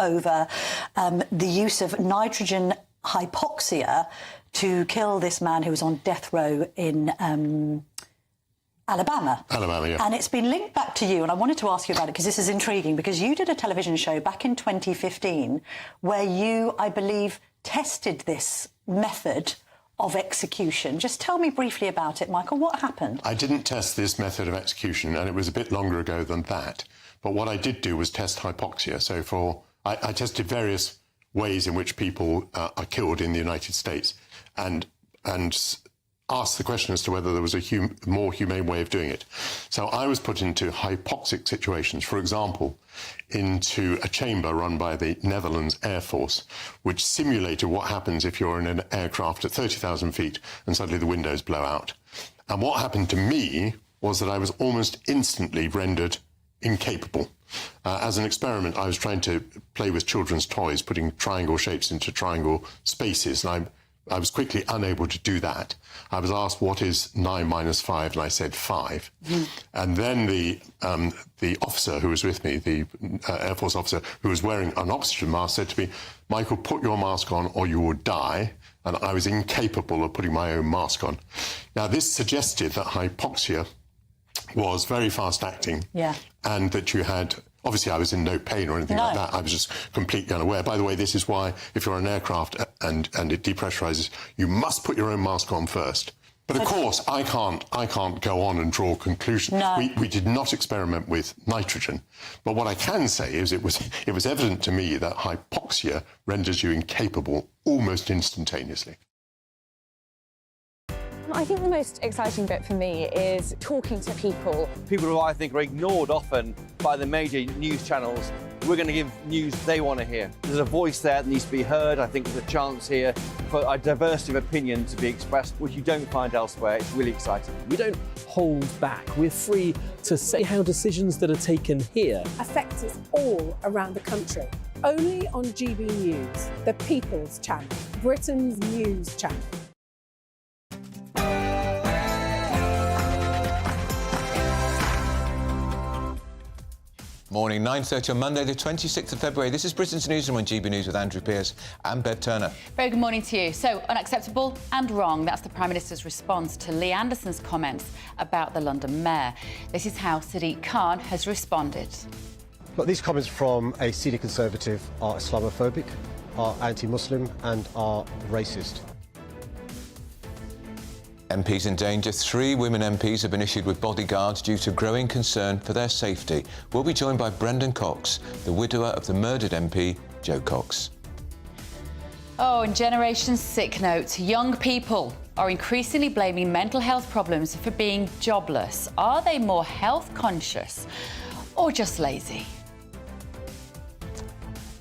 over the use of nitrogen hypoxia to kill this man who was on death row in Alabama. Yeah. And it's been linked back to you, and I wanted to ask you about it because this is intriguing, because you did a television show back in 2015 where you, I believe, tested this method of execution. Just tell me briefly about it, Michael. What happened? I didn't test this method of execution, and it was a bit longer ago than that. But what I did do was test hypoxia. So I tested various ways in which people are killed in the United States, and asked the question as to whether there was a more humane way of doing it. So I was put into hypoxic situations, for example, into a chamber run by the Netherlands Air Force, which simulated what happens if you're in an aircraft at 30,000 feet and suddenly the windows blow out. And what happened to me was that I was almost instantly rendered incapable. As an experiment, I was trying to play with children's toys, putting triangle shapes into triangle spaces, and I was quickly unable to do that. I was asked, what is 9 minus 5? And I said 5. And then the officer who was with me, the Air Force officer who was wearing an oxygen mask, said to me, Michael, put your mask on or you will die. And I was incapable of putting my own mask on. Now, this suggested that hypoxia was very fast acting, and that you had... Obviously, I was in no pain or anything like that. I was just completely unaware. By the way, this is why, if you're on an aircraft and it depressurizes, you must put your own mask on first. But of course, I can't go on and draw conclusions. No. We did not experiment with nitrogen. But what I can say is it was evident to me that hypoxia renders you incapable almost instantaneously. I think the most exciting bit for me is talking to people. People who I think are ignored often by the major news channels. We're going to give news they want to hear. There's a voice there that needs to be heard. I think there's a chance here for a diversity of opinion to be expressed, which you don't find elsewhere. It's really exciting. We don't hold back. We're free to say how decisions that are taken here affect us all around the country. Only on GB News, the People's Channel, Britain's news channel. Morning, 9:30 on Monday, the 26th of February. This is Britain's Newsroom on GB News with Andrew Pearce and Bev Turner. Very good morning to you. So, unacceptable and wrong. That's the Prime Minister's response to Lee Anderson's comments about the London Mayor. This is how Sadiq Khan has responded. Look, these comments from a senior Conservative are Islamophobic, are anti-Muslim and are racist. MPs in danger. 3 women MPs have been issued with bodyguards due to growing concern for their safety. We'll be joined by Brendan Cox, the widower of the murdered MP, Jo Cox. Oh, and Generation Sick note. Young people are increasingly blaming mental health problems for being jobless. Are they more health conscious or just lazy?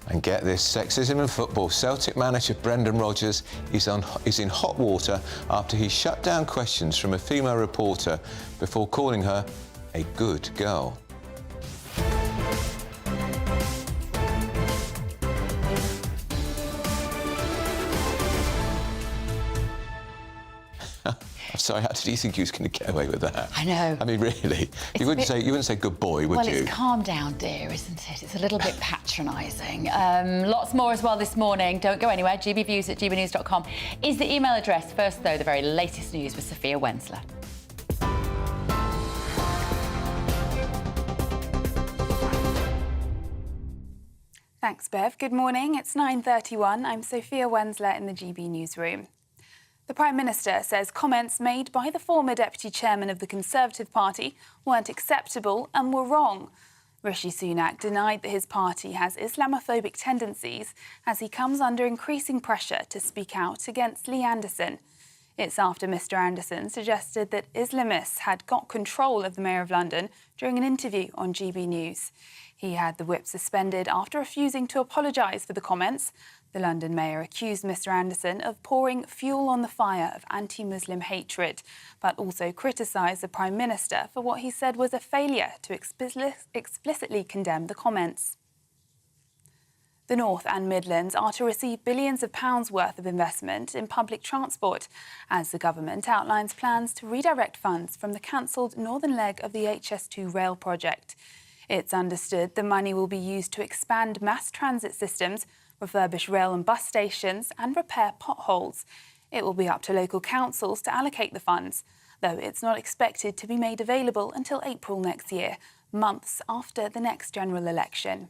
And get this, sexism in football. Celtic manager Brendan Rodgers is in hot water after he shut down questions from a female reporter before calling her a good girl. I'm sorry, how did you think you was going to get away with that? I know. I mean, really, you wouldn't say good boy, would you? Well, it's calm down, dear, isn't it? It's a little bit patronising. Lots more as well this morning. Don't go anywhere. gbviews@gbnews.com is the email address. First, though, the very latest news with Sophia Wensler. Thanks, Bev. Good morning. It's 9:31. I'm Sophia Wensler in the GB Newsroom. The Prime Minister says comments made by the former Deputy Chairman of the Conservative Party weren't acceptable and were wrong. Rishi Sunak denied that his party has Islamophobic tendencies as he comes under increasing pressure to speak out against Lee Anderson. It's after Mr Anderson suggested that Islamists had got control of the Mayor of London during an interview on GB News. He had the whip suspended after refusing to apologise for the comments. The London Mayor accused Mr Anderson of pouring fuel on the fire of anti-Muslim hatred, but also criticised the Prime Minister for what he said was a failure to explicitly condemn the comments. The North and Midlands are to receive billions of pounds worth of investment in public transport as the government outlines plans to redirect funds from the cancelled northern leg of the HS2 rail project. It's understood the money will be used to expand mass transit systems, refurbish rail and bus stations and repair potholes. It will be up to local councils to allocate the funds, though it's not expected to be made available until April next year, months after the next general election.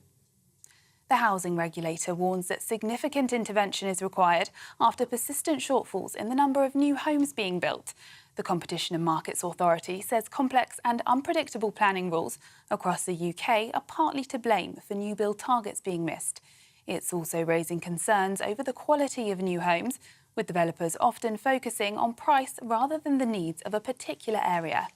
The housing regulator warns that significant intervention is required after persistent shortfalls in the number of new homes being built. The Competition and Markets Authority says complex and unpredictable planning rules across the UK are partly to blame for new build targets being missed. It's also raising concerns over the quality of new homes, with developers often focusing on price rather than the needs of a particular area.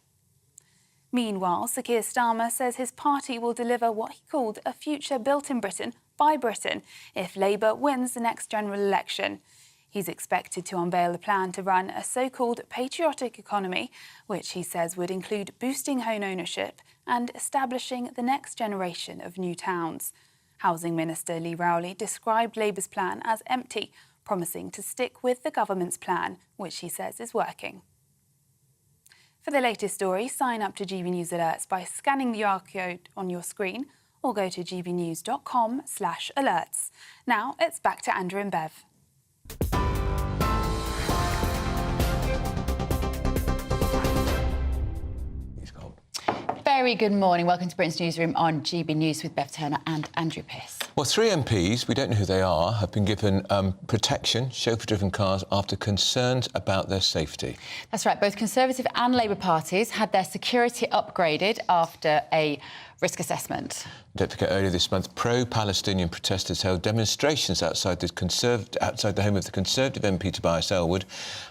Meanwhile, Sir Keir Starmer says his party will deliver what he called a future built in Britain by Britain if Labour wins the next general election. He's expected to unveil a plan to run a so-called patriotic economy, which he says would include boosting home ownership and establishing the next generation of new towns. Housing Minister Lee Rowley described Labour's plan as empty, promising to stick with the government's plan, which he says is working. For the latest story, sign up to GB News Alerts by scanning the QR code on your screen or go to gbnews.com/alerts. Now it's back to Andrew and Bev. Very good morning. Welcome to Britain's Newsroom on GB News with Bev Turner and Andrew Pearce. Well, 3 MPs, we don't know who they are, have been given protection, chauffeur-driven cars, after concerns about their safety. That's right. Both Conservative and Labour parties had their security upgraded after a risk assessment. Don't forget, earlier this month, pro-Palestinian protesters held demonstrations outside the home of the Conservative MP Tobias Ellwood,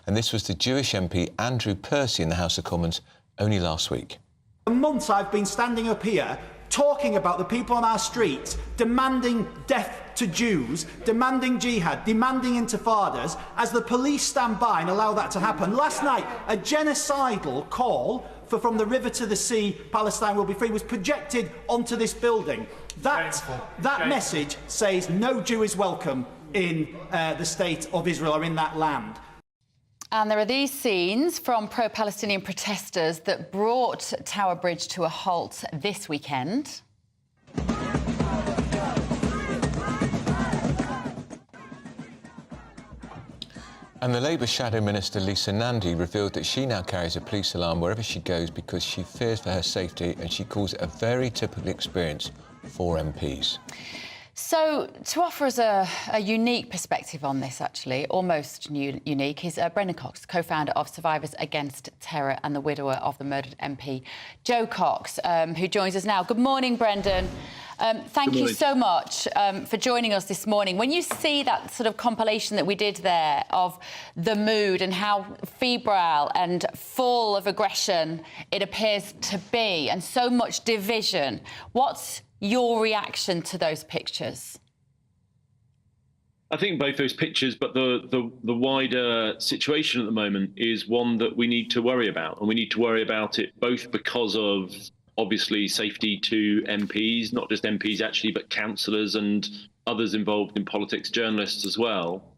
and this was the Jewish MP Andrew Percy in the House of Commons only last week. For months I've been standing up here talking about the people on our streets, demanding death to Jews, demanding jihad, demanding intifadas, as the police stand by and allow that to happen. Last night, a genocidal call for from the river to the sea, Palestine will be free, was projected onto this building. That message says no Jew is welcome in the state of Israel or in that land. And there are these scenes from pro-Palestinian protesters that brought Tower Bridge to a halt this weekend. And the Labour Shadow Minister Lisa Nandy revealed that she now carries a police alarm wherever she goes because she fears for her safety, and she calls it a very typical experience for MPs. So, to offer us a unique perspective on this, actually, almost unique, is Brendan Cox, co-founder of Survivors Against Terror and the widower of the murdered MP, Jo Cox, who joins us now. Good morning, Brendan. Thank you so much for joining us this morning. When you see that sort of compilation that we did there of the mood and how febrile and full of aggression it appears to be, and so much division, what's your reaction to those pictures? I think both those pictures, but the wider situation at the moment is one that we need to worry about. And we need to worry about it both because of, obviously, safety to MPs, not just MPs actually, but councillors and others involved in politics, journalists as well.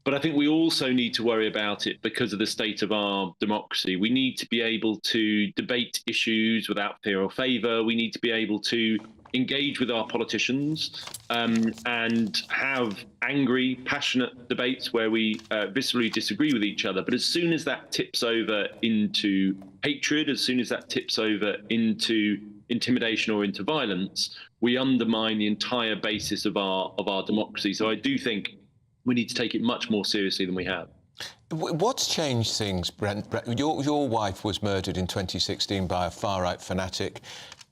But I think we also need to worry about it because of the state of our democracy. We need to be able to debate issues without fear or favour. We need to be able to engage with our politicians and have angry, passionate debates where we viscerally disagree with each other. But as soon as that tips over into hatred, as soon as that tips over into intimidation or into violence, we undermine the entire basis of our democracy. So I do think we need to take it much more seriously than we have. What's changed things, Brent? Your wife was murdered in 2016 by a far-right fanatic.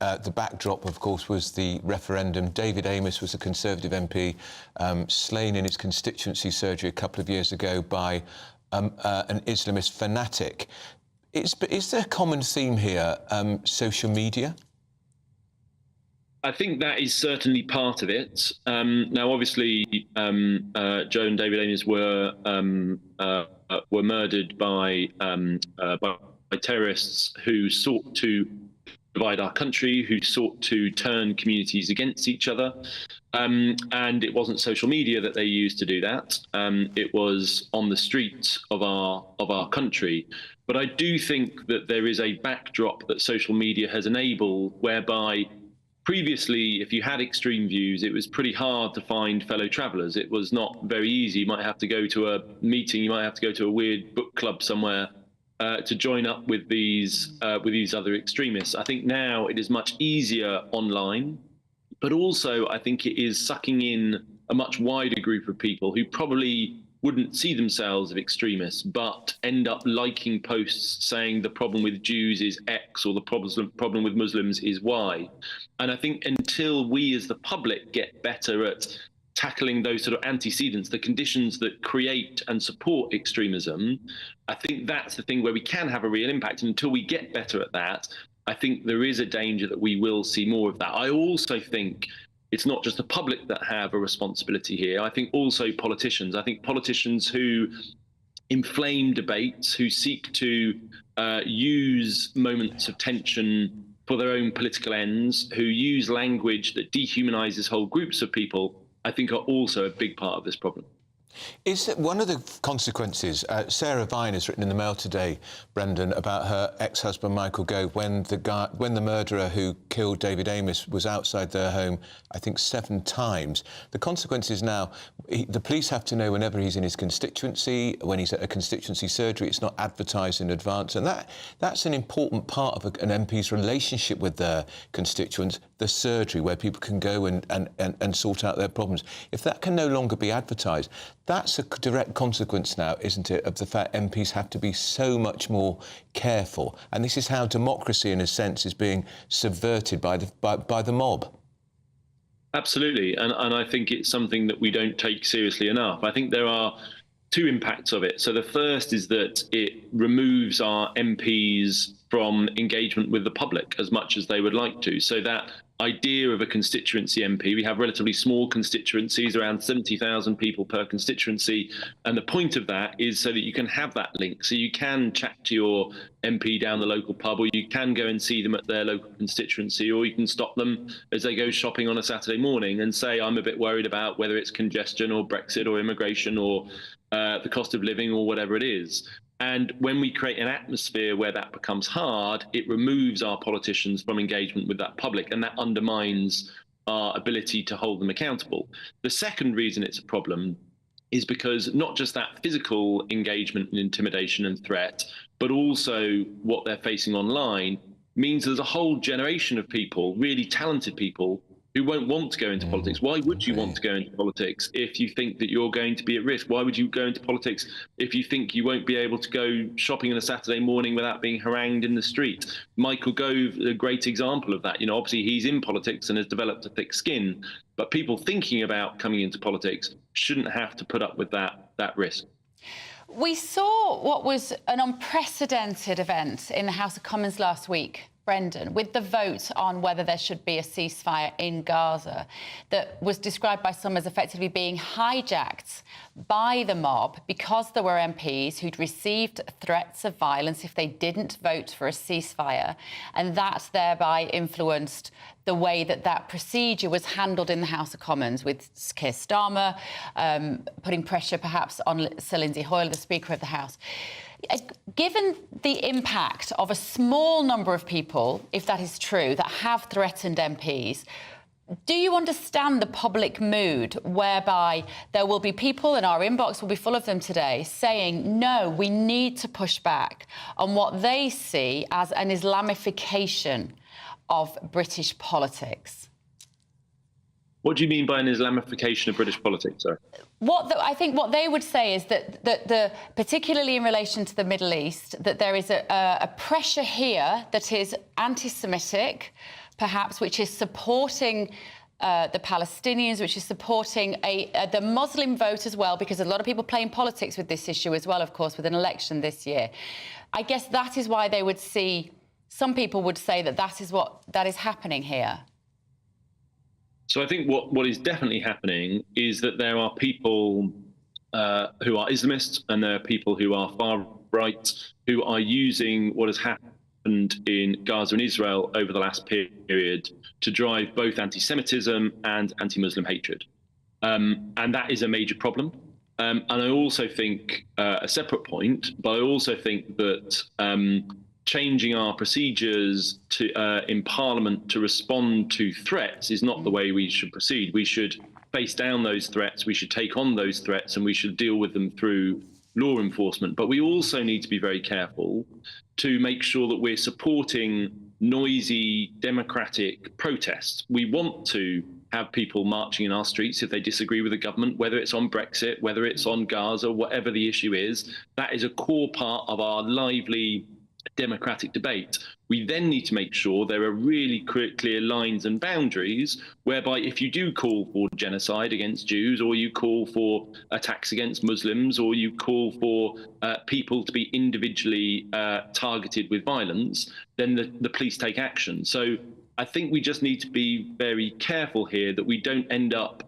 The backdrop, of course, was the referendum. David Amess was a Conservative MP slain in his constituency surgery a couple of years ago by an Islamist fanatic. Is there a common theme here, social media? I think that is certainly part of it. Now, obviously, Jo and David Amess were murdered by terrorists who sought to divide our country, who sought to turn communities against each other. And it wasn't social media that they used to do that. It was on the streets of our country. But I do think that there is a backdrop that social media has enabled whereby previously, if you had extreme views, it was pretty hard to find fellow travellers. It was not very easy. You might have to go to a meeting, you might have to go to a weird book club somewhere to join up with these other extremists. I think now it is much easier online, but also I think it is sucking in a much wider group of people who probably wouldn't see themselves as extremists, but end up liking posts saying the problem with Jews is X or the problem with Muslims is Y. And I think until we as the public get better at tackling those sort of antecedents, the conditions that create and support extremism, I think that's the thing where we can have a real impact. And until we get better at that, I think there is a danger that we will see more of that. I also think it's not just the public that have a responsibility here. I think also politicians. I think politicians who inflame debates, who seek to use moments of tension for their own political ends, who use language that dehumanizes whole groups of people, I think are also a big part of this problem. Is that one of the consequences? Sarah Vine has written in the Mail today, Brendan, about her ex-husband Michael Gove when the murderer who killed David Amess was outside their home, I think 7 times. The consequence is now the police have to know whenever he's in his constituency, when he's at a constituency surgery. It's not advertised in advance, and that's an important part of an MP's relationship with their constituents. The surgery where people can go and sort out their problems. If that can no longer be advertised, that's a direct consequence now, isn't it, of the fact MPs have to be so much more careful. And this is how democracy, in a sense, is being subverted by the mob. Absolutely. And I think it's something that we don't take seriously enough. I think there are 2 impacts of it. So the first is that it removes our MPs from engagement with the public as much as they would like to. So that idea of a constituency MP, we have relatively small constituencies, around 70,000 people per constituency. And the point of that is so that you can have that link. So you can chat to your MP down the local pub, or you can go and see them at their local constituency, or you can stop them as they go shopping on a Saturday morning and say, I'm a bit worried about whether it's congestion or Brexit or immigration or the cost of living or whatever it is. And when we create an atmosphere where that becomes hard, it removes our politicians from engagement with that public, and that undermines our ability to hold them accountable. The second reason it's a problem is because not just that physical engagement and intimidation and threat, but also what they're facing online means there's a whole generation of people, really talented people, who won't want to go into politics. Why would you want to go into politics if you think that you're going to be at risk? Why would you go into politics if you think you won't be able to go shopping on a Saturday morning without being harangued in the street? Michael Gove, a great example of that. You know, obviously he's in politics and has developed a thick skin, but people thinking about coming into politics shouldn't have to put up with that risk. We saw what was an unprecedented event in the House of Commons last week, Brendan, with the vote on whether there should be a ceasefire in Gaza that was described by some as effectively being hijacked by the mob because there were MPs who'd received threats of violence if they didn't vote for a ceasefire, and that thereby influenced the way that procedure was handled in the House of Commons, with Keir Starmer putting pressure perhaps on Sir Lindsay Hoyle, the Speaker of the House. Given the impact of a small number of people, if that is true, that have threatened MPs, do you understand the public mood whereby there will be people, and our inbox will be full of them today, saying, no, we need to push back on what they see as an Islamification of British politics? What do you mean by an Islamification of British politics, sir? I think what they would say is that particularly in relation to the Middle East, that there is a pressure here that is anti-Semitic, perhaps, which is supporting the Palestinians, which is supporting the Muslim vote as well, because a lot of people playing politics with this issue as well, of course, with an election this year. I guess that is why they would see, some people would say that is happening here. So I think what is definitely happening is that there are people who are Islamists, and there are people who are far right, who are using what has happened in Gaza and Israel over the last period to drive both anti-Semitism and anti-Muslim hatred. And that is a major problem. And I also think, a separate point, but I also think that changing our procedures in Parliament to respond to threats is not the way we should proceed. We should face down those threats, we should take on those threats, and we should deal with them through law enforcement. But we also need to be very careful to make sure that we're supporting noisy democratic protests. We want to have people marching in our streets if they disagree with the government, whether it's on Brexit, whether it's on Gaza, whatever the issue is. That is a core part of our lively democratic debate. We then need to make sure there are really clear lines and boundaries whereby if you do call for genocide against Jews, or you call for attacks against Muslims, or you call for people to be individually targeted with violence, then the police take action. So I think we just need to be very careful here that we don't end up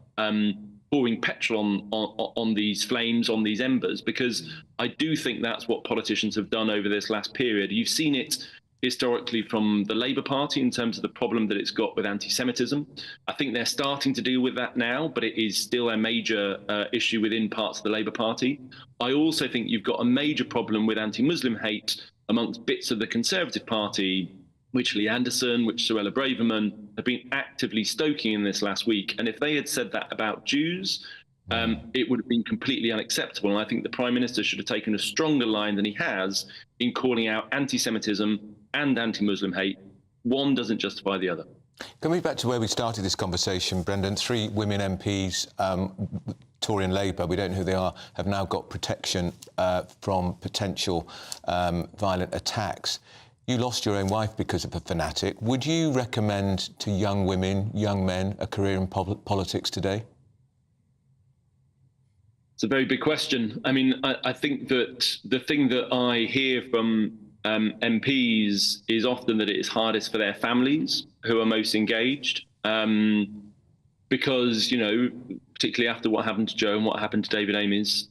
pouring petrol on these flames, on these embers, because I do think that's what politicians have done over this last period. You've seen it historically from the Labour Party in terms of the problem that it's got with anti-Semitism. I think they're starting to deal with that now, but it is still a major issue within parts of the Labour Party. I also think you've got a major problem with anti-Muslim hate amongst bits of the Conservative Party, which Lee Anderson, which Suella Braverman have been actively stoking in this last week. And if they had said that about Jews, it would have been completely unacceptable. And I think the Prime Minister should have taken a stronger line than he has in calling out anti-Semitism and anti-Muslim hate. One doesn't justify the other. Can we back to where we started this conversation, Brendan? 3 women MPs, Tory and Labour, we don't know who they are, have now got protection from potential violent attacks. You lost your own wife because of a fanatic. Would you recommend to young women, young men, a career in politics today? It's a very big question. I mean, I think that the thing that I hear from MPs is often that it is hardest for their families who are most engaged, because, you know, particularly after what happened to Joe and what happened to David Amess,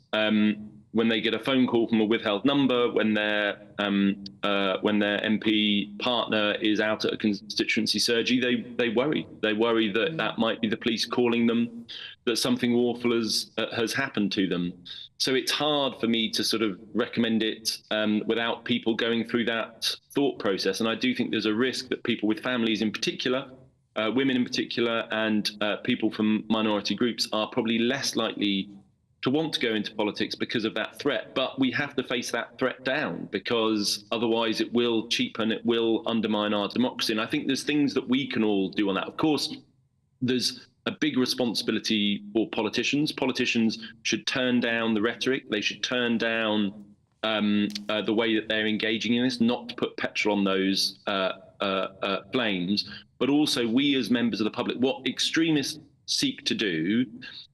when they get a phone call from a withheld number, when their MP partner is out at a constituency surgery, they worry. They worry that that might be the police calling them, that something awful has happened to them. So it's hard for me to sort of recommend it without people going through that thought process. And I do think there's a risk that people with families in particular, women in particular, and people from minority groups are probably less likely to want to go into politics because of that threat. But we have to face that threat down, because otherwise it will cheapen, it will undermine our democracy. And I think there's things that we can all do on that. Of course, there's a big responsibility for politicians. Politicians should turn down the rhetoric. They should turn down the way that they're engaging in this, not to put petrol on those flames. But also we as members of the public, what extremists seek to do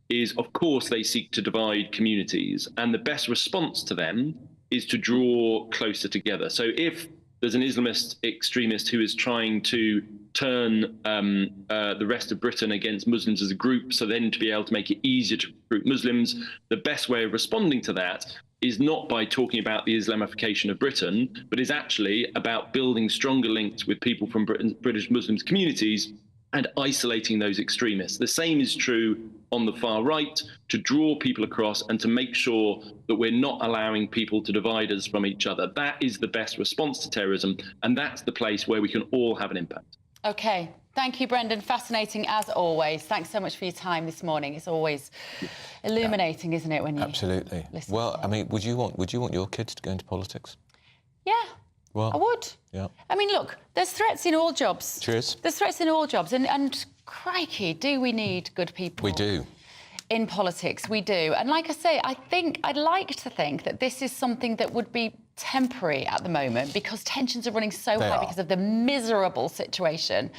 is, of course, they seek to divide communities, and the best response to them is to draw closer together. So if there's an Islamist extremist who is trying to turn the rest of Britain against Muslims as a group, so then to be able to make it easier to recruit Muslims, the best way of responding to that is not by talking about the Islamification of Britain, but is actually about building stronger links with people from British Muslim communities and isolating those extremists. The same is true on the far right, to draw people across and to make sure that we're not allowing people to divide us from each other. That is the best response to terrorism, and that's the place where we can all have an impact. OK. Thank you, Brendan. Fascinating as always. Thanks so much for your time this morning. It's always illuminating, isn't it, when you Absolutely. listen. Well, I mean, would you want your kids to go into politics? Yeah. Well, I would. Yeah. I mean, look, there's threats in all jobs. Cheers. There's threats in all jobs. And crikey, do we need good people? We do. In politics, we do. And like I say, I'd like to think that this is something that would be temporary at the moment, because tensions are running so high because of the miserable situation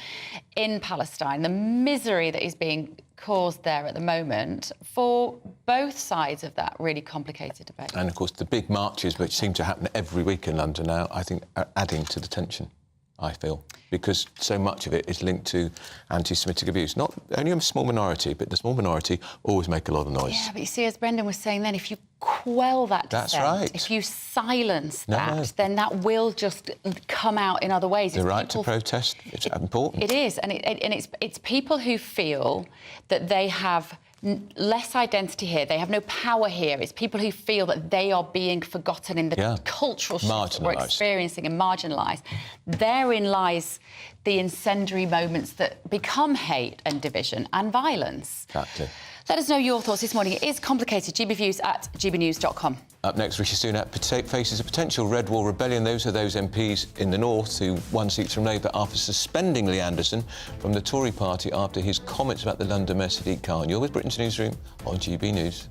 in Palestine, the misery that is being caused there at the moment for both sides of that really complicated debate. And, of course, the big marches, which seem to happen every week in London now, I think are adding to the tension, I feel, because so much of it is linked to anti-Semitic abuse. Not only a small minority, but the small minority always make a lot of noise. Yeah, but you see, as Brendan was saying then, if you quell that That's dissent, right. if you silence that, then that will just come out in other ways. The right to protest is important. It is, and it's people who feel that they have less identity here. They have no power here. It's people who feel that they are being forgotten in the cultural shift that we're experiencing and marginalised. Therein lies the incendiary moments that become hate and division and violence. Exactly. Let us know your thoughts this morning. It is complicated. GBviews at gbnews.com. Up next, Rishi Sunak faces a potential red wall rebellion. Those are those MPs in the north who won seats from Labour after suspending Lee Anderson from the Tory party after his comments about the London Mayor Sadiq Khan. You're with Britain's Newsroom on GB News.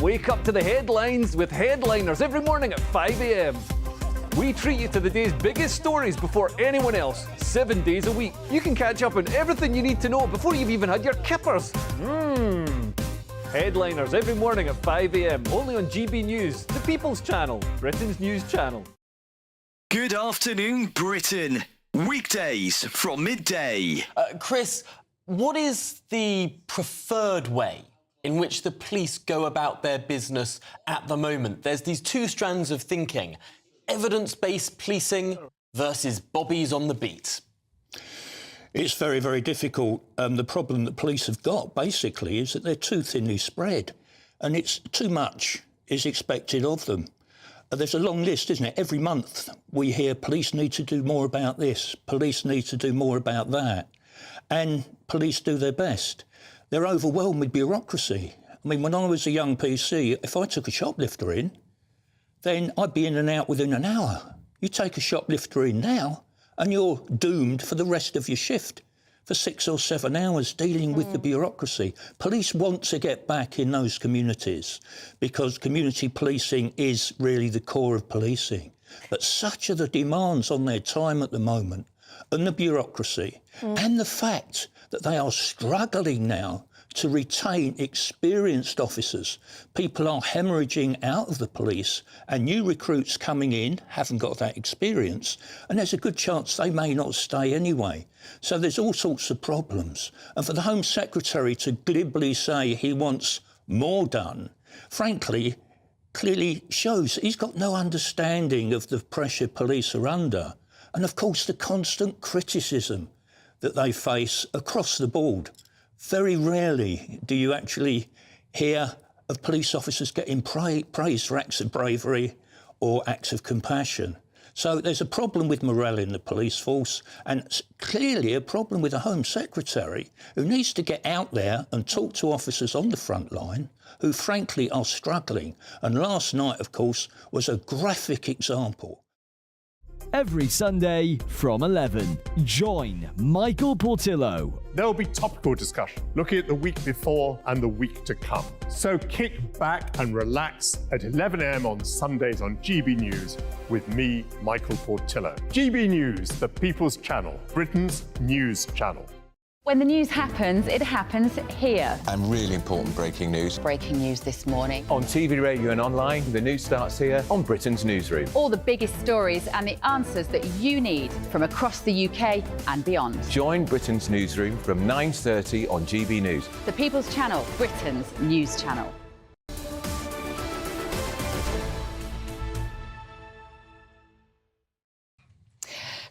Wake up to the headlines with Headliners every morning at 5 a.m. We treat you to the day's biggest stories before anyone else, 7 days a week. You can catch up on everything you need to know before you've even had your kippers. Headliners every morning at 5 a.m, only on GB News, the People's Channel, Britain's news channel. Good afternoon, Britain. Weekdays from midday. Chris, what is the preferred way in which the police go about their business at the moment? There's these two strands of thinking. Evidence-based policing versus bobbies on the beat. It's very, very difficult. The problem that police have got, basically, is that they're too thinly spread, and it's too much is expected of them. There's a long list, isn't it? Every month we hear police need to do more about this, police need to do more about that, and police do their best. They're overwhelmed with bureaucracy. I mean, when I was a young PC, if I took a shoplifter in, then I'd be in and out within an hour. You take a shoplifter in now, and you're doomed for the rest of your shift for 6 or 7 hours dealing with the bureaucracy. Police want to get back in those communities because community policing is really the core of policing. But such are the demands on their time at the moment and the bureaucracy and the fact that they are struggling now to retain experienced officers. People are hemorrhaging out of the police and new recruits coming in haven't got that experience, and there's a good chance they may not stay anyway. So there's all sorts of problems. And for the Home Secretary to glibly say he wants more done, frankly, clearly shows he's got no understanding of the pressure police are under. And of course the constant criticism that they face across the board. Very rarely do you actually hear of police officers getting praised for acts of bravery or acts of compassion. So there's a problem with morale in the police force, and clearly a problem with the Home Secretary, who needs to get out there and talk to officers on the front line who frankly are struggling. And last night, of course, was a graphic example. Every Sunday from 11, join Michael Portillo. There will be topical discussion, looking at the week before and the week to come. So kick back and relax at 11 a.m. on Sundays on GB News with me, Michael Portillo. GB News, the People's Channel, Britain's news channel. When the news happens, it happens here. And really important breaking news. Breaking news this morning. On TV, radio and online, the news starts here on Britain's Newsroom. All the biggest stories and the answers that you need from across the UK and beyond. Join Britain's Newsroom from 9:30 on GB News. The People's Channel, Britain's news channel.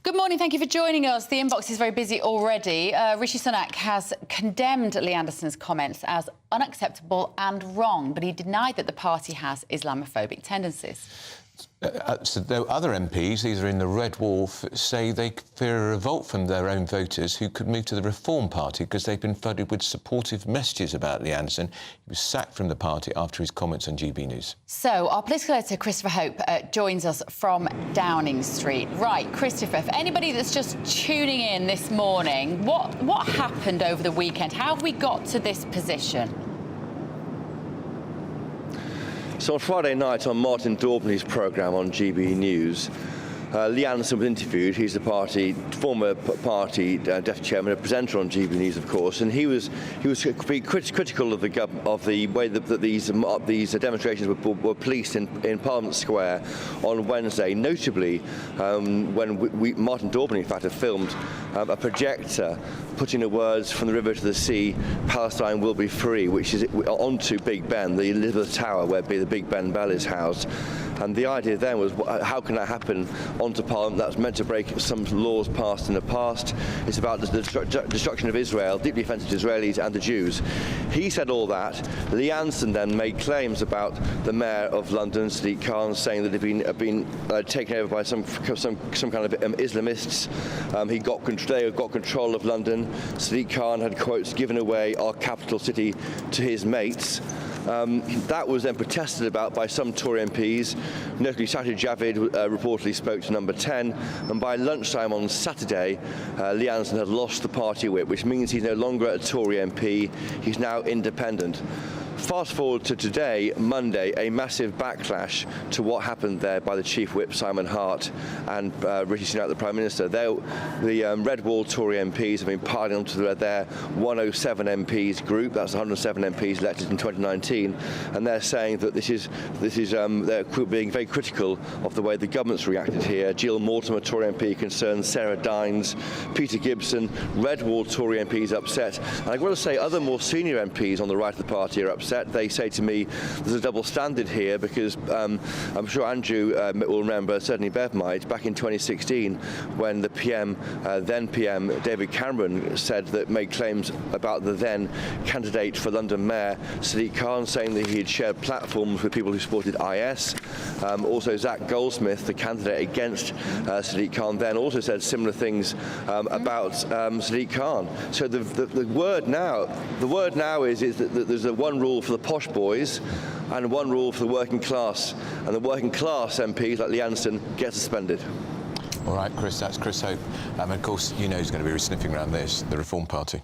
Good morning, thank you for joining us. The inbox is very busy already. Rishi Sunak has condemned Lee Anderson's comments as unacceptable and wrong, but he denied that the party has Islamophobic tendencies. So other MPs, these are in the Red Wall, say they fear a revolt from their own voters who could move to the Reform Party because they've been flooded with supportive messages about Lee Anderson. He was sacked from the party after his comments on GB News. So our political editor, Christopher Hope, joins us from Downing Street. Right, Christopher, for anybody that's just tuning in this morning, what happened over the weekend? How have we got to this position? So on Friday night on Martin Daubney's programme on GB News, Lee Anderson was interviewed. He's the former party deputy chairman, a presenter on GB News, of course, and he was critical of the way that these demonstrations were policed in Parliament Square on Wednesday. Notably, when Martin Daubney, in fact, had filmed a projector putting the words "From the river to the sea, Palestine will be free," which is onto Big Ben, the Elizabeth Tower, where the Big Ben Bell is housed. And the idea then was, how can that happen onto Parliament? That's meant to break some laws passed in the past. It's about the destruction of Israel, deeply offensive to Israelis and the Jews. He said all that. Lee Anderson then made claims about the Mayor of London, Sadiq Khan, saying that he'd been taken over by some kind of Islamists. They had got control of London. Sadiq Khan had, quotes, given away our capital city to his mates. That was then protested about by some Tory MPs. Notably, Sajid Javid reportedly spoke to Number 10, and by lunchtime on Saturday, Lee Anderson had lost the party whip, which means he's no longer a Tory MP. He's now independent. Fast forward to today, Monday, a massive backlash to what happened there by the Chief Whip, Simon Hart, and Rishi Sunak, the Prime Minister. The Red Wall Tory MPs have been piling onto their 107 MPs group. That's 107 MPs elected in 2019, and they're saying that they're being very critical of the way the government's reacted here. Jill Mortimer, Tory MP, concerned. Sarah Dines, Peter Gibson, Red Wall Tory MPs upset. And I've got to say, other more senior MPs on the right of the party are upset. They say to me, there's a double standard here, because I'm sure Andrew will remember, certainly Bev might, back in 2016 when the then PM David Cameron made claims about the then candidate for London Mayor Sadiq Khan, saying that he had shared platforms with people who supported IS. Also Zach Goldsmith, the candidate against Sadiq Khan, then also said similar things about Sadiq Khan. So the word now is that there's a one rule for the posh boys and one rule for the working class, and the working class MPs like Lee Anderson get suspended. All right, Chris, that's Chris Hope. And of course, you know who's going to be sniffing around this, the Reform Party,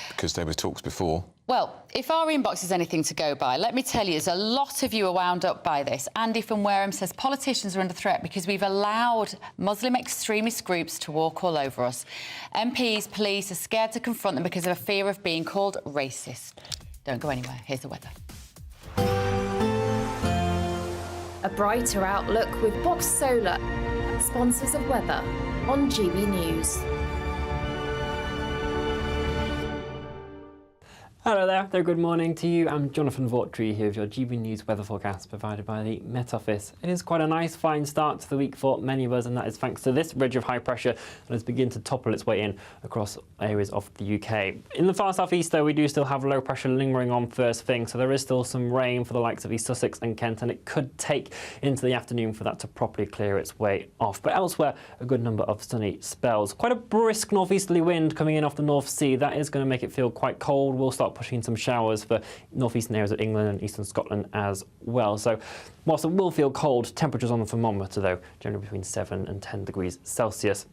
because there were talks before. Well, if our inbox is anything to go by, let me tell you, there's a lot of you are wound up by this. Andy from Wareham says politicians are under threat because we've allowed Muslim extremist groups to walk all over us. MPs, police are scared to confront them because of a fear of being called racist. Don't go anywhere. Here's the weather. A brighter outlook with Box Solar, sponsors of weather on GB News. Hello there, good morning to you. I'm Jonathan Vaughtry here with your GB News weather forecast provided by the Met Office. It is quite a nice, fine start to the week for many of us, and that is thanks to this ridge of high pressure that has begun to topple its way in across areas of the UK. In the far southeast, though, we do still have low pressure lingering on first thing, so there is still some rain for the likes of East Sussex and Kent, and it could take into the afternoon for that to properly clear its way off. But elsewhere, a good number of sunny spells. Quite a brisk northeasterly wind coming in off the North Sea. That is going to make it feel quite cold. We'll start pushing some showers for northeastern areas of England and eastern Scotland as well. So whilst it will feel cold, temperatures on the thermometer, though, generally between 7 and 10 degrees Celsius.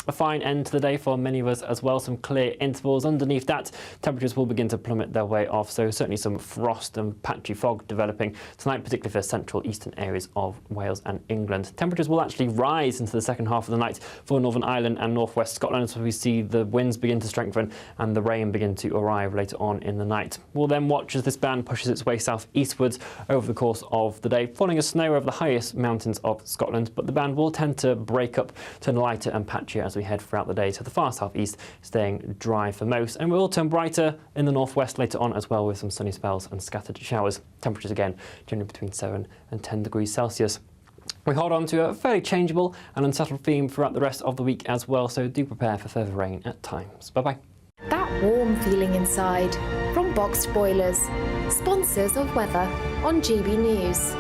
A fine end to the day for many of us as well, some clear intervals. Underneath that, temperatures will begin to plummet their way off, so certainly some frost and patchy fog developing tonight, particularly for central eastern areas of Wales and England. Temperatures will actually rise into the second half of the night for Northern Ireland and northwest Scotland, so we see the winds begin to strengthen and the rain begin to arrive later on in the night. We'll then watch as this band pushes its way southeastwards over the course of the day, falling as snow over the highest mountains of Scotland, but the band will tend to break up, turn lighter and patchier as we head throughout the day, so the far southeast staying dry for most, and will turn brighter in the northwest later on as well, with some sunny spells and scattered showers. Temperatures again generally between 7 and 10 degrees Celsius. We hold on to a fairly changeable and unsettled theme throughout the rest of the week as well, so do prepare for further rain at times. Bye-bye. That warm feeling inside from Boxed Boilers, sponsors of weather on GB News.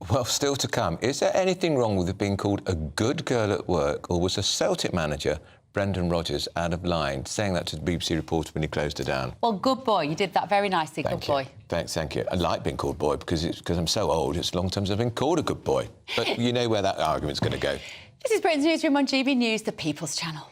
Well, still to come. Is there anything wrong with it being called a good girl at work, or was the Celtic manager, Brendan Rodgers, out of line, saying that to the BBC reporter when he closed her down? Well, good boy. You did that very nicely, good boy. Thank you. I like being called boy because I'm so old. It's a long time since I've been called a good boy. But you know where that argument's going to go. This is Britain's Newsroom on GB News, the People's Channel.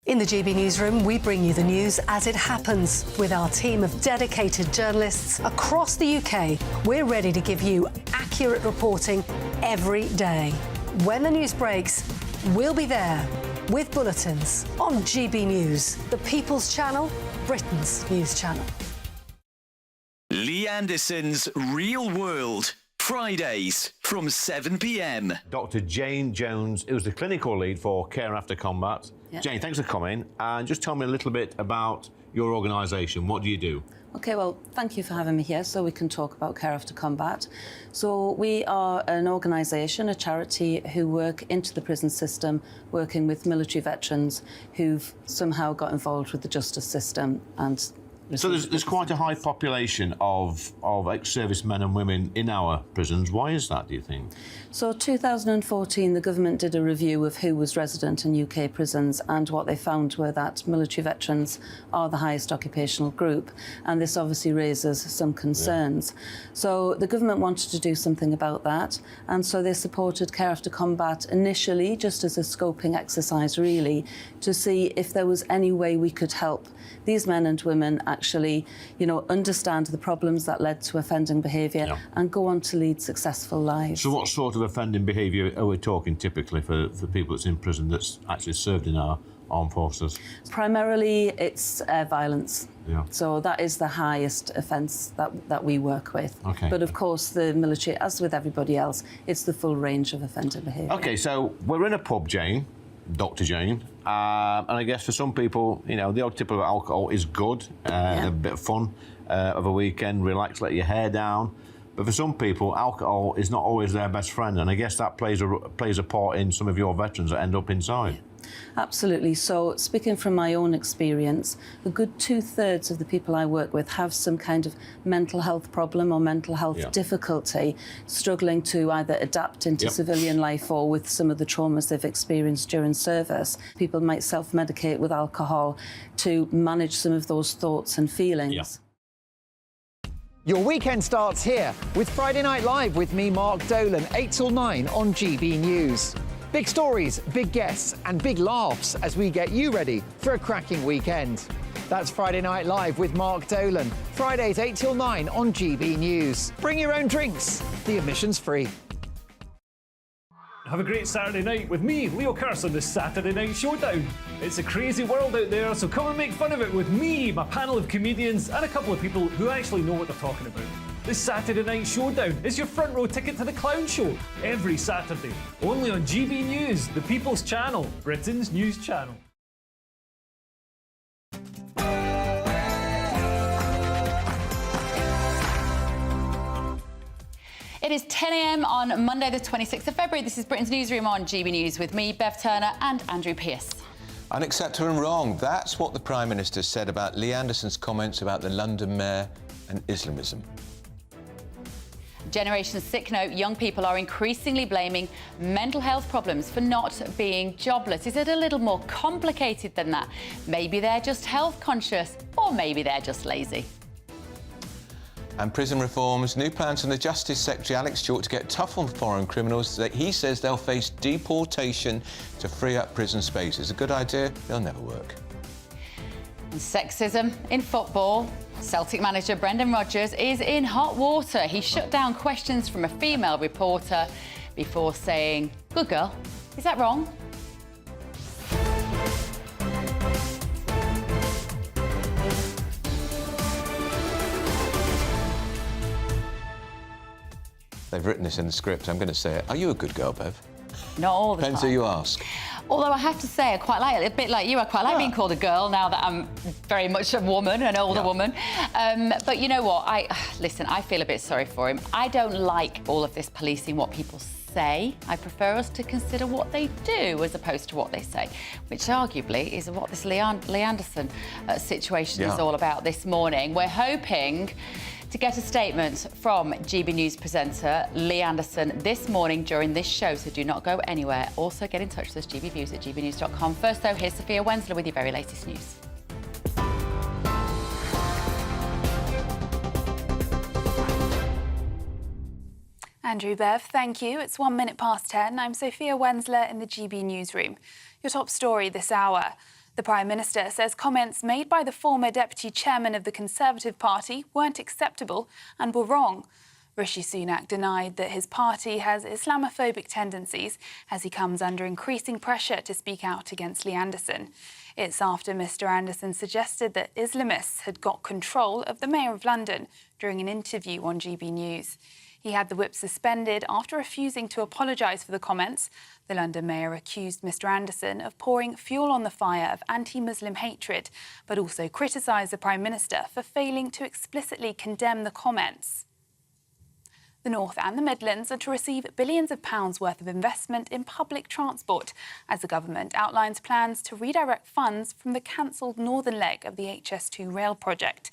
In the GB Newsroom, we bring you the news as it happens. With our team of dedicated journalists across the UK, we're ready to give you accurate reporting every day. When the news breaks, we'll be there with bulletins on GB News, the People's Channel, Britain's news channel. Lee Anderson's Real World Fridays from 7 p.m. Dr. Jane Jones, who's the clinical lead for Care After Combat. Yeah. Jane, thanks for coming. And just tell me a little bit about your organisation. What do you do? OK, well, thank you for having me here so we can talk about Care After Combat. So we are an organisation, a charity, who work into the prison system, working with military veterans who've somehow got involved with the justice system and... So there's quite a high population of ex-servicemen and women in our prisons. Why is that, do you think? So 2014, the government did a review of who was resident in UK prisons, and what they found were that military veterans are the highest occupational group, and this obviously raises some concerns. Yeah. So the government wanted to do something about that, and so they supported Care After Combat initially, just as a scoping exercise, really, to see if there was any way we could help these men and women actually, understand the problems that led to offending behaviour and go on to lead successful lives. So what sort of offending behaviour are we talking typically for people that's in prison that's actually served in our armed forces? Primarily, it's violence. Yeah. So that is the highest offence that we work with. Okay. But of course, the military, as with everybody else, it's the full range of offending behaviour. OK, so we're in a pub, Jane, Dr. Jane, and I guess for some people, the odd tip of alcohol is good, a bit of fun of a weekend, relax, let your hair down. But for some people, alcohol is not always their best friend, and I guess that plays a part in some of your veterans that end up inside. Yeah. Absolutely. So, speaking from my own experience, a good 2/3 of the people I work with have some kind of mental health problem or mental health difficulty, struggling to either adapt into civilian life or with some of the traumas they've experienced during service. People might self-medicate with alcohol to manage some of those thoughts and feelings. Yeah. Your weekend starts here with Friday Night Live with me, Mark Dolan, 8 till 9 on GB News. Big stories, big guests and big laughs as we get you ready for a cracking weekend. That's Friday Night Live with Mark Dolan. Fridays 8 till 9 on GB News. Bring your own drinks. The admission's free. Have a great Saturday night with me, Leo Curse, on the Saturday Night Showdown. It's a crazy world out there, so come and make fun of it with me, my panel of comedians, and a couple of people who actually know what they're talking about. The Saturday Night Showdown is your front row ticket to the clown show every Saturday, only on GB News, the People's Channel, Britain's news channel. It is 10 a.m. on Monday, the 26th of February. This is Britain's Newsroom on GB News with me, Bev Turner, and Andrew Pearce. Unacceptable and wrong. That's what the Prime Minister said about Lee Anderson's comments about the London Mayor and Islamism. Generation Sick note, young people are increasingly blaming mental health problems for not being jobless. Is it a little more complicated than that? Maybe they're just health conscious, or maybe they're just lazy. And prison reforms, new plans from the Justice Secretary Alex Stewart to get tough on foreign criminals. He says they'll face deportation to free up prison spaces. A good idea? They'll never work. And sexism in football. Celtic manager Brendan Rodgers is in hot water. He shut down questions from a female reporter before saying, "Good girl." Is that wrong? They've written this in the script. I'm going to say it. Are you a good girl, Bev? Not all the Depends time. who you ask. Although I have to say, I quite like it. A bit like you, I quite like being called a girl now that I'm very much a woman, an older woman. But you know what? Listen, I feel a bit sorry for him. I don't like all of this policing what people say. I prefer us to consider what they do as opposed to what they say, which arguably is what this Lee Anderson situation is all about this morning. We're hoping to get a statement from GB News presenter Lee Anderson this morning during this show, so do not go anywhere. Also, get in touch with us, gbviews at gbnews.com. First, though, here's Sophia Wensler with your very latest news. Andrew, Bev, thank you. It's 1 minute past 10. I'm Sophia Wensler in the GB Newsroom. Your top story this hour. The Prime Minister says comments made by the former Deputy Chairman of the Conservative Party weren't acceptable and were wrong. Rishi Sunak denied that his party has Islamophobic tendencies as he comes under increasing pressure to speak out against Lee Anderson. It's after Mr Anderson suggested that Islamists had got control of the Mayor of London during an interview on GB News. He had the whip suspended after refusing to apologise for the comments. The London mayor accused Mr Anderson of pouring fuel on the fire of anti-Muslim hatred, but also criticised the Prime Minister for failing to explicitly condemn the comments. The North and the Midlands are to receive billions of pounds worth of investment in public transport as the government outlines plans to redirect funds from the cancelled northern leg of the HS2 rail project.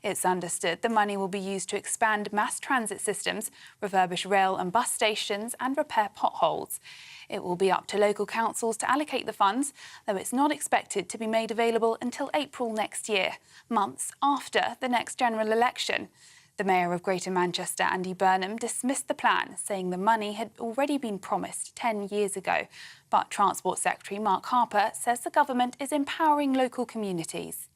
It's understood the money will be used to expand mass transit systems, refurbish rail and bus stations and repair potholes. It will be up to local councils to allocate the funds, though it's not expected to be made available until April next year, months after the next general election. The Mayor of Greater Manchester, Andy Burnham, dismissed the plan, saying the money had already been promised 10 years ago. But Transport Secretary Mark Harper says the government is empowering local communities.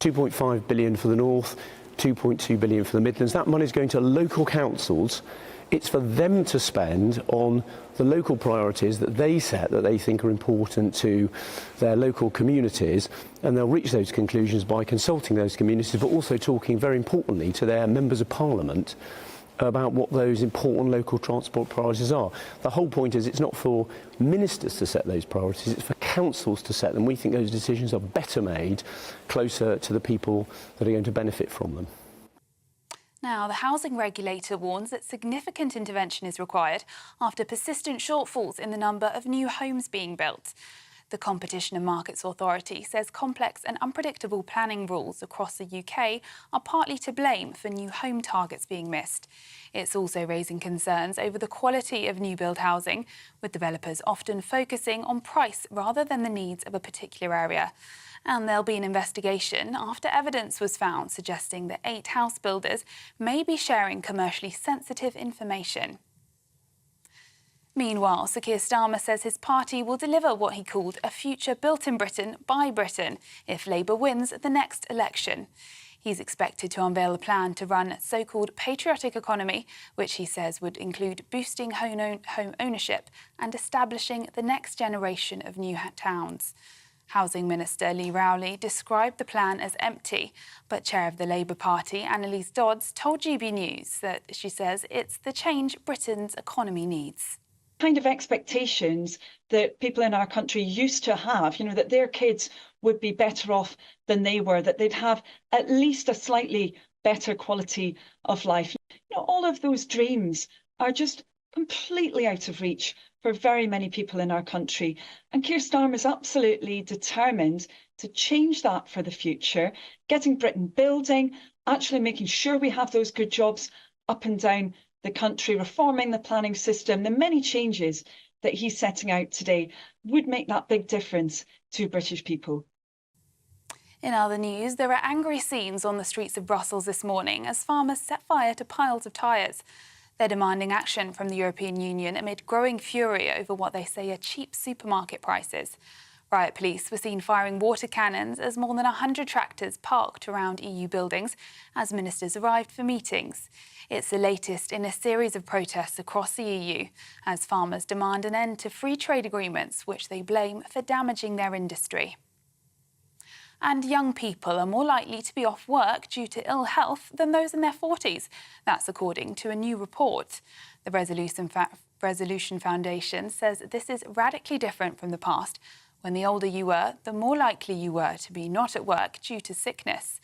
2.5 billion for the North, 2.2 billion for the Midlands. That money is going to local councils. It's for them to spend on the local priorities that they set, that they think are important to their local communities, and they'll reach those conclusions by consulting those communities, but also talking, very importantly, to their members of parliament about what those important local transport priorities are. The whole point is it's not for ministers to set those priorities, it's for councils to set them. We think those decisions are better made closer to the people that are going to benefit from them. Now, the housing regulator warns that significant intervention is required after persistent shortfalls in the number of new homes being built. The Competition and Markets Authority says complex and unpredictable planning rules across the UK are partly to blame for new home targets being missed. It's also raising concerns over the quality of new build housing, with developers often focusing on price rather than the needs of a particular area. And there'll be an investigation after evidence was found suggesting that 8 house builders may be sharing commercially sensitive information. Meanwhile, Sir Keir Starmer says his party will deliver what he called a future built in Britain by Britain if Labour wins the next election. He's expected to unveil a plan to run a so-called patriotic economy, which he says would include boosting home ownership and establishing the next generation of new towns. Housing Minister Lee Rowley described the plan as empty, but Chair of the Labour Party, Annalise Dodds, told GBNews that she says it's the change Britain's economy needs. Kind of expectations that people in our country used to have, that their kids would be better off than they were, that they'd have at least a slightly better quality of life. All of those dreams are just completely out of reach for very many people in our country. And Keir Starmer is absolutely determined to change that for the future, getting Britain building, actually making sure we have those good jobs up and down the country, reforming the planning system. The many changes that he's setting out today would make that big difference to British people. In other news, there are angry scenes on the streets of Brussels this morning as farmers set fire to piles of tyres. They're demanding action from the European Union amid growing fury over what they say are cheap supermarket prices. Riot police were seen firing water cannons as more than 100 tractors parked around EU buildings as ministers arrived for meetings. It's the latest in a series of protests across the EU as farmers demand an end to free trade agreements, which they blame for damaging their industry. And young people are more likely to be off work due to ill health than those in their 40s. That's according to a new report. The Resolution Foundation says this is radically different from the past, when the older you were, the more likely you were to be not at work due to sickness.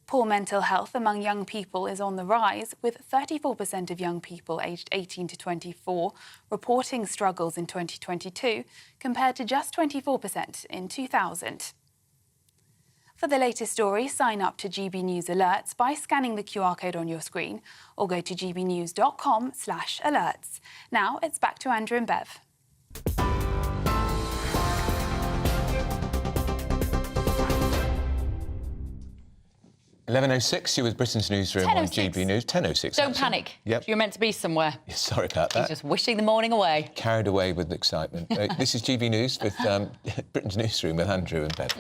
Poor mental health among young people is on the rise, with 34% of young people aged 18 to 24 reporting struggles in 2022, compared to just 24% in 2000. For the latest story, sign up to GB News Alerts by scanning the QR code on your screen or go to gbnews.com/alerts. Now it's back to Andrew and Bev. 11:06, you're with Britain's Newsroom on GB News. 10:06. Don't panic. Yep. You're meant to be somewhere. Yeah, sorry about that. He's just wishing the morning away. Carried away with excitement. This is GB News with Britain's Newsroom with Andrew and Bev.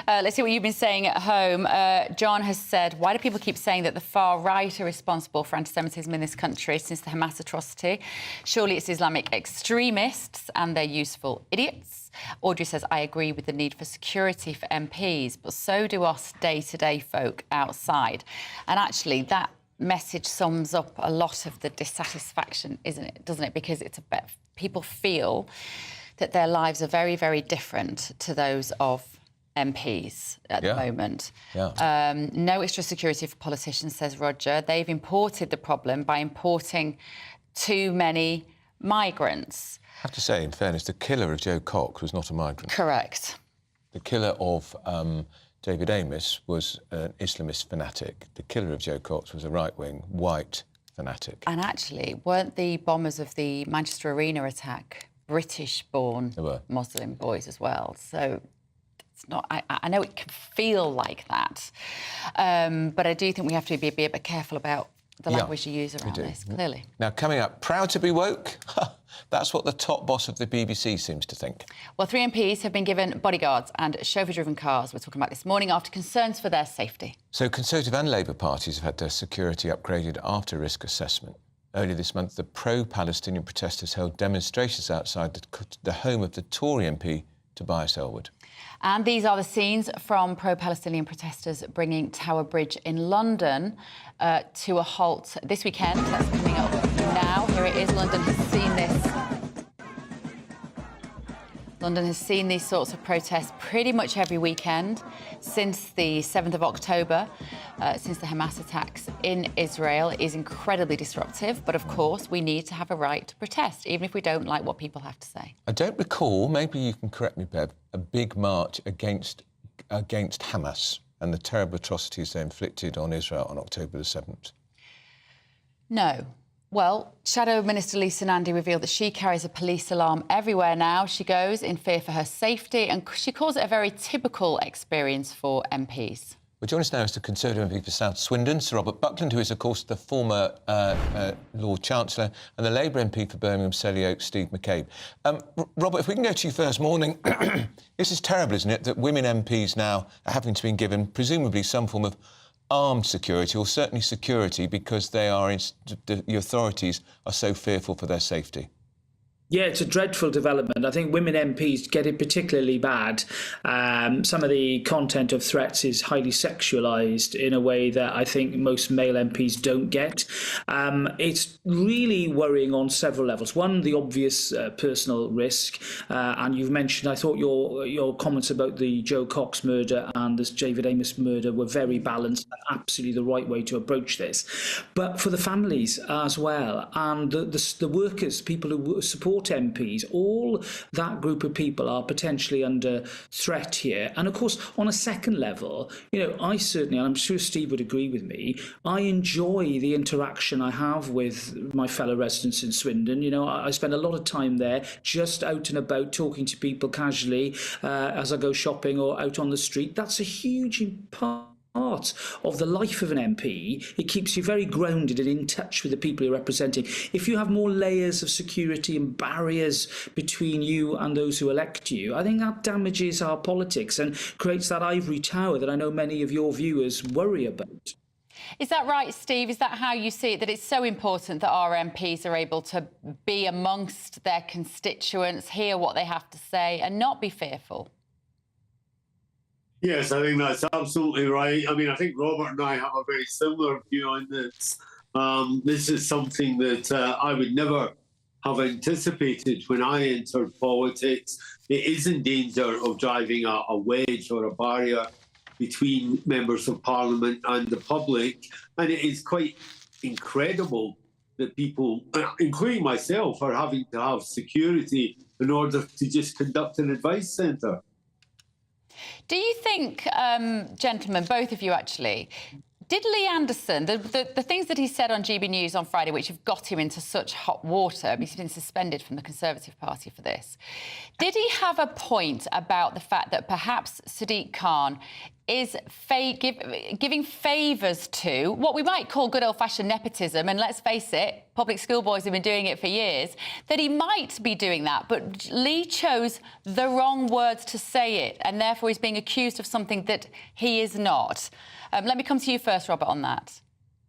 Let's see what you've been saying at home. John has said, why do people keep saying that the far right are responsible for anti-Semitism in this country since the Hamas atrocity? Surely it's Islamic extremists and they're useful idiots. Audrey says, I agree with the need for security for MPs, but so do us day-to-day folk outside. And actually, that message sums up a lot of the dissatisfaction, doesn't it? Because it's people feel that their lives are very, very different to those of MPs at the moment. No extra security for politicians, says Roger. They've imported the problem by importing too many migrants. I have to say, in fairness, the killer of Joe Cox was not a migrant. Correct. The killer of David Amess was an Islamist fanatic. The killer of Joe Cox was a right-wing, white fanatic. And actually, weren't the bombers of the Manchester Arena attack British-born Muslim boys as well? So it's not. I know it can feel like that, but I do think we have to be a bit careful about the language you use around this, clearly. Now, coming up, proud to be woke? That's what the top boss of the BBC seems to think. Well, 3 MPs have been given bodyguards and chauffeur-driven cars, we're talking about this morning, after concerns for their safety. So Conservative and Labour parties have had their security upgraded after risk assessment. Earlier this month, the pro-Palestinian protesters held demonstrations outside the home of the Tory MP, Tobias Ellwood. And these are the scenes from pro-Palestinian protesters bringing Tower Bridge in London to a halt this weekend. That's coming up now. Here it is. London has seen this. London has seen these sorts of protests pretty much every weekend since the 7th of October, since the Hamas attacks in Israel. It is incredibly disruptive, but of course we need to have a right to protest, even if we don't like what people have to say. I don't recall, maybe you can correct me, Bev, a big march against Hamas and the terrible atrocities they inflicted on Israel on October the 7th. No. Well, Shadow Minister Lisa Nandy revealed that she carries a police alarm everywhere now she goes in fear for her safety, and she calls it a very typical experience for MPs. Well, joining us now is the Conservative MP for South Swindon, Sir Robert Buckland, who is, of course, the former Lord Chancellor, and the Labour MP for Birmingham, Selly Oak, Steve McCabe. Robert, if we can go to you first. Morning. This is terrible, isn't it, that women MPs now are having to be given, presumably, some form of armed security, or certainly security, because the authorities are so fearful for their safety? Yeah, it's a dreadful development. I think women MPs get it particularly bad. Some of the content of threats is highly sexualised in a way that I think most male MPs don't get. It's really worrying on several levels. One, the obvious personal risk, and you've mentioned, I thought your comments about the Joe Cox murder and this David Amess murder were very balanced and absolutely the right way to approach this. But for the families as well, and the workers, people who support MPs, all that group of people are potentially under threat here. And of course, on a second level, I certainly, and I'm sure Steve would agree with me, I enjoy the interaction I have with my fellow residents in Swindon. I spend a lot of time there, just out and about, talking to people casually as I go shopping or out on the street. That's a huge part of the life of an MP. It keeps you very grounded and in touch with the people you're representing. If you have more layers of security and barriers between you and those who elect you, I think that damages our politics and creates that ivory tower that I know many of your viewers worry about. Is that right, Steve? Is that how you see it, that it's so important that our MPs are able to be amongst their constituents, hear what they have to say and not be fearful? Yes, I think that's absolutely right. I mean, I think Robert and I have a very similar view on this. This is something that I would never have anticipated when I entered politics. It is in danger of driving a wedge or a barrier between members of Parliament and the public. And it is quite incredible that people, including myself, are having to have security in order to just conduct an advice centre. Do you think, gentlemen, both of you actually, did Lee Anderson, the things that he said on GB News on Friday, which have got him into such hot water, he's been suspended from the Conservative Party for this, did he have a point about the fact that perhaps Sadiq Khan is giving favours to what we might call good old-fashioned nepotism, and let's face it, public school boys have been doing it for years, that he might be doing that, but Lee chose the wrong words to say it, and therefore he's being accused of something that he is not. Let me come to you first, Robert, on that.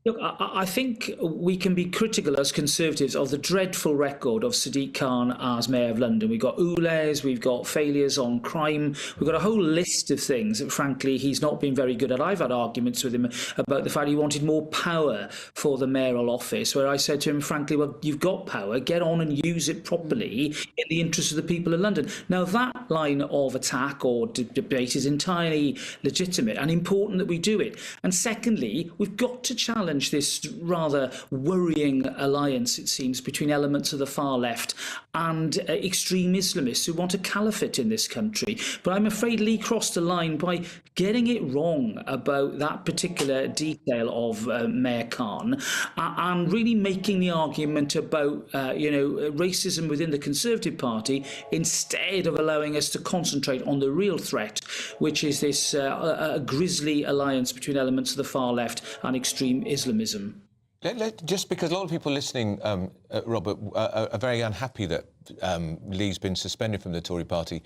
Look, I think we can be critical as Conservatives of the dreadful record of Sadiq Khan as Mayor of London. We've got oules, we've got failures on crime, we've got a whole list of things that, frankly, he's not been very good at. I've had arguments with him about the fact he wanted more power for the mayoral office, where I said to him, frankly, well, you've got power, get on and use it properly in the interests of the people of London. Now, that line of attack or debate is entirely legitimate and important that we do it. And secondly, we've got to challenge this rather worrying alliance, it seems, between elements of the far left and extreme Islamists who want a caliphate in this country. But I'm afraid Lee crossed a line by getting it wrong about that particular detail of Mayor Khan and really making the argument about racism within the Conservative Party instead of allowing us to concentrate on the real threat, which is this grisly alliance between elements of the far left and extreme Islamism. Just because a lot of people listening, Robert, are very unhappy that Lee's been suspended from the Tory party.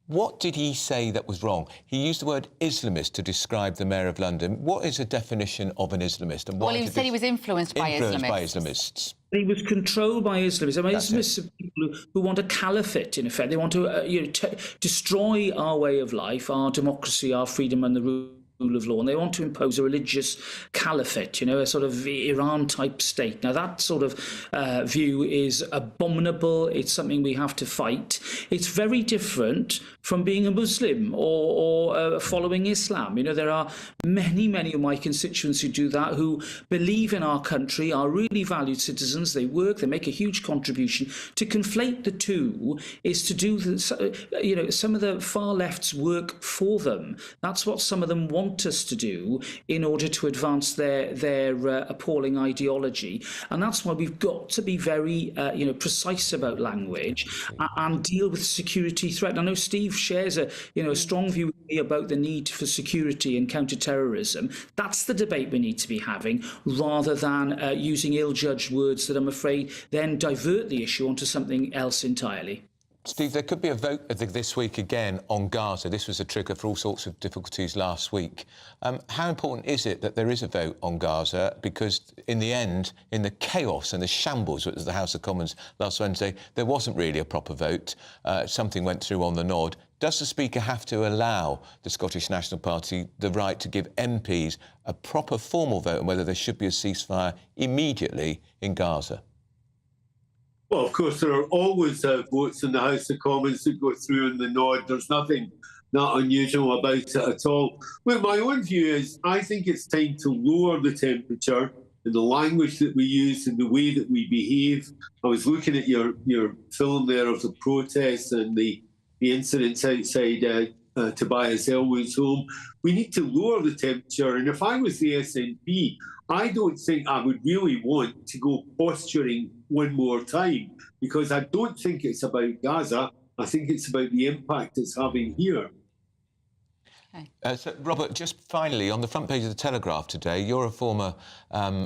What did he say that was wrong? He used the word Islamist to describe the Mayor of London. What is a definition of an Islamist? And he said he was influenced by Islamists. He was controlled by Islamists. I mean, Islamists are people who want a caliphate, in effect. They want to destroy our way of life, our democracy, our freedom and the rule of law, and they want to impose a religious caliphate, a sort of Iran-type state. Now, that sort of view is abominable. It's something we have to fight. It's very different from being a Muslim or following Islam. There are many, many of my constituents who do that, who believe in our country, are really valued citizens. They work, they make a huge contribution. To conflate the two is to do, some of the far left's work for them. That's what some of them want us to do in order to advance their appalling ideology. And that's why we've got to be very precise about language and deal with security threat. I know Steve shares a strong view with me about the need for security and counter-terrorism. That's the debate we need to be having, rather than using ill-judged words that I'm afraid then divert the issue onto something else entirely. Steve, there could be a vote this week again on Gaza. This was a trigger for all sorts of difficulties last week. How important is it that there is a vote on Gaza? Because in the end, in the chaos and the shambles, which was the House of Commons last Wednesday, there wasn't really a proper vote. Something went through on the nod. Does the Speaker have to allow the Scottish National Party the right to give MPs a proper formal vote on whether there should be a ceasefire immediately in Gaza? Well, of course, there are always votes in the House of Commons that go through in the nod. There's nothing not unusual about it at all. Well, my own view is I think it's time to lower the temperature in the language that we use and the way that we behave. I was looking at your film there of the protests and the incidents outside Tobias Elwood's home. We need to lower the temperature. And if I was the SNP, I don't think I would really want to go posturing one more time, because I don't think it's about Gaza. I think it's about the impact it's having here. So, Robert, just finally, on the front page of the Telegraph today, you're a former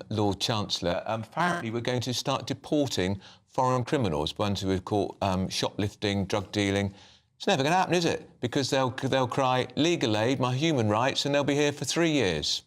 Lord Chancellor. Apparently, we're going to start deporting foreign criminals, ones who are caught shoplifting, drug dealing. It's never going to happen, is it? Because they'll cry, legal aid, my human rights, and they'll be here for 3 years.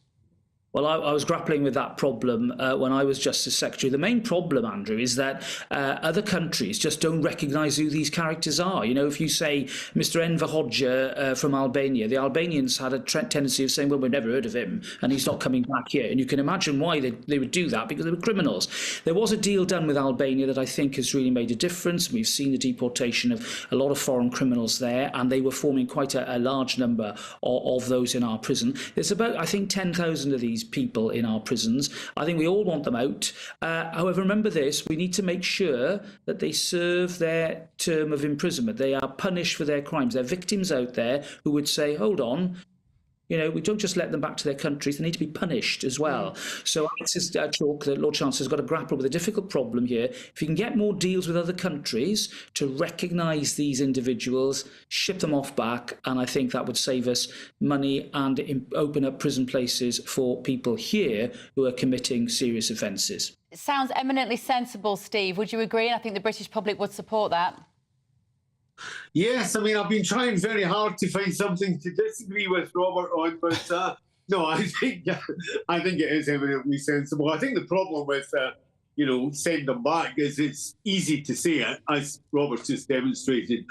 Well, I was grappling with that problem when I was Justice Secretary. The main problem, Andrew, is that other countries just don't recognise who these characters are. If you say Mr. Enver Hoxha from Albania, the Albanians had a tendency of saying, well, we've never heard of him and he's not coming back here. And you can imagine why they would do that, because they were criminals. There was a deal done with Albania that I think has really made a difference. We've seen the deportation of a lot of foreign criminals there, and they were forming quite a large number of those in our prison. There's about, I think, 10,000 of these people in our prisons. I think we all want them out. However, remember this, we need to make sure that they serve their term of imprisonment. They are punished for their crimes. There are victims out there who would say, hold on, we don't just let them back to their countries, they need to be punished as well. So this is a talk that Lord Chancellor's got to grapple with a difficult problem here. If you can get more deals with other countries to recognise these individuals, ship them off back, and I think that would save us money and open up prison places for people here who are committing serious offences. It sounds eminently sensible, Steve. Would you agree? And I think the British public would support that. Yes, I mean, I've been trying very hard to find something to disagree with Robert on, but No, I think it is eminently sensible. I think the problem with send them back is it's easy to say it, as Robert's just demonstrated.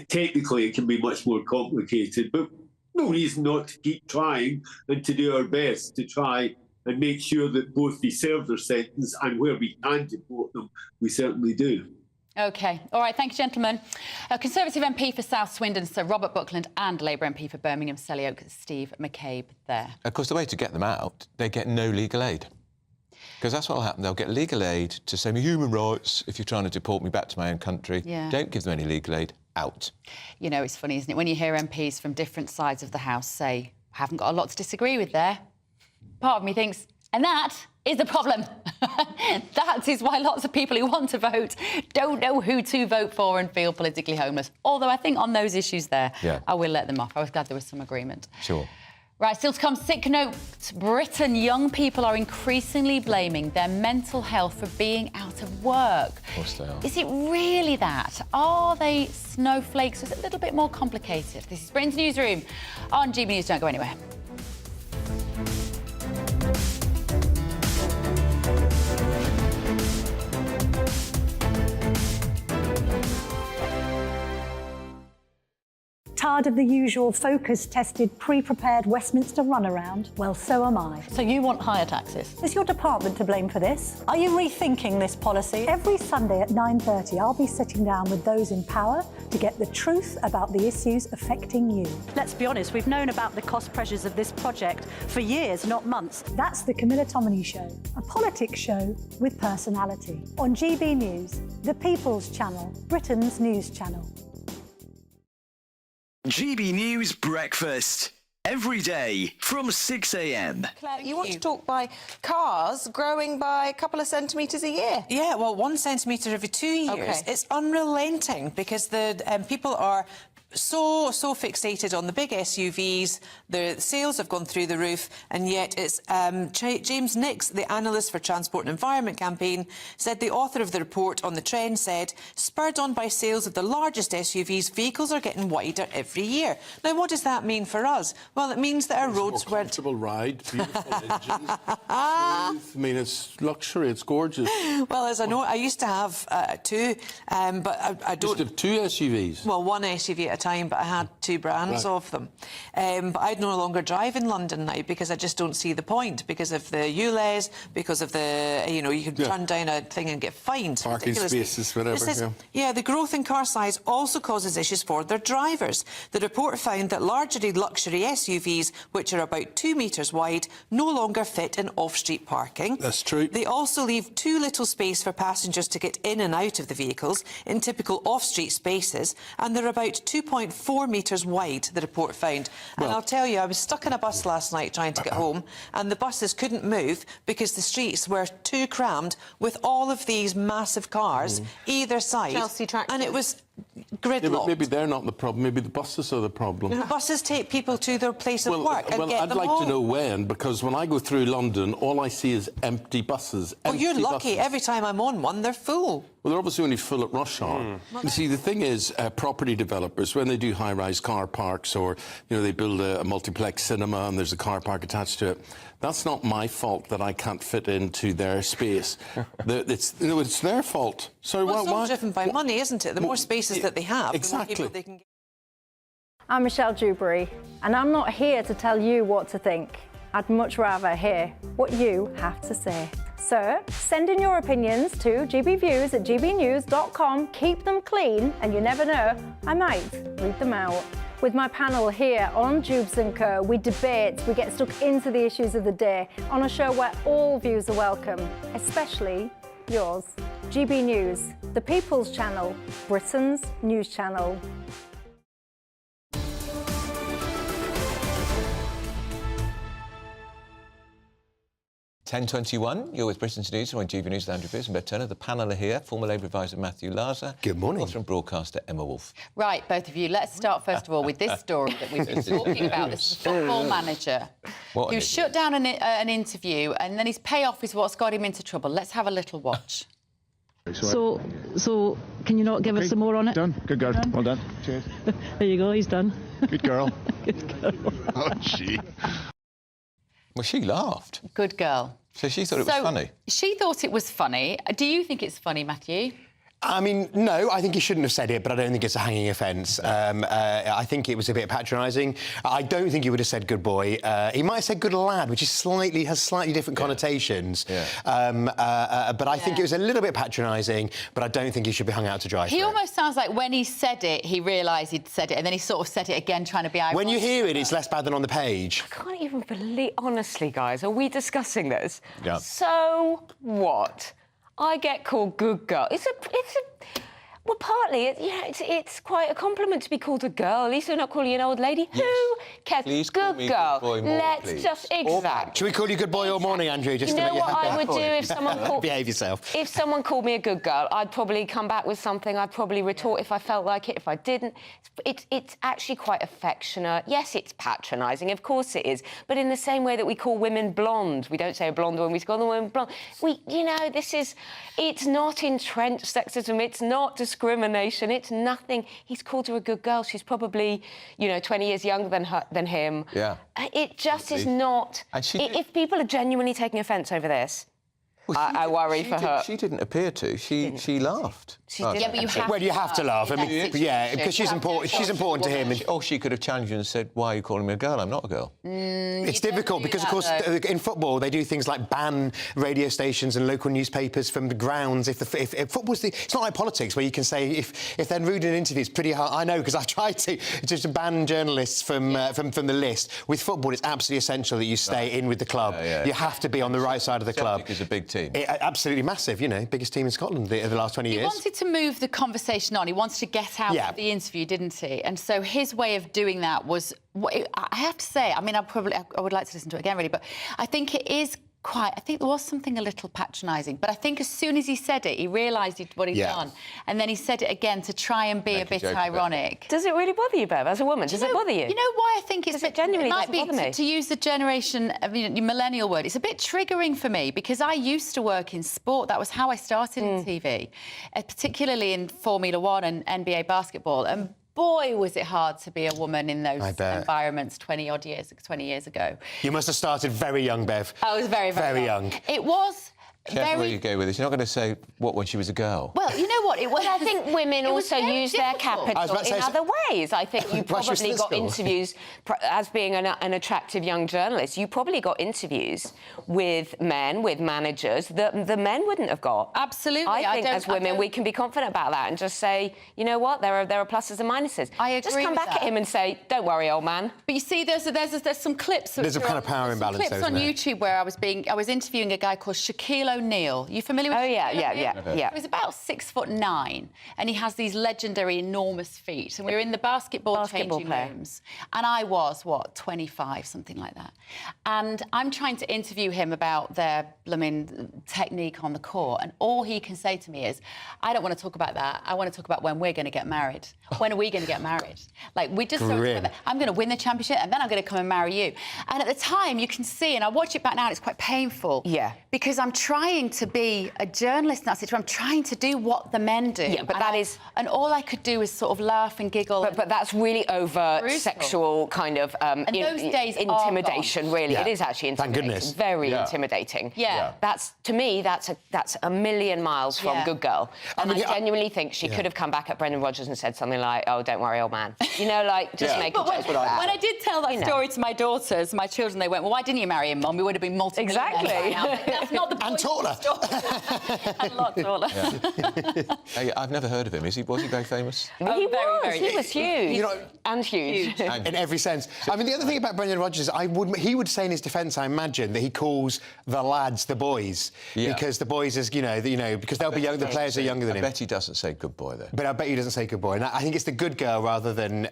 Technically, it can be much more complicated, but no reason not to keep trying and to do our best to try and make sure that both they serve their sentence and where we can deport them, we certainly do. OK. All right, thank you, gentlemen. Conservative MP for South Swindon, Sir Robert Buckland, and Labour MP for Birmingham, Selly Oak, Steve McCabe there. Of course, the way to get them out, they get no legal aid. Because that's what will happen. They'll get legal aid to say, human rights, if you're trying to deport me back to my own country. Yeah. Don't give them any legal aid. Out. You know, it's funny, isn't it, when you hear MPs from different sides of the House say, haven't got a lot to disagree with there. Part of me thinks, and that is the problem. That is why lots of people who want to vote don't know who to vote for and feel politically homeless. Although I think on those issues there, I will let them off. I was glad there was some agreement. Sure. Right, still to come, sick note. Britain, young people are increasingly blaming their mental health for being out of work. Of course they are. Is it really that? Are they snowflakes? Is it a little bit more complicated? This is Britain's Newsroom on GB News. Don't go anywhere. Tired of the usual focus-tested, pre-prepared Westminster runaround? Well, so am I. So you want higher taxes? Is your department to blame for this? Are you rethinking this policy? Every Sunday at 9:30, I'll be sitting down with those in power to get the truth about the issues affecting you. Let's be honest, we've known about the cost pressures of this project for years, not months. That's the Camilla Tominey Show, a politics show with personality. On GB News, the People's Channel, Britain's news channel. GB News Breakfast. Every day from 6 a.m. Claire, you want to talk by cars growing by a couple of centimetres a year? Yeah, well, 1 centimetre every 2 years. Okay. It's unrelenting because the people are so fixated on the big SUVs. The sales have gone through the roof, and yet it's James Nix, the analyst for Transport and Environment Campaign, said the author of the report on the trend said, spurred on by sales of the largest SUVs, vehicles are getting wider every year. Now, what does that mean for us? Well, it means that our roads more comfortable ride, beautiful engines. Smooth. I mean, it's luxury. It's gorgeous. Well, as I know, I used to have two, but I don't. You used to have two SUVs. Well, one SUV at a time, but I had two brands of them. But I'd no longer drive in London now because I just don't see the point because of the ULEZ, because of the, you can turn down a thing and get fined. Parking spaces, whatever. The growth in car size also causes issues for their drivers. The report found that largely luxury SUVs, which are about 2 metres wide, no longer fit in off-street parking. That's true. They also leave too little space for passengers to get in and out of the vehicles in typical off-street spaces, and they're about 2.4 metres wide, the report found. And I'll tell you, I was stuck in a bus last night trying to get home, and the buses couldn't move because the streets were too crammed with all of these massive cars either side. Chelsea tractors. And it was gridlocked. Yeah, but maybe they're not the problem. Maybe the buses are the problem. The buses take people to their place of work and get I'd them like home. to know when, because when I go through London, all I see is empty buses. Well, you're lucky. Every time I'm on one, they're full. Well, they're obviously only full at rush hour. You see, the thing is, property developers, when they do high-rise car parks or, they build a multiplex cinema and there's a car park attached to it, that's not my fault that I can't fit into their space. It's their fault. So well, it's all driven by money, isn't it? The more spaces that they have, the more people they can get. I'm Michelle Dewberry, and I'm not here to tell you what to think. I'd much rather hear what you have to say. So, send in your opinions to gbviews@gbnews.com. Keep them clean, and you never know, I might read them out. With my panel here on Jubes & Co, we debate, we get stuck into the issues of the day on a show where all views are welcome, especially yours. GB News, the People's Channel, Britain's news channel. 10:21, you're with Britain's News on GB News with Andrew Pierce and Beth Turner. The panel are here, former Labour advisor Matthew Laza. Good morning. Author and broadcaster Emma Wolfe. Right, both of you, let's start first of all with this story that we've been talking about. This is a football manager who shut down an interview and then his payoff is what's got him into trouble. Let's have a little watch. So can you not give us some more on it? Done. Good girl. Well done. Cheers. There you go, he's done. Good girl. Good girl. Oh, gee. Well, she laughed. Good girl. So she thought it was funny. She thought it was funny. Do you think it's funny, Matthew? I mean, no, I think he shouldn't have said it, but I don't think it's a hanging offence. I think it was a bit patronising. I don't think he would have said good boy. He might have said good lad, which is has slightly different connotations. But I think it was a little bit patronising, but I don't think he should be hung out to dry. He almost sounds like when he said it, he realised he'd said it, and then he sort of said it again, trying to be ironic. When you hear it, it's less bad than on the page. I can't even believe... Honestly, guys, are we discussing this? Yeah. So what? I get called good girl. Well, partly, it's quite a compliment to be called a girl. At least we're not calling you an old lady. Yes. Who cares? Please good call me girl. good boy more, Let's please. just exactly. Should we call you good boy all morning, Andrew? Just You to know make what you I would do if someone called... Behave yourself. If someone called me a good girl, I'd probably come back with something. I'd probably retort if I felt like it. If I didn't, it's actually quite affectionate. Yes, it's patronising. Of course it is. But in the same way that we call women blonde, we don't say a blonde when we call them women blonde. It's not entrenched sexism. It's not discrimination. It's nothing. He's called her a good girl. She's probably, 20 years younger than him. Yeah. It just is not... If people are genuinely taking offence over this, I worry for her. She didn't appear to. She laughed. Yeah, but you have Well, you have to laugh. I mean, because she's important. She's important to him. Or she could have challenged you and said, "Why are you calling me a girl? I'm not a girl." It's difficult because, of course, in football they do things like ban radio stations and local newspapers from the grounds. If football's it's not like politics where you can say if they're rude in an interview, it's pretty hard. I know because I tried to just ban journalists from the list. With football, it's absolutely essential that you stay in with the club. You have to be on the right side of the club. Celtic is a big team. Absolutely massive. Biggest team in Scotland the last 20 years. He wanted to move the conversation on. He wanted to get out of the interview, didn't he? And so his way of doing that was, I have to say, I mean, I would like to listen to it again, really, but I think it is I think there was something a little patronising, but I think as soon as he said it, he realised what he'd done, and then he said it again to try and be a bit ironic. Does it really bother you, Bev, as a woman? Does it bother you? You know why I think it's genuinely might be, bother me? to use the generation, your millennial word, it's a bit triggering for me because I used to work in sport. That was how I started in TV, particularly in Formula One and NBA basketball, and boy, was it hard to be a woman in those environments 20 years ago. You must have started very young, Bev. I was very, very young. It was Careful where you go with this. You're not going to say what when she was a girl. Well, you know what? I think women also use their capital in other ways. I think you probably got interviews as being an attractive young journalist. You probably got interviews with men, with managers that the men wouldn't have got. Absolutely. I think as women we can be confident about that and just say, you know what, there are pluses and minuses. I agree. Just come back at him and say, don't worry, old man. But you see, there's some clips. There's a kind of power imbalance. Clips on YouTube where I was interviewing a guy called Shaquille O'Neal. You familiar with? Oh yeah. He was about 6'9", and he has these legendary enormous feet. And we were in the basketball changing rooms, and I was 25, something like that. And I'm trying to interview him about their blooming technique on the court, and all he can say to me is, "I don't want to talk about that. I want to talk about when we're going to get married. When are we going to get married? Like we just don't talk about, I'm going to win the championship, and then I'm going to come and marry you." And at the time, you can see, and I watch it back now, and it's quite painful. Yeah. Because I'm trying to be a journalist in that situation. I'm trying to do what the men do. Yeah, but and all I could do is sort of laugh and giggle. But that's really overt sexual kind of those days intimidation. Really, it is actually intimidating. Thank goodness. Very intimidating. Yeah. That's to me. That's a million miles from good girl. And I genuinely think she could have come back at Brendan Rodgers and said something like, "Oh, don't worry, old man." You know, like just make a joke with that. When I did tell that story to my daughters, my children, they went, "Well, why didn't you marry him, Mum? We would have been multi-millionaires by now." That's not the point. And taller. And a lot taller. Hey, I've never heard of him. Was he very famous? He was huge. And huge. In every sense. I mean, the other thing about Brendan Rodgers, he would say in his defence, I imagine, that he calls the lads the boys because the boys is, because they'll be young. The players are younger than him. I bet he doesn't say good boy though. But I bet he doesn't say good boy. And I think it's the good girl rather than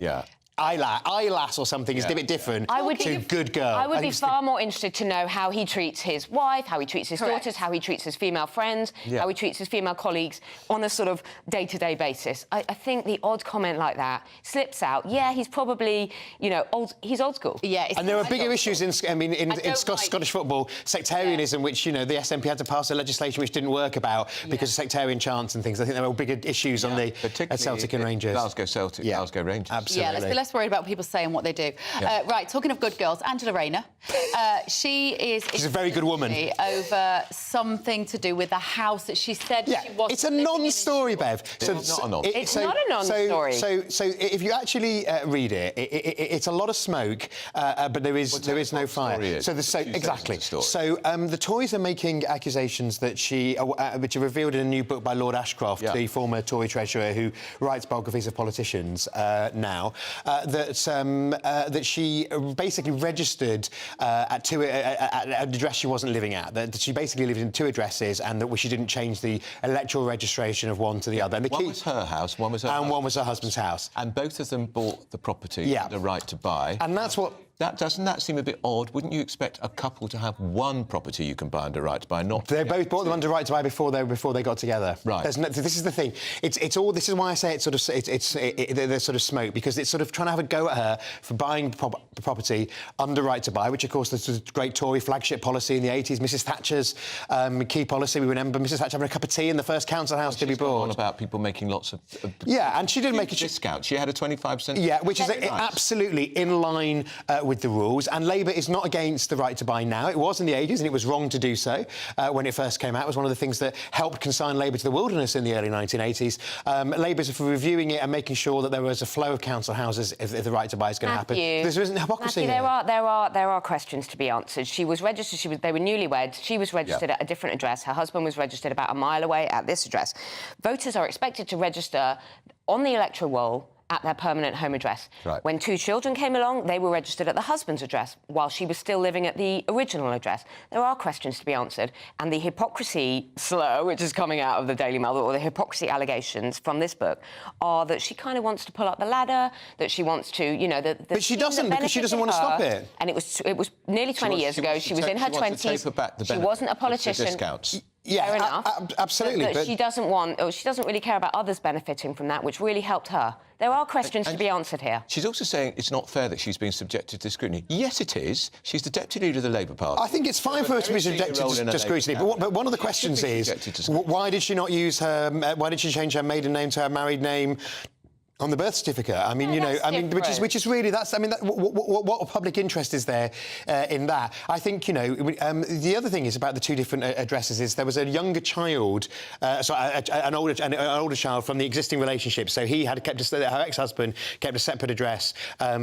eyelash or something is a bit different to good girl. I would be far more interested to know how he treats his wife, how he treats his daughters, how he treats his female friends, how he treats his female colleagues on a sort of day-to-day basis. I think the odd comment like that slips out. Yeah, he's probably, he's old school. Yeah. And there are bigger issues in Scottish football, sectarianism, which, the SNP had to pass a legislation which didn't work about because of sectarian chants and things. I think there were bigger issues on the Celtic and Rangers. Glasgow Celtic, Glasgow Rangers. Absolutely. Yeah, less worried about what people say and what they do. Yeah. Right, talking of good girls, Angela Rayner. She's a very good woman. Over something to do with the house that she said she wasn't. It's a non-story, Bev. It's not a non. It's not a non-story. So if you actually read it, it's a lot of smoke, but there is no fire. Exactly. So the Tories are making accusations that which are revealed in a new book by Lord Ashcroft, the former Tory treasurer who writes biographies of politicians now, that she basically registered at an address she wasn't living at. That she basically lived in 2 addresses, and that she didn't change the electoral registration of one to the other. And one was her house, one was her one was her husband's house. And both of them bought the property, the right to buy. And that's what... Doesn't that seem a bit odd? Wouldn't you expect a couple to have one property you can buy under right to buy, not... They both bought them under right to buy before they got together. Right. This is the thing. It's all... This is why I say it's sort of... They're sort of smoke, because it's sort of trying to have a go at her for buying property under right to buy, which, of course, this was a great Tory flagship policy in the 80s. Mrs Thatcher's key policy. We remember Mrs Thatcher having a cup of tea in the first council house to be bought. On about people making lots of... and she did make a... discount. She had a 25%... Yeah, which is absolutely in line with the rules. And Labour is not against the right to buy now. It was in the 80s, and it was wrong to do so when it first came out. It was one of the things that helped consign Labour to the wilderness in the early 1980s. Labour's for reviewing it and making sure that there was a flow of council houses if the right to buy is going to happen. There isn't hypocrisy here. There are questions to be answered. She was registered. They were newlyweds. She was registered at a different address. Her husband was registered about a mile away at this address. Voters are expected to register on the electoral roll at their permanent home address. Right. When 2 children came along, they were registered at the husband's address while she was still living at the original address. There are questions to be answered, and the hypocrisy slur, which is coming out of the Daily Mail, or the hypocrisy allegations from this book, are that she kind of wants to pull up the ladder, that she wants to, But she doesn't, because she doesn't want to stop it. And it was nearly 20 years ago. She was in her 20s. She wasn't a politician. Yeah, fair enough. Absolutely. But she doesn't really care about others benefiting from that, which really helped her. There are questions to be answered here. She's also saying it's not fair that she's been subjected to scrutiny. Yes, it is. She's the deputy leader of the Labour Party. I think it's fine for her to be subjected to scrutiny. But one of the questions is, why did she not use her... why did she change her maiden name to her married name on the birth certificate? I mean, which is really... what public interest is there in that? I think, the other thing is about the 2 different addresses is there was a younger child, an older child from the existing relationship. So he had kept her ex-husband kept a separate address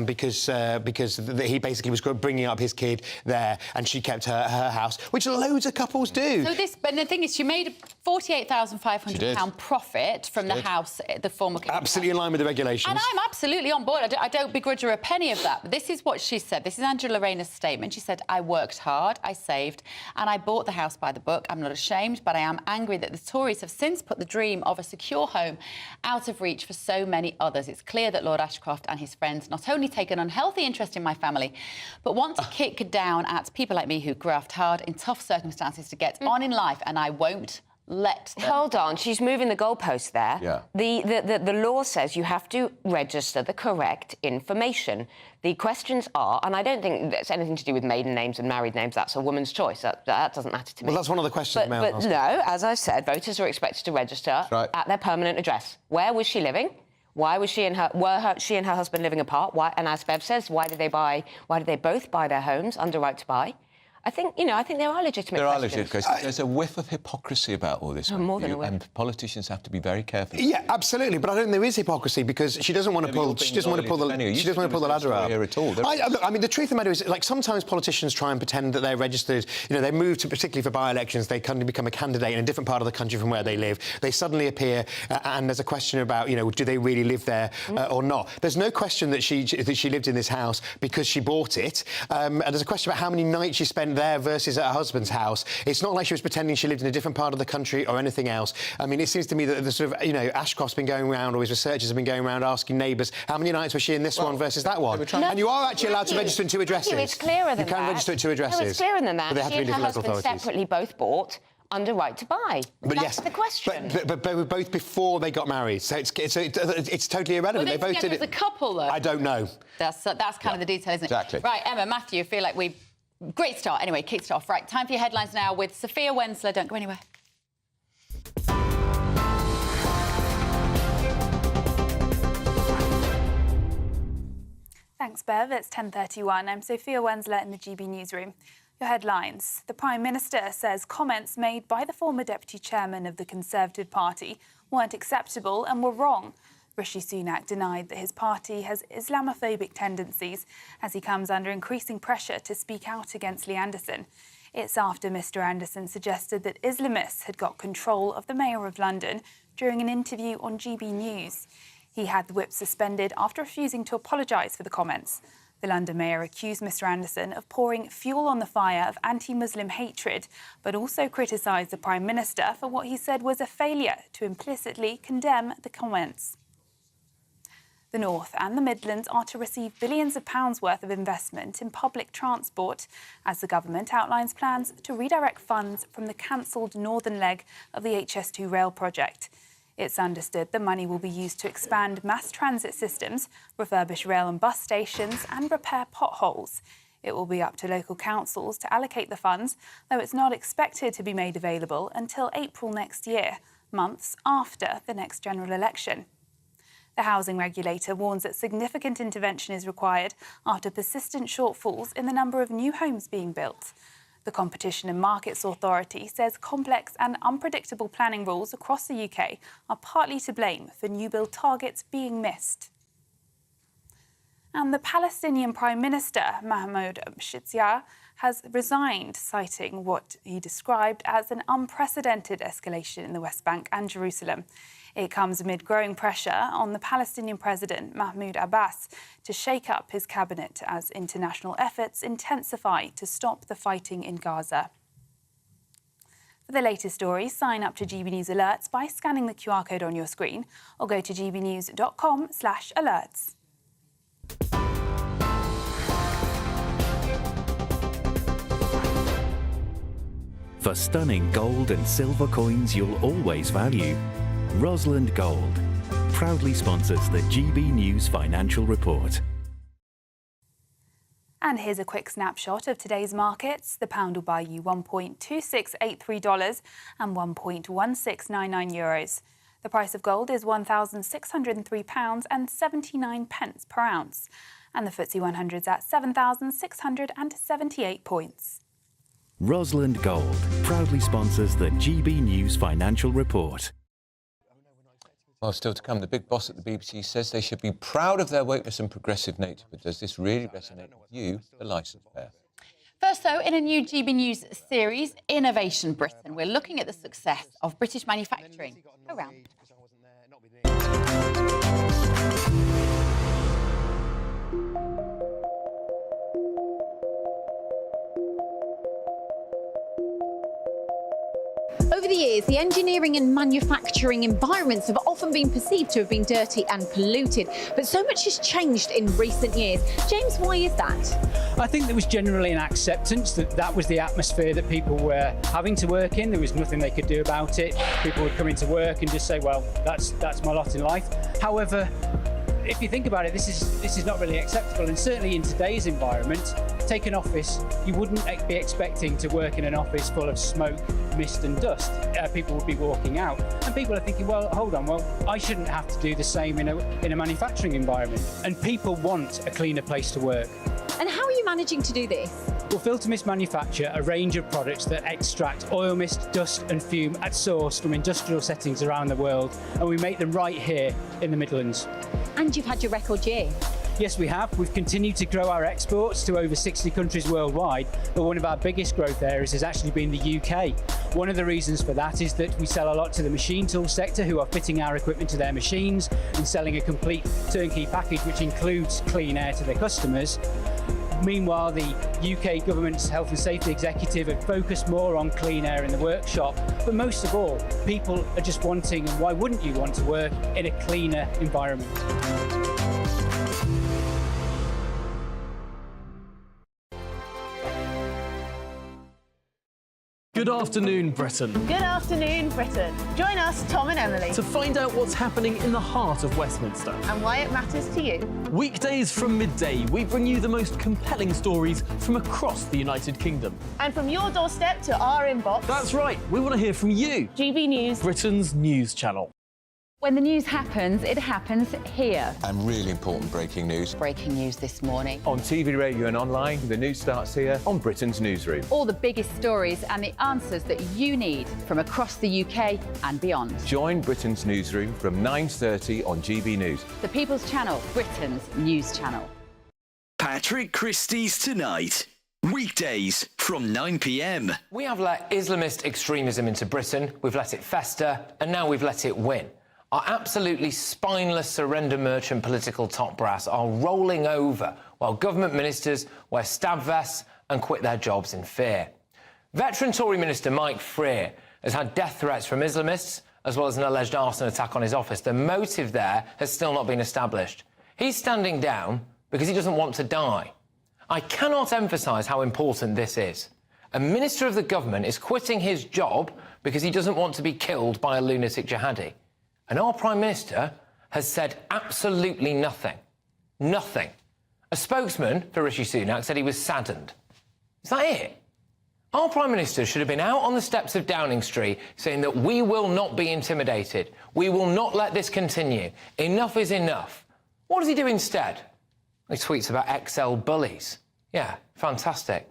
because he basically was bringing up his kid there, and she kept her house, which loads of couples do. But the thing is, she made a £48,500 profit from the house, the former... Absolutely in line with the regulations. And I'm absolutely on board. I don't begrudge her a penny of that. But this is what she said. This is Angela Rayner's statement. She said, I worked hard, I saved, and I bought the house by the book. I'm not ashamed, but I am angry that the Tories have since put the dream of a secure home out of reach for so many others. It's clear that Lord Ashcroft and his friends not only take an unhealthy interest in my family, but want to kick down at people like me who graft hard in tough circumstances to get on in life, and I won't let them. Hold on, she's moving the goalpost there. Yeah. The law says you have to register the correct information. The questions are, and I don't think that's anything to do with maiden names and married names. That's a woman's choice. That doesn't matter to me. Well, that's one of the questions. But no, as I said, voters are expected to register at their permanent address. Where was she living? Why was she and her husband living apart? Why? And as Bev says, why did they both buy their homes under right to buy? I think there are legitimate questions. There are legitimate questions. There's a whiff of hypocrisy about all this. More than a whiff. And politicians have to be very careful. Yeah, absolutely. But I don't think there is hypocrisy, because she doesn't want to pull. She doesn't want to pull the ladder up. Here at all. I mean, the truth of the matter is, like, sometimes politicians try and pretend that they're registered. They move to, particularly for by-elections, they kind of become a candidate in a different part of the country from where they live. They suddenly appear, and there's a question about, do they really live there or not? There's no question that she lived in this house because she bought it. And there's a question about how many nights she spent there versus at her husband's house. It's not like she was pretending she lived in a different part of the country or anything else. I mean, it seems to me that the sort of, Ashcroft's been going around, or his researchers have been going around asking neighbours, how many nights was she in this one versus that one? And you are actually allowed to register in 2 addresses. It's clearer than that. You can register at 2 addresses. No, it's clearer than that. But they have to be she and her different local husband authorities. separately both bought under right to buy. But that's the question. But they were both before they got married, so it's totally irrelevant. Well, they both did it as a couple, though. I don't know. That's kind of the detail, isn't it? Exactly. Right, Emma, Matthew, I feel like we've... Great start. Anyway, kicked off. Right, time for your headlines now with Sophia Wensler. Don't go anywhere. Thanks, Bev. It's 10:31. I'm Sophia Wensler in the GB Newsroom. Your headlines. The Prime Minister says comments made by the former Deputy Chairman of the Conservative Party weren't acceptable and were wrong. Rishi Sunak denied that his party has Islamophobic tendencies as he comes under increasing pressure to speak out against Lee Anderson. It's after Mr Anderson suggested that Islamists had got control of the Mayor of London during an interview on GB News. He had the whip suspended after refusing to apologise for the comments. The London Mayor accused Mr Anderson of pouring fuel on the fire of anti-Muslim hatred, but also criticised the Prime Minister for what he said was a failure to implicitly condemn the comments. The North and the Midlands are to receive billions of pounds worth of investment in public transport as the government outlines plans to redirect funds from the cancelled northern leg of the HS2 rail project. It's understood the money will be used to expand mass transit systems, refurbish rail and bus stations and repair potholes. It will be up to local councils to allocate the funds, though it's not expected to be made available until April next year, months after the next general election. The housing regulator warns that significant intervention is required after persistent shortfalls in the number of new homes being built. The Competition and Markets Authority says complex and unpredictable planning rules across the UK are partly to blame for new build targets being missed. And the Palestinian Prime Minister, Mahmoud Abbas, has resigned, citing what he described as an unprecedented escalation in the West Bank and Jerusalem. It comes amid growing pressure on the Palestinian President, Mahmoud Abbas, to shake up his cabinet as international efforts intensify to stop the fighting in Gaza. For the latest stories, sign up to GB News Alerts by scanning the QR code on your screen or go to gbnews.com/alerts. For stunning gold and silver coins you'll always value, Rosland Gold proudly sponsors the GB News Financial Report. And here's a quick snapshot of today's markets. The pound will buy you $1.2683 and €1.1699. The price of gold is £1,603.79 per ounce. And the FTSE 100's at 7,678 points. Rosland Gold proudly sponsors the GB News Financial Report. Well, still to come, the big boss at the BBC says they should be proud of their wokeness and progressive nature. But does this really resonate with you, the licensed pair? First, though, in a new GB News series, Innovation Britain, we're looking at the success of British manufacturing around. Over the years, the engineering and manufacturing environments have often been perceived to have been dirty and polluted, but so much has changed in recent years. James, why is that? I think there was generally an acceptance that that was the atmosphere that people were having to work in. There was nothing they could do about it. People would come into work and just say, well, that's my lot in life. However, if you think about it, this is not really acceptable, and certainly in today's environment, take an office, you wouldn't be expecting to work in an office full of smoke, mist and dust. People would be walking out, and people are thinking, well, hold on, well, I shouldn't have to do the same in a manufacturing environment. And people want a cleaner place to work. And how are you managing to do this? Well, Filter Mist manufacture a range of products that extract oil mist, dust and fume at source from industrial settings around the world, and we make them right here in the Midlands. And you've had your record year. Yes, we have. We've continued to grow our exports to over 60 countries worldwide, but one of our biggest growth areas has actually been the UK. One of the reasons for that is that we sell a lot to the machine tool sector, who are fitting our equipment to their machines and selling a complete turnkey package which includes clean air to their customers. Meanwhile, the UK government's health and safety executive have focused more on clean air in the workshop. But most of all, people are just wanting, and why wouldn't you want to work in a cleaner environment? Good afternoon, Britain. Good afternoon, Britain. Join us, Tom and Emily, To find out what's happening in the heart of Westminster. and why it matters to you. Weekdays from midday, we bring you the most compelling stories from across the United Kingdom. And from your doorstep to our inbox, That's right, we want to hear from you. GB News. Britain's news channel. When the news happens, it happens here. And really important breaking news. Breaking news this morning. On TV, radio and online, the news starts here on Britain's Newsroom. All the biggest stories and the answers that you need from across the UK and beyond. Join Britain's Newsroom from 9:30 on GB News. The People's Channel, Britain's news channel. Patrick Christie's Tonight. Weekdays from 9 p.m. We have let Islamist extremism into Britain, we've let it fester, and now we've let it win. Our absolutely spineless surrender merchant political top brass are rolling over while government ministers wear stab vests and quit their jobs in fear. Veteran Tory Minister Mike Freer has had death threats from Islamists as well as an alleged arson attack on his office. The motive there has still not been established. He's standing down because he doesn't want to die. I cannot emphasise how important this is. A minister of the government is quitting his job because he doesn't want to be killed by a lunatic jihadi. And our Prime Minister has said absolutely nothing. Nothing. A spokesman for Rishi Sunak said he was saddened. Is that it? Our Prime Minister should have been out on the steps of Downing Street saying that we will not be intimidated. We will not let this continue. Enough is enough. What does he do instead? He tweets about XL bullies. Yeah, fantastic.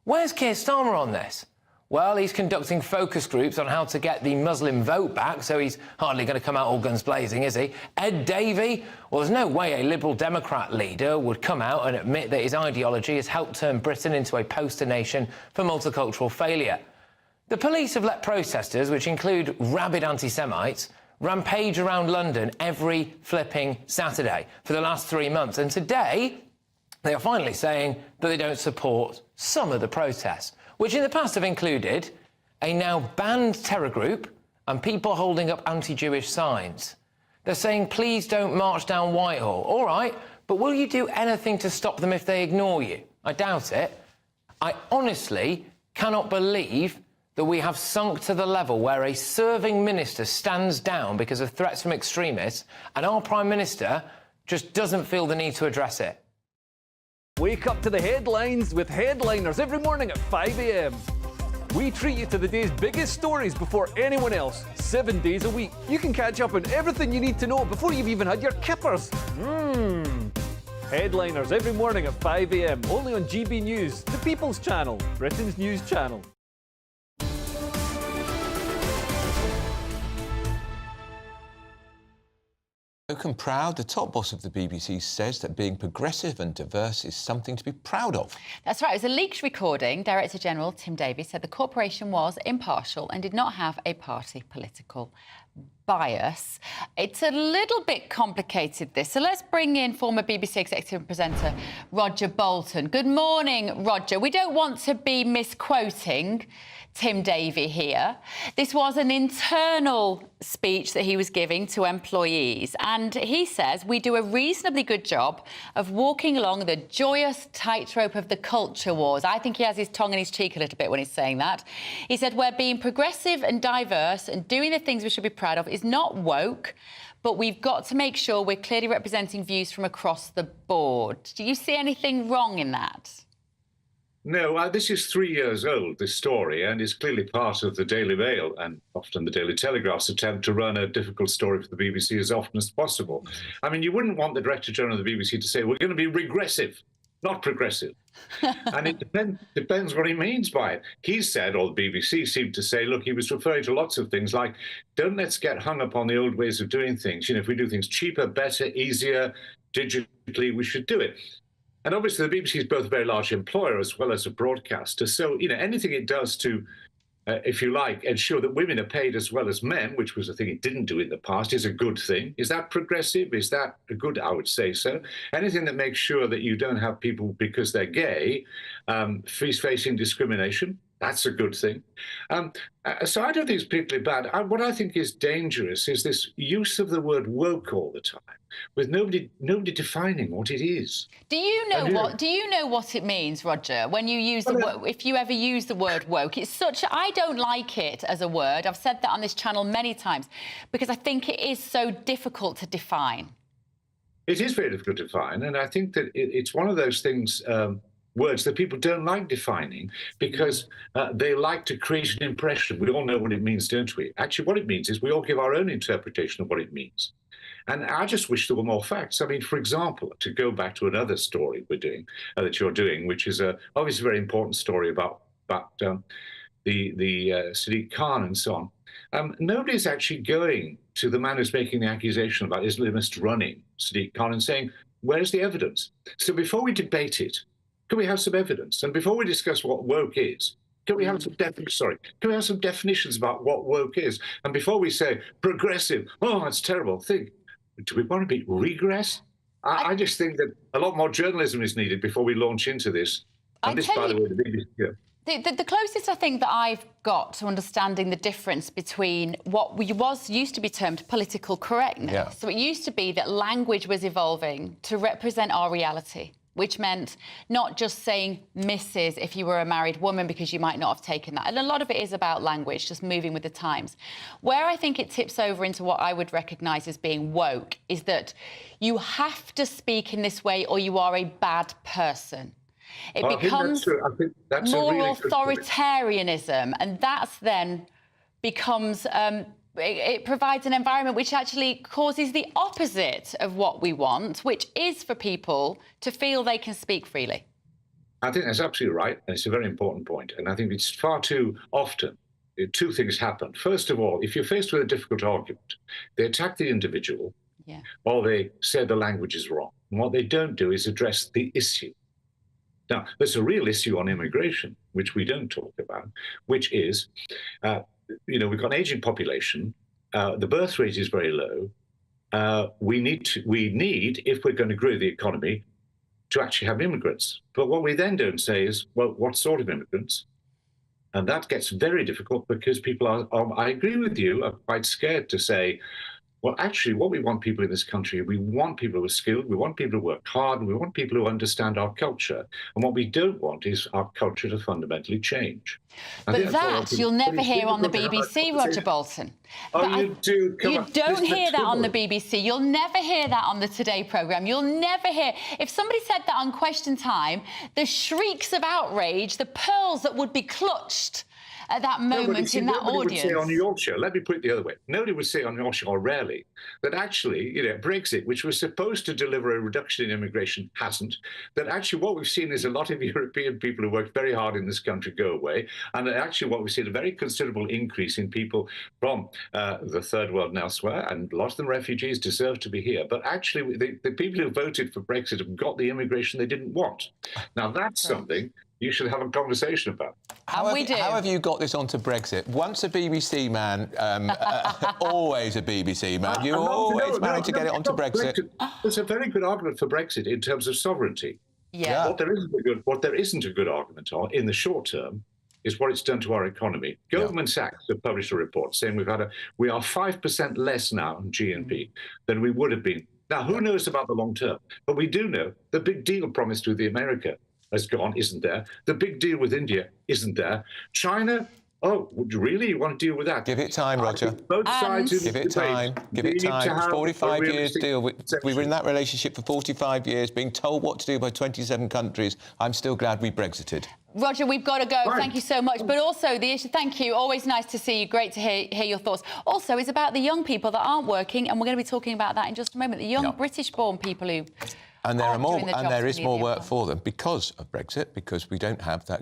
Where's Keir Starmer on this? Well, he's conducting focus groups on how to get the Muslim vote back, so he's hardly going to come out all guns blazing, is he? Ed Davey? Well, there's no way a Liberal Democrat leader would come out and admit that his ideology has helped turn Britain into a poster nation for multicultural failure. The police have let protesters, which include rabid anti-Semites, rampage around London every flipping Saturday for the last 3 months. And today, they are finally saying that they don't support some of the protests, which in the past have included a now banned terror group and people holding up anti-Jewish signs. They're saying, please don't march down Whitehall. All right, but will you do anything to stop them if they ignore you? I doubt it. I honestly cannot believe that we have sunk to the level where a serving minister stands down because of threats from extremists and our Prime Minister just doesn't feel the need to address it. Wake up to the headlines with headliners every morning at 5 a.m. We treat you to the day's biggest stories before anyone else, 7 days a week. You can catch up on everything you need to know before you've even had your kippers. Headliners every morning at 5 a.m. only on GB News, the People's Channel, Britain's news channel. Spoken proud, the top boss of the BBC says that being progressive and diverse is something to be proud of. That's right. It was a leaked recording. Director General Tim Davies said the corporation was impartial and did not have a party political bias. It's a little bit complicated, this. So let's bring in former BBC executive presenter Roger Bolton. Good morning, Roger. We don't want to be misquoting Tim Davie here. This was an internal speech that he was giving to employees, and he says we do a reasonably good job of walking along the joyous tightrope of the culture wars. I think he has his tongue in his cheek a little bit when he's saying that. He said we're being progressive and diverse and doing the things we should be proud of is not woke, but we've got to make sure we're clearly representing views from across the board. Do you see anything wrong in that? No, this is 3 years old, this story, and is clearly part of the Daily Mail and often the Daily Telegraph's attempt to run a difficult story for the BBC as often as possible. I mean, you wouldn't want the Director General of the BBC to say, we're going to be regressive, not progressive. And it depends what he means by it. He said, or the BBC seemed to say, look, he was referring to lots of things like, don't let's get hung up on the old ways of doing things. You know, if we do things cheaper, better, easier, digitally, we should do it. And obviously, the BBC is both a very large employer as well as a broadcaster. So, you know, anything it does to, if you like, ensure that women are paid as well as men, which was a thing it didn't do in the past, is a good thing. Is that progressive? Is that a good? I would say so. Anything that makes sure that you don't have people, because they're gay, facing discrimination, that's a good thing. So I don't think it's particularly bad. What I think is dangerous is this use of the word woke all the time, with nobody defining what it is. Do you know what it means, Roger? When you use the word, if you ever use the word woke, it's such. I don't like it as a word. I've said that on this channel many times because I think it is so difficult to define. It is very difficult to define, and I think that it's one of those things. words that people don't like defining because they like to create an impression. We all know what it means, don't we? Actually, what it means is we all give our own interpretation of what it means. And I just wish there were more facts. I mean, for example, to go back to another story we're doing, that you're doing, which is obviously a very important story about the Sadiq Khan and so on. Nobody's actually going to the man who's making the accusation about Islamist running Sadiq Khan and saying, where's the evidence? So before we debate it, can we have some evidence? And before we discuss what woke is, can we have some definitions about what woke is? And before we say progressive, oh, that's terrible, think, do we want to be regress? I just think that a lot more journalism is needed before we launch into this. And this, by the way, the biggest. The closest I think that I've got to understanding the difference between what used to be termed political correctness. Yeah. So it used to be that language was evolving to represent our reality, which meant not just saying Mrs. if you were a married woman because you might not have taken that. And a lot of it is about language, just moving with the times. Where I think it tips over into what I would recognise as being woke is that you have to speak in this way or you are a bad person. It becomes more authoritarianism, and that's then becomes... it provides an environment which actually causes the opposite of what we want, which is for people to feel they can speak freely. I think that's absolutely right, and it's a very important point. And I think it's far too often two things happen. First of all, if you're faced with a difficult argument, they attack the individual, or they say the language is wrong. And what they don't do is address the issue. Now, there's a real issue on immigration, which we don't talk about, which is, we've got an aging population. The birth rate is very low. We need, if we're going to grow the economy, to actually have immigrants. But what we then don't say is, well, what sort of immigrants? And that gets very difficult because people are, I agree with you, are quite scared to say, well, actually, what we want people in this country, we want people who are skilled, we want people who work hard, and we want people who understand our culture. And what we don't want is our culture to fundamentally change. But that you'll never hear on the BBC, Roger Bolton. Oh, you do? You don't hear that on the BBC. You'll never hear that on the Today programme. You'll never hear... If somebody said that on Question Time, the shrieks of outrage, the pearls that would be clutched at that moment in that audience. Nobody would say on your show, let me put it the other way, nobody would say on your show, or rarely, that actually, Brexit, which was supposed to deliver a reduction in immigration, hasn't, that actually what we've seen is a lot of European people who worked very hard in this country go away, and that actually what we've seen a very considerable increase in people from the third world and elsewhere, and a lot of them refugees deserve to be here. But actually, the people who voted for Brexit have got the immigration they didn't want. Now, that's something you should have a conversation about. How have you got this onto Brexit? Once a BBC man, always a BBC man. You always manage to get it onto Brexit. There's a very good argument for Brexit in terms of sovereignty. Yeah. What there isn't a good argument on in the short term is what it's done to our economy. Goldman Sachs have published a report saying we are 5% less now in GNP than we would have been. Now, who knows about the long term? But we do know the big deal promised with America has gone, isn't there? The big deal with India isn't there. China, oh, really? You want to deal with that? Give it time, Roger. Both sides in Give it time. Give it time. 45 years deal. We were in that relationship for 45 years, being told what to do by 27 countries. I'm still glad we Brexited. Roger, we've got to go. Right. Thank you so much. But also the issue, thank you, always nice to see you, great to hear your thoughts. Also, it's about the young people that aren't working, and we're going to be talking about that in just a moment. The young British-born people who... And there is more work for them because of Brexit, because we don't have that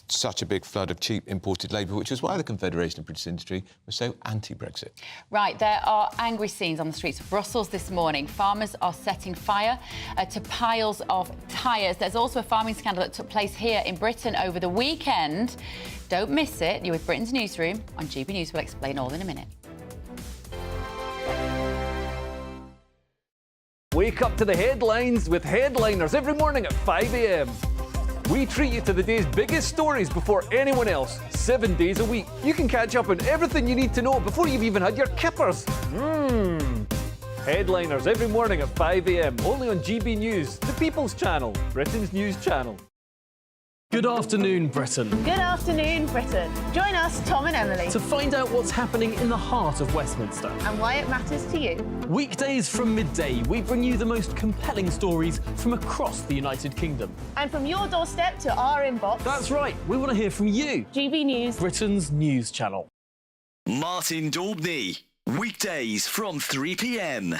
such a big flood of cheap imported labour, which is why the Confederation of British Industry was so anti-Brexit. Right, there are angry scenes on the streets of Brussels this morning. Farmers are setting fire to piles of tyres. There's also a farming scandal that took place here in Britain over the weekend. Don't miss it. You're with Britain's Newsroom on GB News. We'll explain all in a minute. Wake up to the headlines with headliners every morning at 5 a.m. We treat you to the day's biggest stories before anyone else, 7 days a week. You can catch up on everything you need to know before you've even had your kippers. Headliners every morning at 5 a.m. only on GB News, the People's Channel, Britain's news channel. Good afternoon, Britain. Good afternoon, Britain. Join us, Tom and Emily, To find out what's happening in the heart of Westminster. and why it matters to you. Weekdays from midday, we bring you the most compelling stories from across the United Kingdom. And from your doorstep to our inbox. That's right, we want to hear from you. GB News, Britain's news channel. Martin Daubney, weekdays from 3 p.m.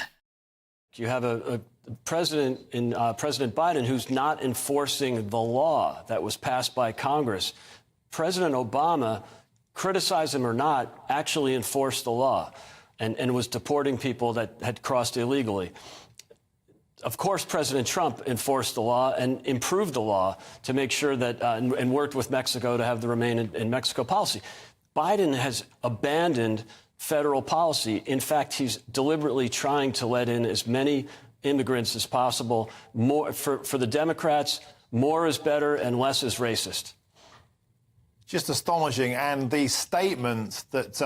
You have a president in President Biden who's not enforcing the law that was passed by Congress. President Obama, criticize him or not, actually enforced the law and was deporting people that had crossed illegally. Of course, President Trump enforced the law and improved the law to make sure that and worked with Mexico to have the Remain in Mexico policy. Biden has abandoned federal policy. In fact, he's deliberately trying to let in as many immigrants as possible. More for the Democrats, more is better and less is racist. Just astonishing. And the statement that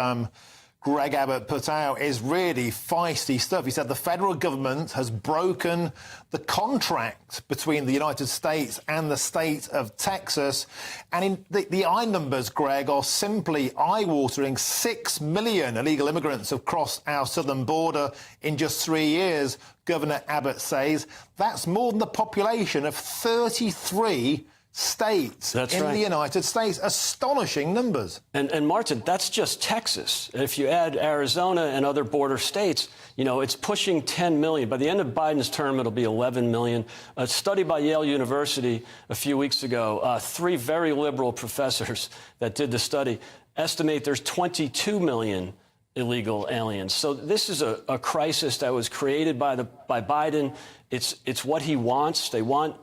Greg Abbott put out is really feisty stuff. He said the federal government has broken the contract between the United States and the state of Texas. And the eye numbers, Greg, are simply eye-watering. 6 million illegal immigrants have crossed our southern border in just 3 years, Governor Abbott says. That's more than the population of 33 states in the United States. Astonishing numbers. And Martin, that's just Texas. If you add Arizona and other border states, you know, it's pushing 10 million. By the end of Biden's term, it'll be 11 million. A study by Yale University a few weeks ago, 3 very liberal professors that did the study estimate there's 22 million illegal aliens. So this is a crisis that was created by Biden. It's what he wants. They want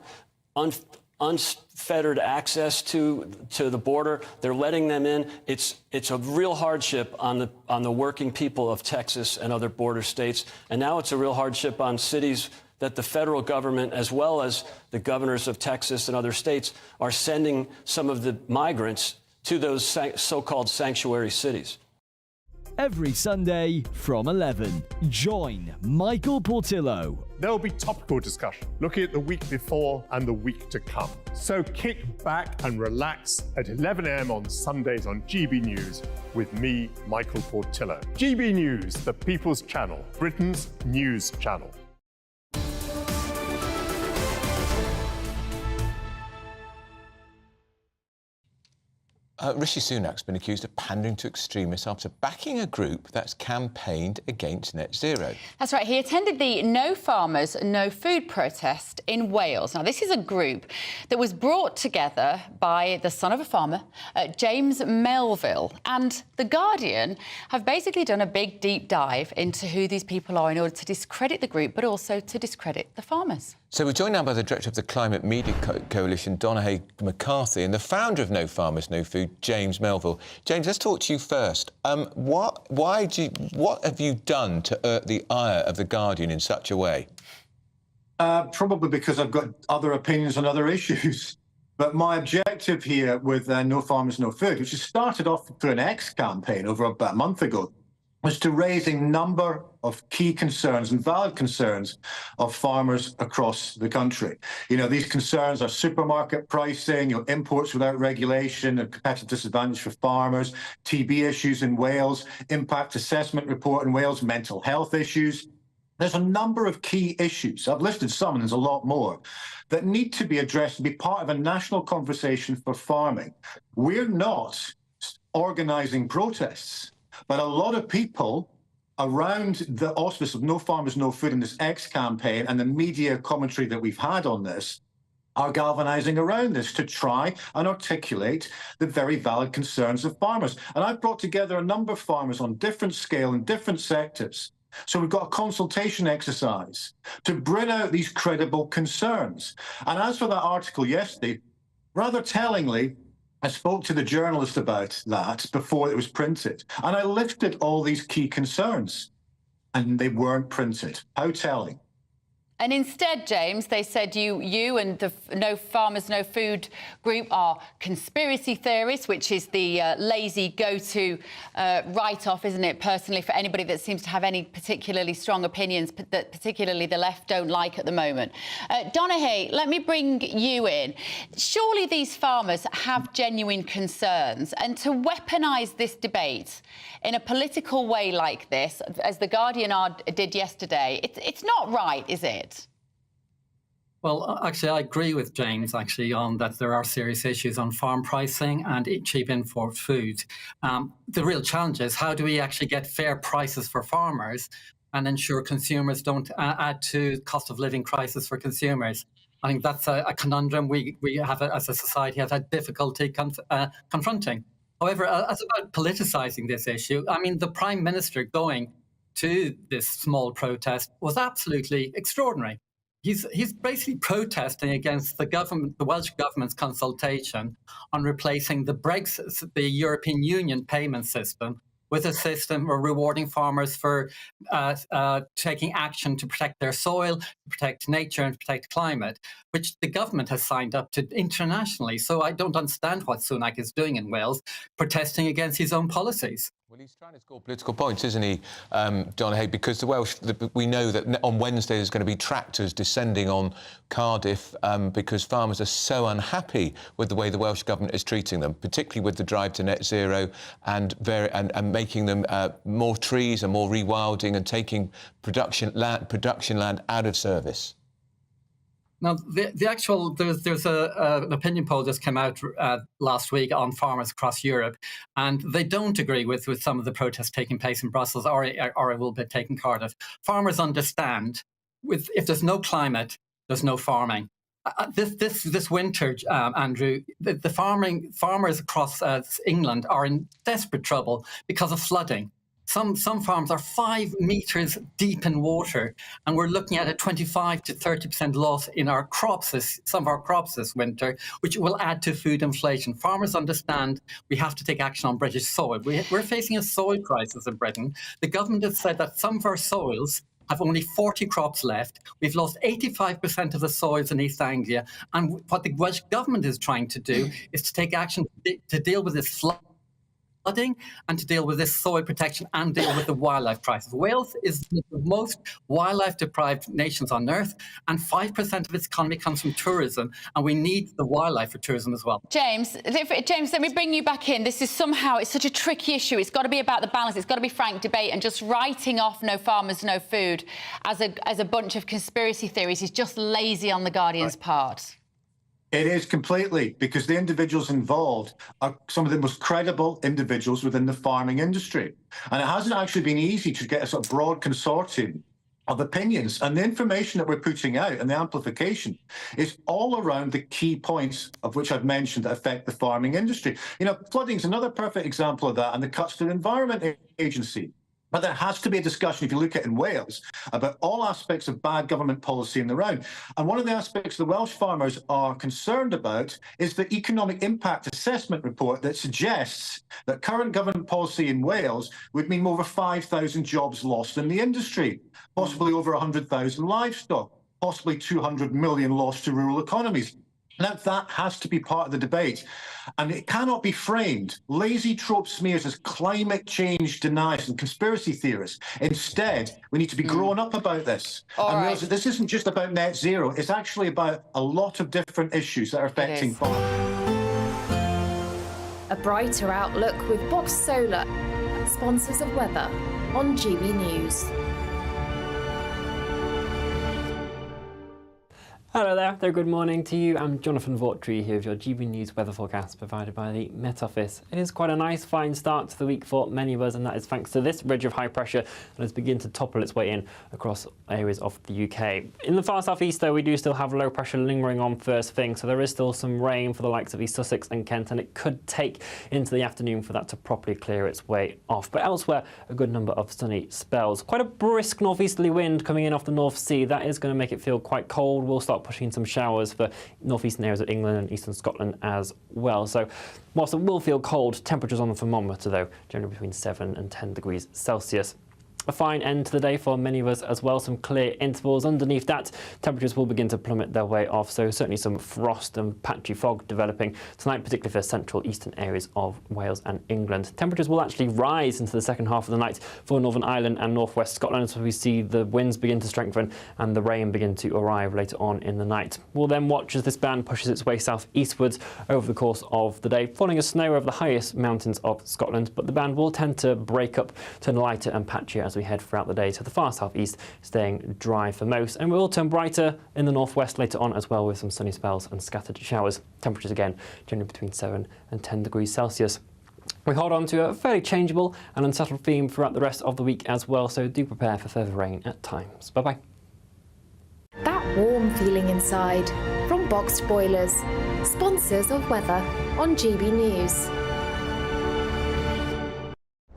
unfettered access to the border. They're letting them in. It's a real hardship on the working people of Texas and other border states. And now it's a real hardship on cities that the federal government, as well as the governors of Texas and other states, are sending some of the migrants to those so-called sanctuary cities. Every Sunday from 11, join Michael Portillo. There will be topical discussion, looking at the week before and the week to come. So kick back and relax at 11 a.m. on Sundays on GB News with me, Michael Portillo. GB News, the People's Channel, Britain's news channel. Rishi Sunak's been accused of pandering to extremists after backing a group that's campaigned against net zero. That's right. He attended the No Farmers, No Food protest in Wales. Now, this is a group that was brought together by the son of a farmer, James Melville. And The Guardian have basically done a big, deep dive into who these people are in order to discredit the group, but also to discredit the farmers. So we're joined now by the director of the Climate Media Coalition, Donahue McCarthy, and the founder of No Farmers, No Food, James Melville. James, let's talk to you first. What have you done to irk the ire of The Guardian in such a way? Probably because I've got other opinions on other issues. But my objective here with No Farmers, No Food, which has started off through an X campaign over about a month ago, was to raise a number of key concerns and valid concerns of farmers across the country. You know, these concerns are supermarket pricing, imports without regulation and competitive disadvantage for farmers, TB issues in Wales, impact assessment report in Wales, mental health issues. There's a number of key issues, I've listed some and there's a lot more, that need to be addressed and be part of a national conversation for farming. We're not organising protests. But a lot of people around the auspice of No Farmers, No Food in this X campaign and the media commentary that we've had on this are galvanising around this to try and articulate the very valid concerns of farmers. And I've brought together a number of farmers on different scale in different sectors. So we've got a consultation exercise to bring out these credible concerns. And as for that article yesterday, rather tellingly, I spoke to the journalist about that before it was printed, and I listed all these key concerns, and they weren't printed. How telling. And instead, James, they said you and the No Farmers, No Food group are conspiracy theorists, which is the lazy go-to write-off, isn't it, personally, for anybody that seems to have any particularly strong opinions that particularly the left don't like at the moment. Donaghy, let me bring you in. Surely these farmers have genuine concerns, and to weaponise this debate in a political way like this, as The Guardian did yesterday, it's not right, is it? Well, actually, I agree with James, actually, on that there are serious issues on farm pricing and cheap import food. The real challenge is how do we actually get fair prices for farmers and ensure consumers don't add to cost of living crisis for consumers? I think that's a conundrum we have, as a society, have had difficulty confronting. However, as about politicising this issue, I mean, the Prime Minister going to this small protest was absolutely extraordinary. He's basically protesting against the Welsh government's consultation on replacing the European Union payment system with a system of rewarding farmers for taking action to protect their soil, to protect nature and protect climate, which the government has signed up to internationally. So I don't understand what Sunak is doing in Wales, protesting against his own policies. Well, he's trying to score political points, isn't he, Donaghy? Because the Welsh, we know that on Wednesday there's going to be tractors descending on Cardiff because farmers are so unhappy with the way the Welsh government is treating them, particularly with the drive to net zero and making them more trees and more rewilding and taking production land out of service. Now, there's an opinion poll just came out last week on farmers across Europe, and they don't agree with some of the protests taking place in Brussels or it will be taking Cardiff. Farmers understand if there's no climate, there's no farming. This winter, Andrew, the farmers across England are in desperate trouble because of flooding. Some farms are 5 meters deep in water, and we're looking at a 25 to 30% loss in our crops, some of our crops this winter, which will add to food inflation. Farmers understand we have to take action on British soil. We're facing a soil crisis in Britain. The government has said that some of our soils have only 40 crops left. We've lost 85% of the soils in East Anglia. And what the Welsh government is trying to do is to take action to deal with this flooding and to deal with this soil protection and deal with the wildlife crisis. Wales is the most wildlife-deprived nations on earth, and 5% of its economy comes from tourism, and we need the wildlife for tourism as well. James, let me bring you back in. It's such a tricky issue. It's got to be about the balance. It's got to be frank debate, and just writing off No Farmers, No Food as a bunch of conspiracy theories is just lazy on the Guardian's part. It is completely, because the individuals involved are some of the most credible individuals within the farming industry. And it hasn't actually been easy to get a sort of broad consortium of opinions. And the information that we're putting out and the amplification is all around the key points of which I've mentioned that affect the farming industry. You know, flooding is another perfect example of that, and the cuts to the Environment Agency. But there has to be a discussion, if you look at in Wales, about all aspects of bad government policy in the round. And one of the aspects the Welsh farmers are concerned about is the economic impact assessment report that suggests that current government policy in Wales would mean over 5,000 jobs lost in the industry, possibly over 100,000 livestock, possibly 200 million lost to rural economies. Now, that has to be part of the debate, and it cannot be framed lazy trope smears as climate change deniers and conspiracy theorists. Instead, we need to be grown up about this and realize that this isn't just about net zero. It's actually about a lot of different issues that are affecting farmers. A brighter outlook with Box Solar, sponsors of weather on GB News. Hello there, good morning to you. I'm Jonathan Vaughtry here with your GB News weather forecast provided by the Met Office. It is quite a nice, fine start to the week for many of us, and that is thanks to this ridge of high pressure that has begun to topple its way in across areas of the UK. In the far southeast, though, we do still have low pressure lingering on first thing, so there is still some rain for the likes of East Sussex and Kent, and it could take into the afternoon for that to properly clear its way off. But elsewhere, a good number of sunny spells. Quite a brisk northeasterly wind coming in off the North Sea. That is going to make it feel quite cold. We'll start pushing in some showers for northeastern areas of England and eastern Scotland as well. So whilst it will feel cold, temperatures on the thermometer, though, generally between 7 and 10 degrees Celsius. A fine end to the day for many of us as well. Some clear intervals. Underneath that, temperatures will begin to plummet their way off. So certainly some frost and patchy fog developing tonight, particularly for central eastern areas of Wales and England. Temperatures will actually rise into the second half of the night for Northern Ireland and northwest Scotland, as we see the winds begin to strengthen and the rain begin to arrive later on in the night. We'll then watch as this band pushes its way southeastwards over the course of the day, falling as snow over the highest mountains of Scotland, but the band will tend to break up, turn lighter and patchier as we head throughout the day to the far southeast, staying dry for most, and will turn brighter in the northwest later on as well, with some sunny spells and scattered showers. Temperatures again generally between 7 and 10 degrees Celsius. We hold on to a fairly changeable and unsettled theme throughout the rest of the week as well, so do prepare for further rain at times. Bye-bye. That warm feeling inside from Boxed Boilers, sponsors of weather on GB News.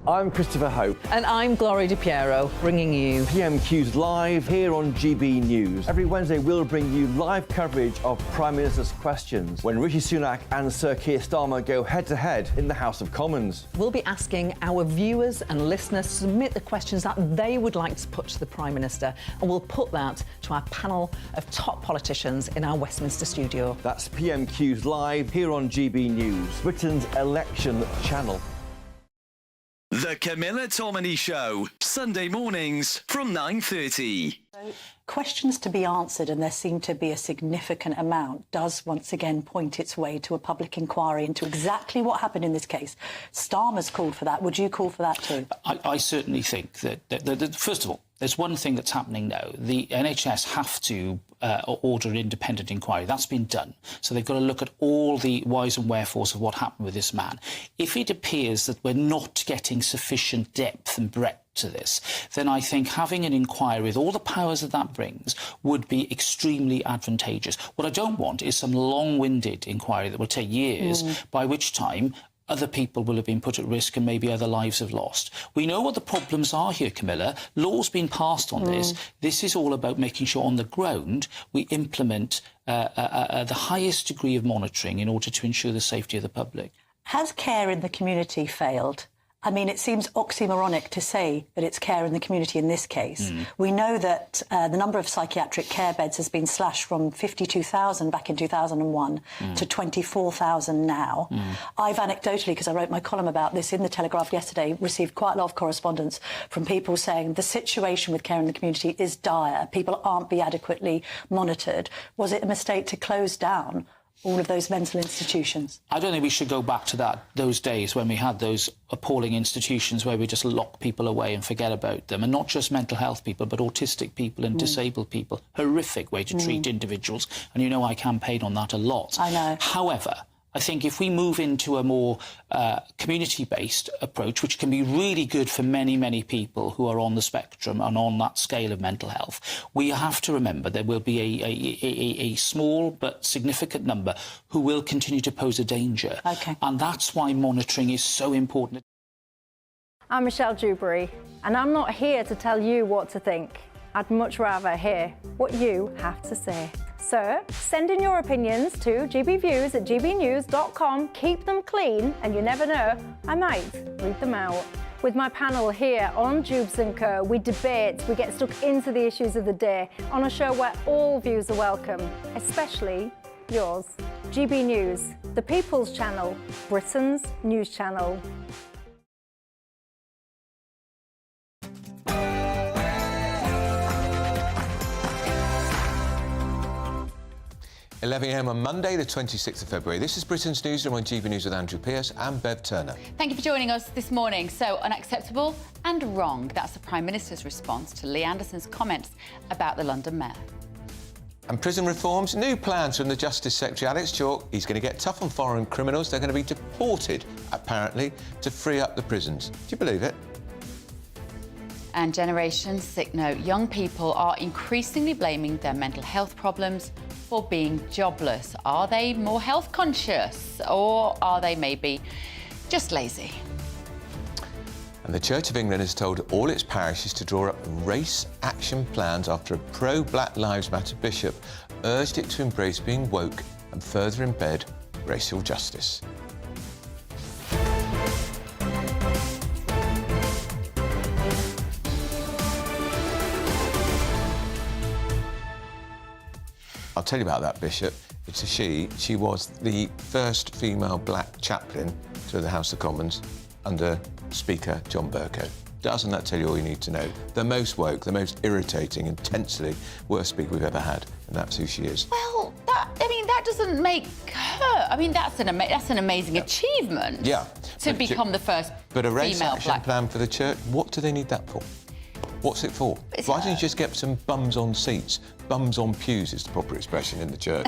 I'm Christopher Hope. And I'm Gloria Di Piero, bringing you PMQ's live here on GB News. Every Wednesday we'll bring you live coverage of Prime Minister's questions when Rishi Sunak and Sir Keir Starmer go head-to-head in the House of Commons. We'll be asking our viewers and listeners to submit the questions that they would like to put to the Prime Minister, and we'll put that to our panel of top politicians in our Westminster studio. That's PMQ's live here on GB News, Britain's election channel. The Camilla Tominey Show, Sunday mornings from 9:30. Questions to be answered, and there seemed to be a significant amount, does once again point its way to a public inquiry into exactly what happened in this case. Starmer's called for that. Would you call for that too? I certainly think that first of all, there's one thing that's happening now. The NHS have to order an independent inquiry. That's been done. So they've got to look at all the whys and wherefores of what happened with this man. If it appears that we're not getting sufficient depth and breadth to this, then I think having an inquiry with all the powers that brings would be extremely advantageous. What I don't want is some long-winded inquiry that will take years, by which time other people will have been put at risk and maybe other lives have lost. We know what the problems are here, Camilla. Law's been passed on this. This is all about making sure on the ground we implement the highest degree of monitoring in order to ensure the safety of the public. Has care in the community failed? I mean, it seems oxymoronic to say that it's care in the community in this case. We know that the number of psychiatric care beds has been slashed from 52,000 back in 2001 to 24,000 now. I've anecdotally, because I wrote my column about this in The Telegraph yesterday, received quite a lot of correspondence from people saying the situation with care in the community is dire. People aren't being adequately monitored. Was it a mistake to close down all of those mental institutions? I don't think we should go back to those days when we had those appalling institutions where we just lock people away and forget about them, and not just mental health people, but autistic people and disabled people. Horrific way to treat individuals, and you know I campaign on that a lot. I know. However, I think if we move into a more community-based approach, which can be really good for many, many people who are on the spectrum and on that scale of mental health, we have to remember there will be a small but significant number who will continue to pose a danger. Okay. And that's why monitoring is so important. I'm Michelle Dewberry, and I'm not here to tell you what to think. I'd much rather hear what you have to say. So, send in your opinions to gbviews@gbnews.com. Keep them clean, and you never know, I might read them out. With my panel here on Jubes & Co, we debate, we get stuck into the issues of the day on a show where all views are welcome, especially yours. GB News, the People's Channel, Britain's news channel. 11 a.m. on Monday, the 26th of February. This is Britain's Newsroom on GB News with Andrew Pearce and Bev Turner. Thank you for joining us this morning. So, unacceptable and wrong. That's the Prime Minister's response to Lee Anderson's comments about the London Mayor. And prison reforms, new plans from the Justice Secretary Alex Chalk. He's going to get tough on foreign criminals. They're going to be deported, apparently, to free up the prisons. Do you believe it? And Generation Sick Note. Young people are increasingly blaming their mental health problems for being jobless. Are they more health conscious, or are they maybe just lazy? And the Church of England has told all its parishes to draw up race action plans after a pro-Black Lives Matter bishop urged it to embrace being woke and further embed racial justice. I'll tell you about that bishop. It's a she. She was the first female black chaplain to the House of Commons under Speaker John Bercow. Doesn't that tell you all you need to know? The most woke, the most irritating, intensely worst speaker we've ever had, and that's who she is. Well, that doesn't make her. I mean, that's an amazing achievement. Yeah. To become the first But a race female action black. plan for the church, what do they need that for? What's it for? Why don't you just get some bums on seats? Bums on pews is the proper expression in the church.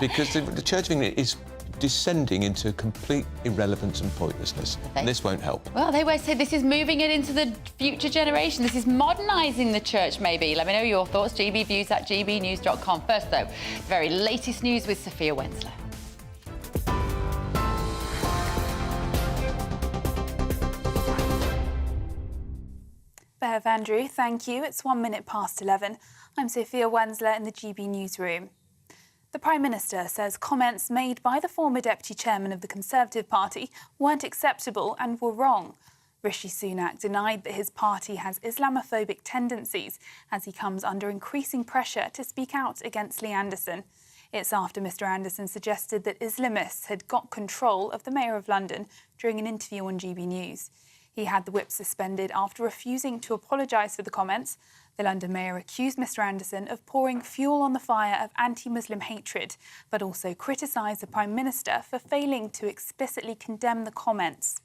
Because the Church of England is descending into complete irrelevance and pointlessness. And this won't help. Well, they always say this is moving it into the future generation. This is modernising the church, maybe. Let me know your thoughts. gbviews@gbnews.com. First, though, the very latest news with Sophia Wensler. Bev, Andrew, thank you. It's 1 minute past 11. I'm Sophia Wensler in the GB Newsroom. The Prime Minister says comments made by the former Deputy Chairman of the Conservative Party weren't acceptable and were wrong. Rishi Sunak denied that his party has Islamophobic tendencies as he comes under increasing pressure to speak out against Lee Anderson. It's after Mr Anderson suggested that Islamists had got control of the Mayor of London during an interview on GB News. He had the whip suspended after refusing to apologise for the comments. The London Mayor accused Mr Anderson of pouring fuel on the fire of anti-Muslim hatred, but also criticised the Prime Minister for failing to explicitly condemn the comments.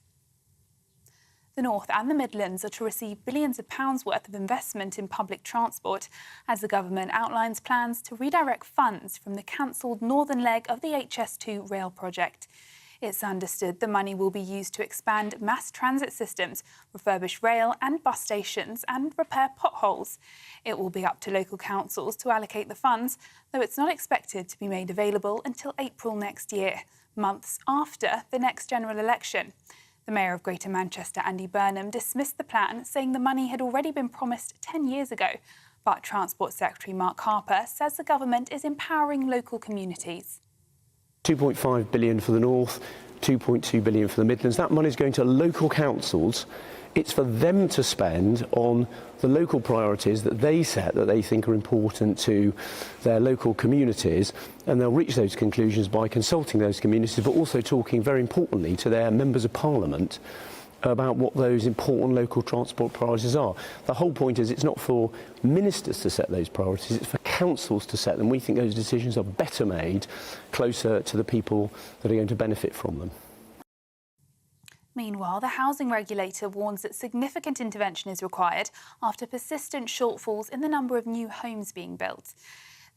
The North and the Midlands are to receive billions of pounds worth of investment in public transport as the government outlines plans to redirect funds from the cancelled northern leg of the HS2 rail project. It's understood the money will be used to expand mass transit systems, refurbish rail and bus stations and repair potholes. It will be up to local councils to allocate the funds, though it's not expected to be made available until April next year, months after the next general election. The Mayor of Greater Manchester, Andy Burnham, dismissed the plan, saying the money had already been promised 10 years ago. But Transport Secretary Mark Harper says the government is empowering local communities. 2.5 billion for the North, 2.2 billion for the Midlands. That money is going to local councils. It's for them to spend on the local priorities that they set, that they think are important to their local communities, and they'll reach those conclusions by consulting those communities, but also talking, very importantly, to their members of Parliament about what those important local transport priorities are. The whole point is it's not for ministers to set those priorities, it's for councils to set them. We think those decisions are better made closer to the people that are going to benefit from them. Meanwhile, the housing regulator warns that significant intervention is required after persistent shortfalls in the number of new homes being built.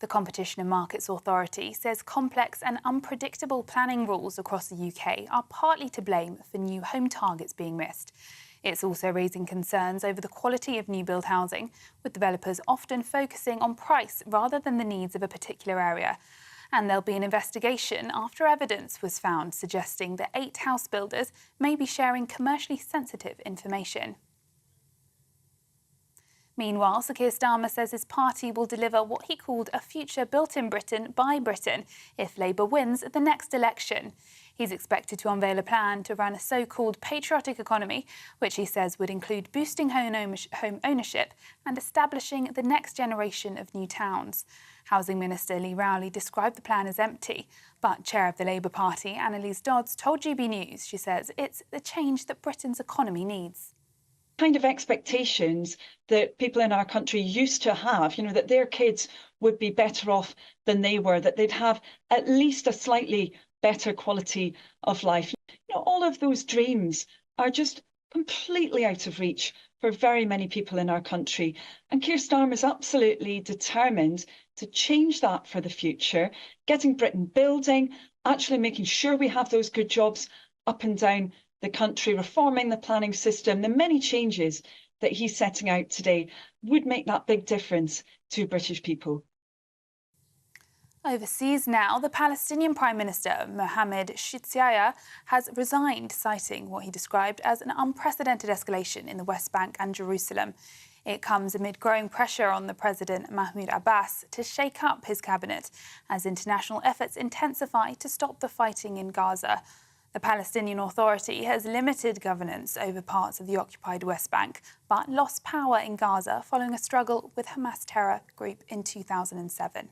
The Competition and Markets Authority says complex and unpredictable planning rules across the UK are partly to blame for new home targets being missed. It's also raising concerns over the quality of new build housing, with developers often focusing on price rather than the needs of a particular area. And there'll be an investigation after evidence was found suggesting that 8 house builders may be sharing commercially sensitive information. Meanwhile, Sir Keir Starmer says his party will deliver what he called a future built in Britain by Britain if Labour wins the next election. He's expected to unveil a plan to run a so-called patriotic economy, which he says would include boosting home ownership and establishing the next generation of new towns. Housing Minister Lee Rowley described the plan as empty, but Chair of the Labour Party, Annalise Dodds, told GB News, she says, it's the change that Britain's economy needs. Kind of expectations that people in our country used to have, that their kids would be better off than they were, that they'd have at least a slightly better quality of life. All of those dreams are just completely out of reach for very many people in our country. And Keir Starmer is absolutely determined to change that for the future, getting Britain building, actually making sure we have those good jobs up and down the country, reforming the planning system. The many changes that he's setting out today would make that big difference to British people. Overseas now, the Palestinian Prime Minister Mohammed Shitaya has resigned, citing what he described as an unprecedented escalation in the West Bank and Jerusalem. It comes amid growing pressure on the President Mahmoud Abbas to shake up his cabinet as international efforts intensify to stop the fighting in Gaza. The Palestinian Authority has limited governance over parts of the occupied West Bank, but lost power in Gaza following a struggle with Hamas terror group in 2007.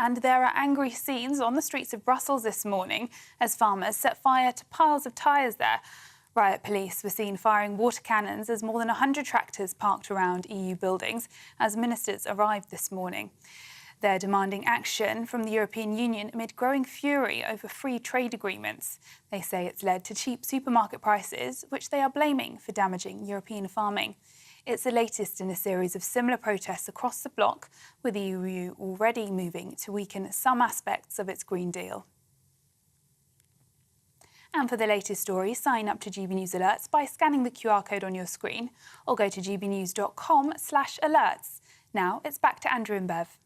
And there are angry scenes on the streets of Brussels this morning as farmers set fire to piles of tyres there. Riot police were seen firing water cannons as more than 100 tractors parked around EU buildings as ministers arrived this morning. They're demanding action from the European Union amid growing fury over free trade agreements. They say it's led to cheap supermarket prices, which they are blaming for damaging European farming. It's the latest in a series of similar protests across the bloc, with the EU already moving to weaken some aspects of its Green Deal. And for the latest stories, sign up to GB News Alerts by scanning the QR code on your screen or go to gbnews.com/alerts. Now it's back to Andrew and Bev.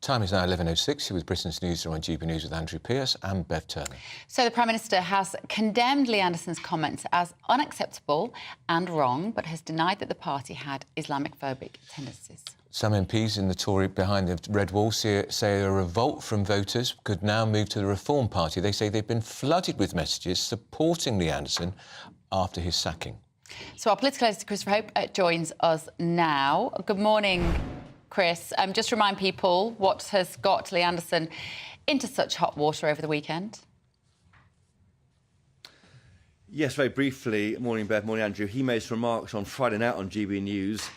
Time is now 11:06. You're with Britain's Newsroom on GB News with Andrew Pearce and Bev Turner. So the Prime Minister has condemned Lee Anderson's comments as unacceptable and wrong, but has denied that the party had Islamophobic tendencies. Some MPs in the Tory behind the Red Wall say a revolt from voters could now move to the Reform Party. They say they've been flooded with messages supporting Lee Anderson after his sacking. So our political editor, Christopher Hope, joins us now. Good morning, Chris. Just remind people what has got Lee Anderson into such hot water over the weekend. Yes, very briefly. Morning, Bev. Morning, Andrew. He made some remarks on Friday night on GB News,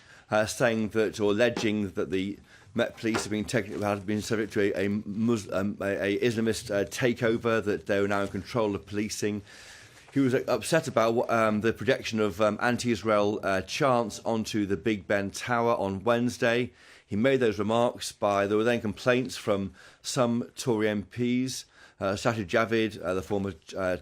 saying that, or alleging that the Met Police have been subject to a Islamist takeover, that they were now in control of policing. He was upset about the projection of anti-Israel chants onto the Big Ben Tower on Wednesday. He made those remarks there were then complaints from some Tory MPs. Sajid Javid, the former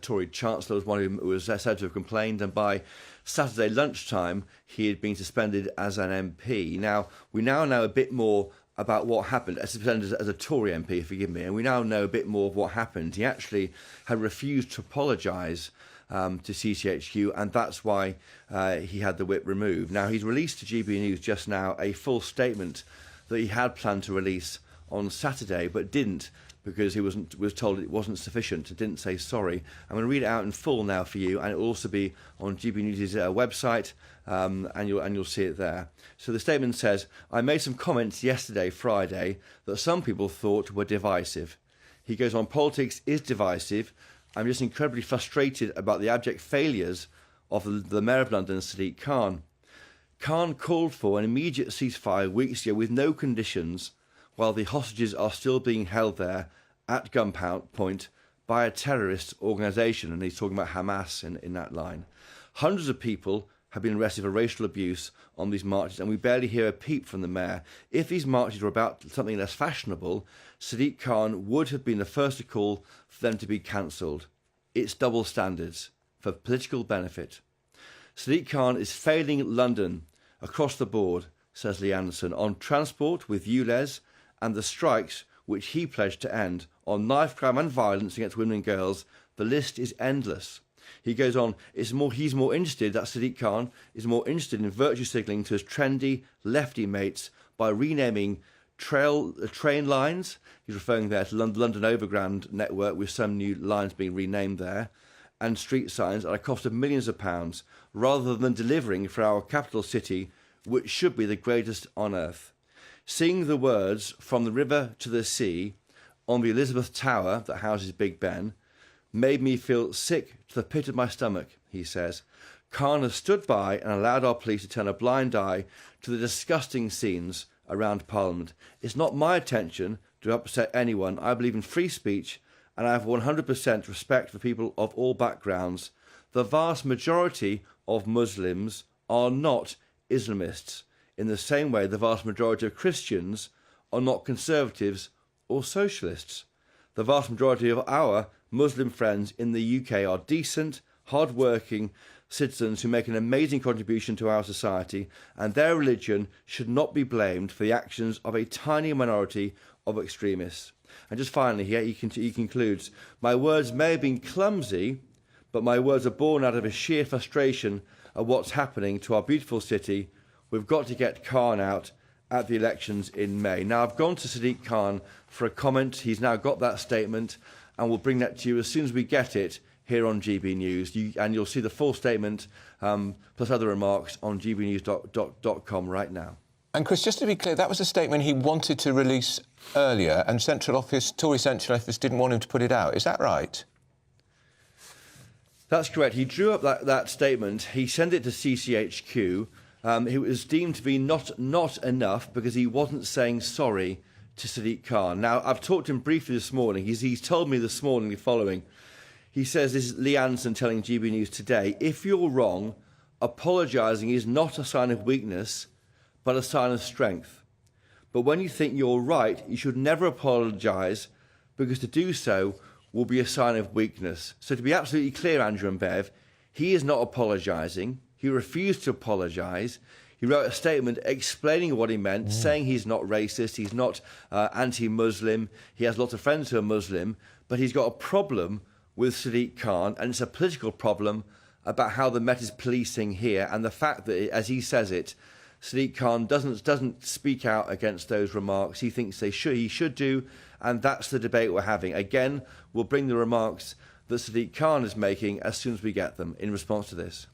Tory Chancellor, was one who was said to have complained, and by Saturday lunchtime he had been suspended as an MP. Now, we now know a bit more about what happened, suspended as a Tory MP, forgive me, and we now know a bit more of what happened. He actually had refused to apologise to CCHQ, and that's why he had the whip removed. Now, he's released to GB News just now a full statement that he had planned to release on Saturday, but didn't, because he was told it wasn't sufficient. It didn't say sorry. I'm going to read it out in full now for you, and it will also be on GB News' website, and you'll see it there. So the statement says, "I made some comments yesterday, Friday, that some people thought were divisive." He goes on, "Politics is divisive. I'm just incredibly frustrated about the abject failures of the Mayor of London, Sadiq Khan. Khan called for an immediate ceasefire weeks ago with no conditions, while the hostages are still being held there at gunpoint by a terrorist organisation," and he's talking about Hamas in that line. "Hundreds of people have been arrested for racial abuse on these marches, and we barely hear a peep from the mayor. If these marches were about something less fashionable, Sadiq Khan would have been the first to call for them to be cancelled. It's double standards for political benefit. Sadiq Khan is failing London across the board," says Lee Anderson, "on transport with ULEZ and the strikes which he pledged to end, on knife crime and violence against women and girls. The list is endless." He goes on, he's more interested, that Sadiq Khan is more interested in virtue signalling to his trendy lefty mates by renaming train lines. He's referring there to London Overground network, with some new lines being renamed there, and street signs at a cost of millions of pounds, rather than delivering for our capital city, which should be the greatest on earth. Seeing the words "from the river to the sea" on the Elizabeth Tower that houses Big Ben made me feel sick to the pit of my stomach, he says. Khan has stood by and allowed our police to turn a blind eye to the disgusting scenes around Parliament. It's not my intention to upset anyone. I believe in free speech, and I have 100% respect for people of all backgrounds. The vast majority of Muslims are not Islamists, in the same way the vast majority of Christians are not conservatives or socialists. The vast majority of our Muslim friends in the UK are decent, hard-working citizens who make an amazing contribution to our society, and their religion should not be blamed for the actions of a tiny minority of extremists. And just finally, he concludes, "My words may have been clumsy, but my words are born out of a sheer frustration at what's happening to our beautiful city. We've got to get Khan out at the elections in May." Now, I've gone to Sadiq Khan for a comment. He's now got that statement, and we'll bring that to you as soon as we get it here on GB News. And you'll see the full statement plus other remarks on gbnews.com right now. And Chris, just to be clear, that was a statement he wanted to release earlier, and Tory Central Office didn't want him to put it out. Is that right? That's correct. He drew up that statement. He sent it to CCHQ. It was deemed to be not enough because he wasn't saying sorry to Sadiq Khan. Now, I've talked to him briefly this morning. He's told me this morning the following. He says, this is Lee Anderson telling GB News today, if you're wrong, apologising is not a sign of weakness, but a sign of strength. But when you think you're right, you should never apologise, because to do so will be a sign of weakness. So to be absolutely clear, Andrew and Bev, he is not apologising. He refused to apologise. He wrote a statement explaining what he meant, saying he's not racist, he's not anti-Muslim, he has lots of friends who are Muslim, but he's got a problem with Sadiq Khan, and it's a political problem about how the Met is policing here, and the fact that, as he says it, Sadiq Khan doesn't speak out against those remarks. He thinks he should do, and that's the debate we're having. Again, we'll bring the remarks that Sadiq Khan is making as soon as we get them in response to this.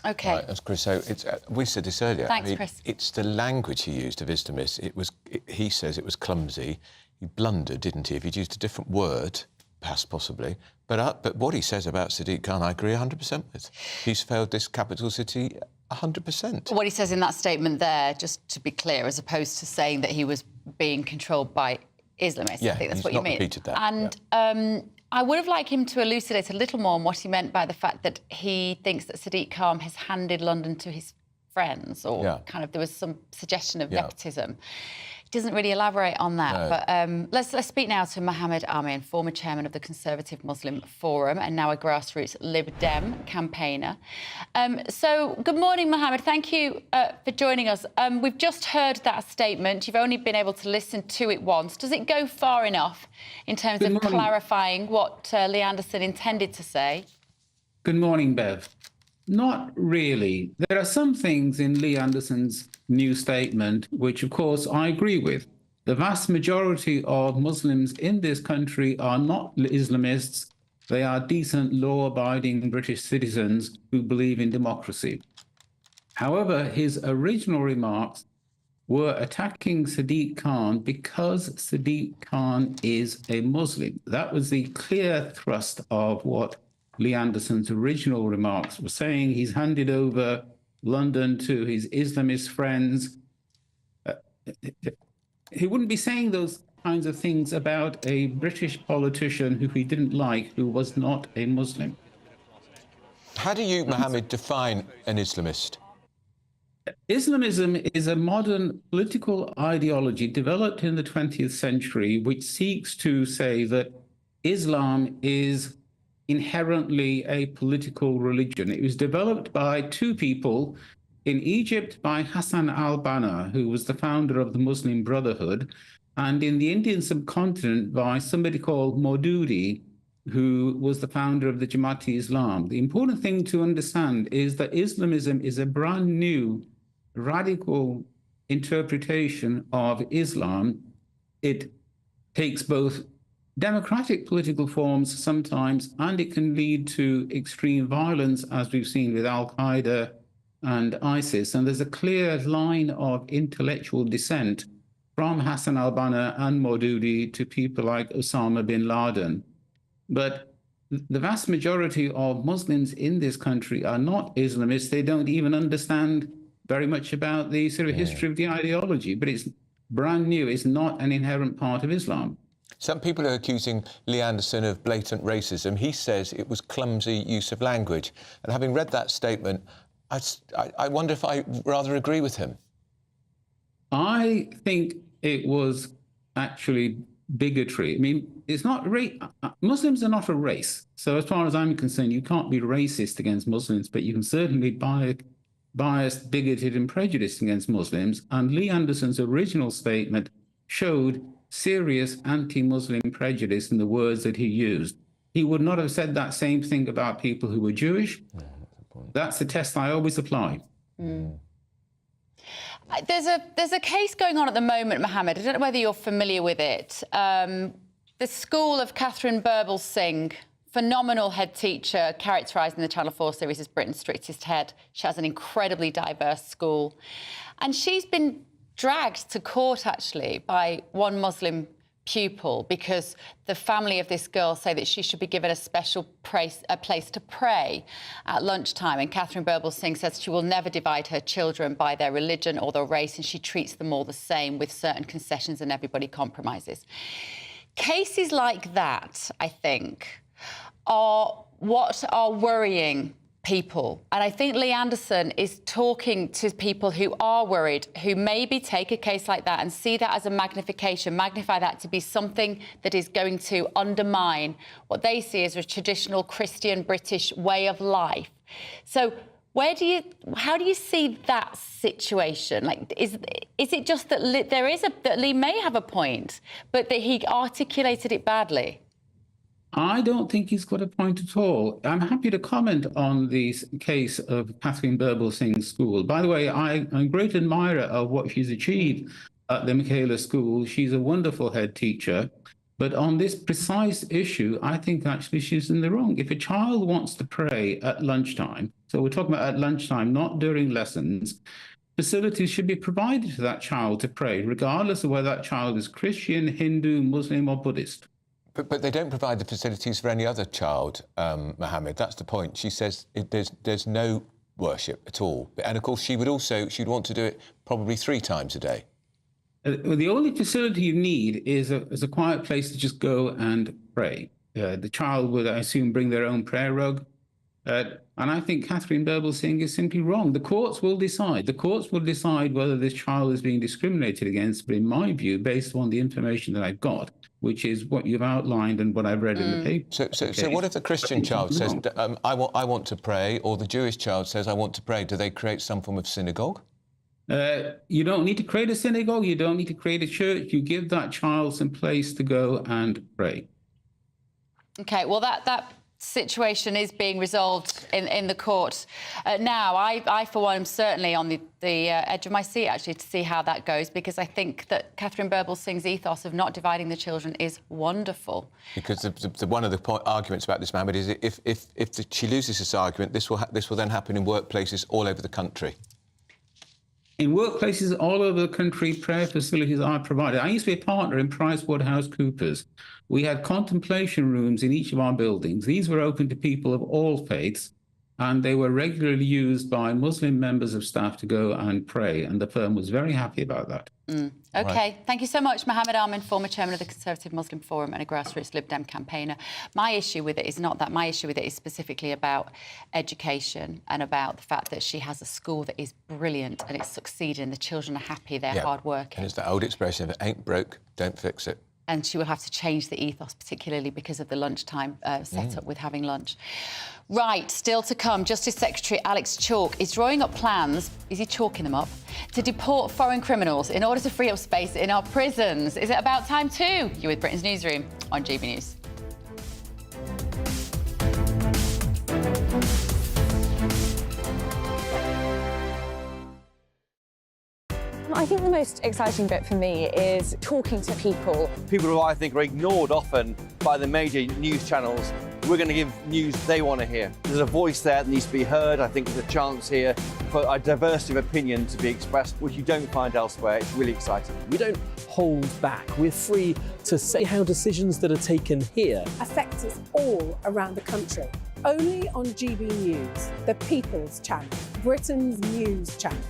OK. Right, that's Chris. So we said this earlier. Thanks, Chris. It's the language he used of Islamist. He says it was clumsy. He blundered, didn't he? If he'd used a different word, possibly. But what he says about Sadiq Khan, I agree 100% with. He's failed this capital city 100%. What he says in that statement there, just to be clear, as opposed to saying that he was being controlled by Islamists. Yeah, I think that's he's what you not mean. repeated that. And I would have liked him to elucidate a little more on what he meant by the fact that he thinks that Sadiq Khan has handed London to his friends, or kind of there was some suggestion of nepotism. He doesn't really elaborate on that. No. But let's speak now to Mohammed Amin, former chairman of the Conservative Muslim Forum and now a grassroots Lib Dem campaigner. So good morning, Mohammed. Thank you for joining us. We've just heard that statement. You've only been able to listen to it once. Does it go far enough in terms of clarifying what Lee Anderson intended to say? Good morning, Bev. Not really. There are some things in Lee Anderson's new statement which, of course, I agree with. The vast majority of Muslims in this country are not Islamists. They are decent, law-abiding British citizens who believe in democracy. However, his original remarks were attacking Sadiq Khan because Sadiq Khan is a Muslim. That was the clear thrust of what Lee Anderson's original remarks were saying. He's handed over London to his Islamist friends. He wouldn't be saying those kinds of things about a British politician who he didn't like, who was not a Muslim. How do you, Mohammed, define an Islamist? Islamism is a modern political ideology developed in the 20th century which seeks to say that Islam is inherently a political religion. It was developed by two people in Egypt, by Hassan al-Banna, who was the founder of the Muslim Brotherhood, and in the Indian subcontinent by somebody called Maududi, who was the founder of the Jamaat-e-Islam. The important thing to understand is that Islamism is a brand new, radical interpretation of Islam. It takes both democratic political forms sometimes, and it can lead to extreme violence, as we've seen with Al-Qaeda and ISIS. And there's a clear line of intellectual dissent from Hassan al-Banna and Maududi to people like Osama bin Laden. But the vast majority of Muslims in this country are not Islamists. They don't even understand very much about the sort of history of the ideology, but it's brand new. It's not an inherent part of Islam. Some people are accusing Lee Anderson of blatant racism. He says it was clumsy use of language. And having read that statement, I wonder if I rather agree with him. I think it was actually bigotry. I mean, it's not Muslims are not a race. So as far as I'm concerned, you can't be racist against Muslims, but you can certainly be biased, bigoted and prejudiced against Muslims. And Lee Anderson's original statement showed serious anti-Muslim prejudice in the words that he used. He would not have said that same thing about people who were Jewish. That's the test I always apply. There's a case going on at the moment, Mohammed. I don't know whether you're familiar with it. The school of Catherine Birbal Singh, phenomenal head teacher, characterised in the Channel 4 series as Britain's strictest head. She has an incredibly diverse school. And she's been dragged to court, actually, by one Muslim pupil because the family of this girl say that she should be given a special place to pray at lunchtime. And Catherine Birbalsingh says she will never divide her children by their religion or their race, and she treats them all the same with certain concessions, and everybody compromises. Cases like that, I think, are what are worrying people. And I think Lee Anderson is talking to people who are worried, who maybe take a case like that and see that as a magnification, magnify that to be something that is going to undermine what they see as a traditional Christian British way of life. So how do you see that situation? Like, is it just that that Lee may have a point, but that he articulated it badly? I don't think he's got a point at all. I'm happy to comment on the case of Catherine Birbalsingh's school. By the way, I'm a great admirer of what she's achieved at the Michaela School. She's a wonderful head teacher. But on this precise issue, I think actually she's in the wrong. If a child wants to pray at lunchtime, so we're talking about at lunchtime, not during lessons, facilities should be provided to that child to pray, regardless of whether that child is Christian, Hindu, Muslim or Buddhist. But they don't provide the facilities for any other child, Mohammed. That's the point. She says there's no worship at all. And, of course, she'd want to do it probably 3 times a day. The only facility you need is a quiet place to just go and pray. The child would, I assume, bring their own prayer rug. And I think Catherine Birbalsingh is simply wrong. The courts will decide. The courts will decide whether this child is being discriminated against. But in my view, based on the information that I've got, which is what you've outlined and what I've read in the paper. So what if the Christian child says, I want to pray, or the Jewish child says, I want to pray? Do they create some form of synagogue? You don't need to create a synagogue. You don't need to create a church. You give that child some place to go and pray. OK, well, that situation is being resolved in the court now. I, for one, am certainly on the edge of my seat, actually, to see how that goes, because I think that Catherine Birbalsingh's ethos of not dividing the children is wonderful. Because one of the arguments about this, Mohammed, is if she loses this argument, this will then happen in workplaces all over the country. In workplaces all over the country, prayer facilities are provided. I used to be a partner in PricewaterhouseCoopers. We had contemplation rooms in each of our buildings. These were open to people of all faiths, and they were regularly used by Muslim members of staff to go and pray, and the firm was very happy about that. OK, Right. Thank you so much, Mohammed Amin, former chairman of the Conservative Muslim Forum and a grassroots Lib Dem campaigner. My issue with it is not that. My issue with it is specifically about education and about the fact that she has a school that is brilliant and it's succeeding. The children are happy, they're hard working. And it's that old expression, if it ain't broke, don't fix it. And she will have to change the ethos, particularly because of the lunchtime setup with having lunch. Right, still to come, Justice Secretary Alex Chalk is drawing up plans, is he chalking them up, to deport foreign criminals in order to free up space in our prisons. Is it about time too? You're with Britain's Newsroom on GB News. I think the most exciting bit for me is talking to people. People who I think are ignored often by the major news channels. We're going to give news they want to hear. There's a voice there that needs to be heard. I think there's a chance here for a diversity of opinion to be expressed, which you don't find elsewhere. It's really exciting. We don't hold back. We're free to say how decisions that are taken here affect us all around the country. Only on GB News, the People's Channel, Britain's news channel.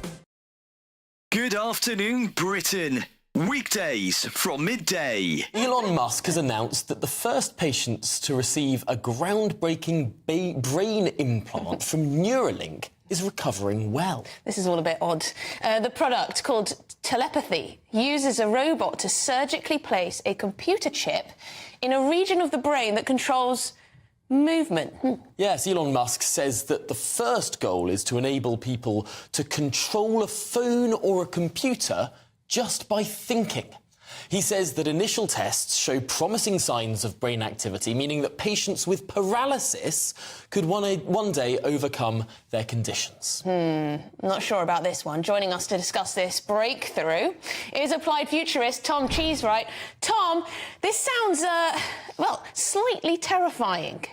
Good afternoon, Britain. Weekdays from midday. Elon Musk has announced that the first patients to receive a groundbreaking brain implant from Neuralink is recovering well. This is all a bit odd. The product, called telepathy, uses a robot to surgically place a computer chip in a region of the brain that controls movement. Yes, Elon Musk says that the first goal is to enable people to control a phone or a computer just by thinking. He says that initial tests show promising signs of brain activity, meaning that patients with paralysis could one day overcome their conditions. Not sure about this one. Joining us to discuss this breakthrough is applied futurist Tom Cheesewright. Tom, this sounds, well, slightly terrifying.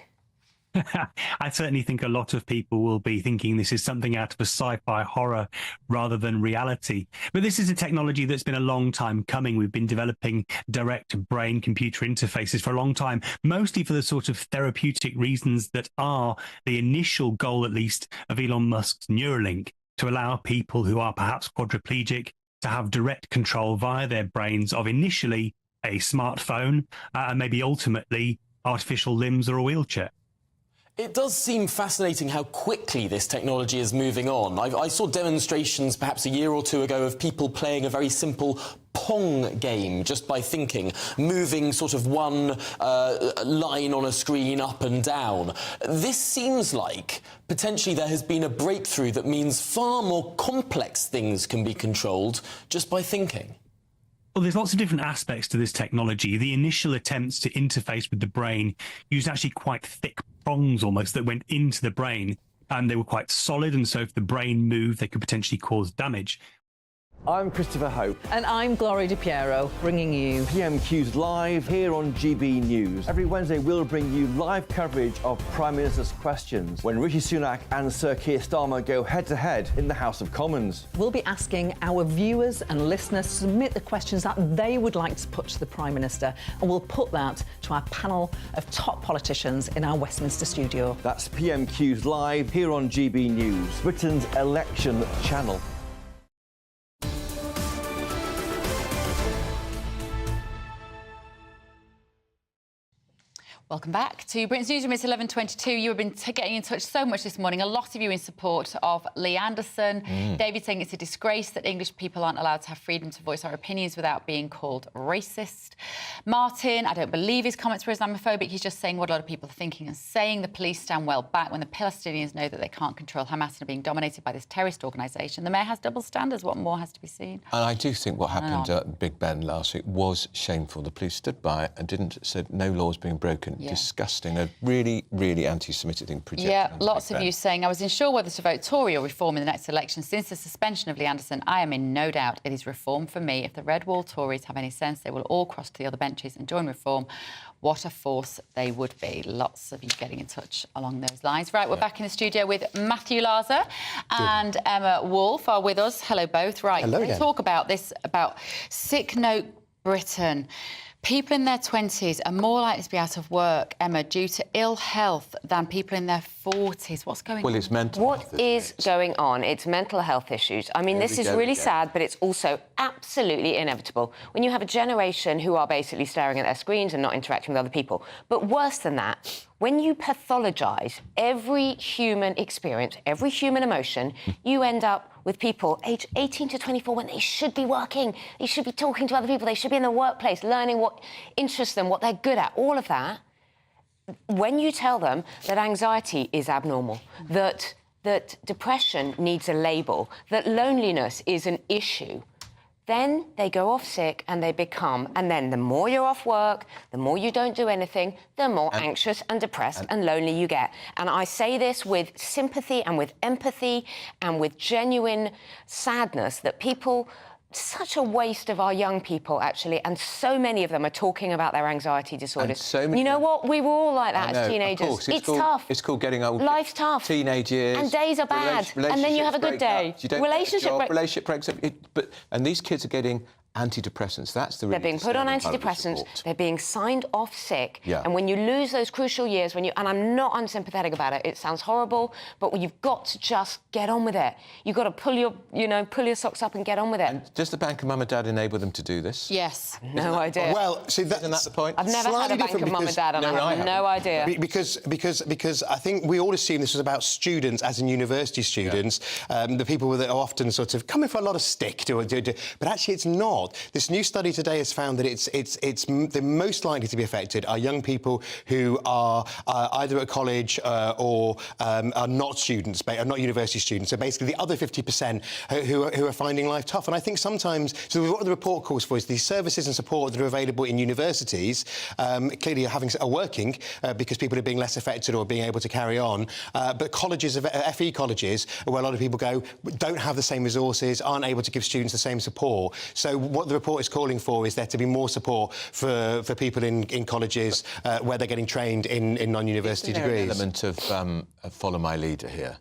I certainly think a lot of people will be thinking this is something out of a sci-fi horror rather than reality. But this is a technology that's been a long time coming. We've been developing direct brain-computer interfaces for a long time, mostly for the sort of therapeutic reasons that are the initial goal, at least, of Elon Musk's Neuralink, to allow people who are perhaps quadriplegic to have direct control via their brains of initially a smartphone and maybe ultimately artificial limbs or a wheelchair. It does seem fascinating how quickly this technology is moving on. I saw demonstrations perhaps a year or two ago of people playing a very simple Pong game just by thinking, moving sort of one line on a screen up and down. This seems like potentially there has been a breakthrough that means far more complex things can be controlled just by thinking. Well, there's lots of different aspects to this technology. The initial attempts to interface with the brain used actually quite thick prongs almost that went into the brain, and they were quite solid, and so if the brain moved, they could potentially cause damage. I'm Christopher Hope. And I'm Gloria DiPiero, bringing you PMQ's live here on GB News. Every Wednesday, we'll bring you live coverage of Prime Minister's questions when Rishi Sunak and Sir Keir Starmer go head-to-head in the House of Commons. We'll be asking our viewers and listeners to submit the questions that they would like to put to the Prime Minister, and we'll put that to our panel of top politicians in our Westminster studio. That's PMQ's live here on GB News, Britain's election channel. Welcome back to Britain's Newsroom. It's 11:22. You have been getting in touch so much this morning. A lot of you in support of Lee Anderson. David saying it's a disgrace that English people aren't allowed to have freedom to voice our opinions without being called racist. Martin, I don't believe his comments were Islamophobic. He's just saying what a lot of people are thinking and saying. The police stand well back when the Palestinians know that they can't control Hamas and are being dominated by this terrorist organisation. The mayor has double standards. What more has to be seen? And I do think what happened at Big Ben last week was shameful. The police stood by it and said no laws being broken. Yeah. Disgusting. A really, really anti-Semitic thing projected. Yeah, lots of you saying, I was unsure whether to vote Tory or Reform in the next election. Since the suspension of Lee Anderson, I am in no doubt it is Reform for me. If the Red Wall Tories have any sense, they will all cross to the other benches and join Reform. What a force they would be. Lots of you getting in touch along those lines. Right, we're back in the studio with Matthew Larzer and Emma Wolfe are with us. Hello, both. Right, Hello we're going to talk about this, about Sick Note Britain. People in their 20s are more likely to be out of work, Emma, due to ill health than people in their 40s. What's going on? Well, it's mental health. What is going on? It's mental health issues. I mean, this is really sad, but it's also absolutely inevitable when you have a generation who are basically staring at their screens and not interacting with other people. But worse than that, when you pathologise every human experience, every human emotion, you end up with people aged 18 to 24 when they should be working, they should be talking to other people, they should be in the workplace, learning what interests them, what they're good at, all of that. When you tell them that anxiety is abnormal, that depression needs a label, that loneliness is an issue, then they go off sick and they become, and then the more you're off work, the more you don't do anything, the more anxious and depressed and lonely you get. And I say this with sympathy and with empathy and with genuine sadness that people, such a waste of our young people, actually, and so many of them are talking about their anxiety disorders. So many, you know what? We were all like that as teenagers. Of course, it's tough. It's called getting old. Life's tough. Teenage years. And days are bad. And then you have a good day. Relationship breaks up. And these kids are getting antidepressants. That's the really They're being put on antidepressants. They're being signed off sick. Yeah. And when you lose those crucial years, and I'm not unsympathetic about it. It sounds horrible, but you've got to just get on with it. You've got to pull your socks up and get on with it. And does the bank of mum and dad enable them to do this? Yes. No idea. Well, see, isn't that the point? I've never had a bank of mum and dad, and I have no idea. Because I think we all assume this was about students, as in university students, the people that are often sort of coming for a lot of stick, but actually it's not. This new study today has found that it's the most likely to be affected are young people who are either at college or are not students, are not university students. So basically, the other 50% who are finding life tough. And I think sometimes, so what the report calls for is these services and support that are available in universities clearly are working because people are being less affected or being able to carry on. But colleges, FE colleges, where a lot of people go, don't have the same resources, aren't able to give students the same support. So what the report is calling for is there to be more support for people in colleges where they're getting trained in non-university degrees. An element of follow my leader here.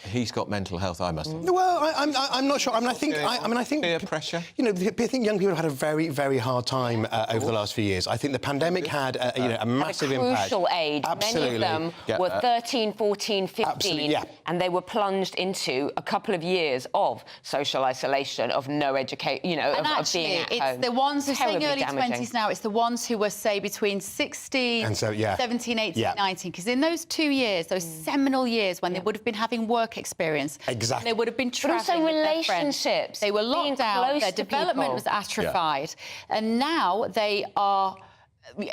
He's got mental health. I must. Well, I'm not sure. I think peer pressure. You know, I think young people have had a very, very hard time over the last few years. I think the pandemic had a massive impact. Crucial age. Absolutely. Many of them were 13, 14, 15, and they were plunged into a couple of years of social isolation, of no education, you know, and of actually, being at it's home. the ones who are saying early Terribly 20s now, it's the ones who were, say, between 16, and so, 17, 18, 19. Because in those 2 years, those seminal years when they would have been having work experience, exactly, they would have been travelling but also with their friends. relationships. They were locked down, their development was atrophied, and now they are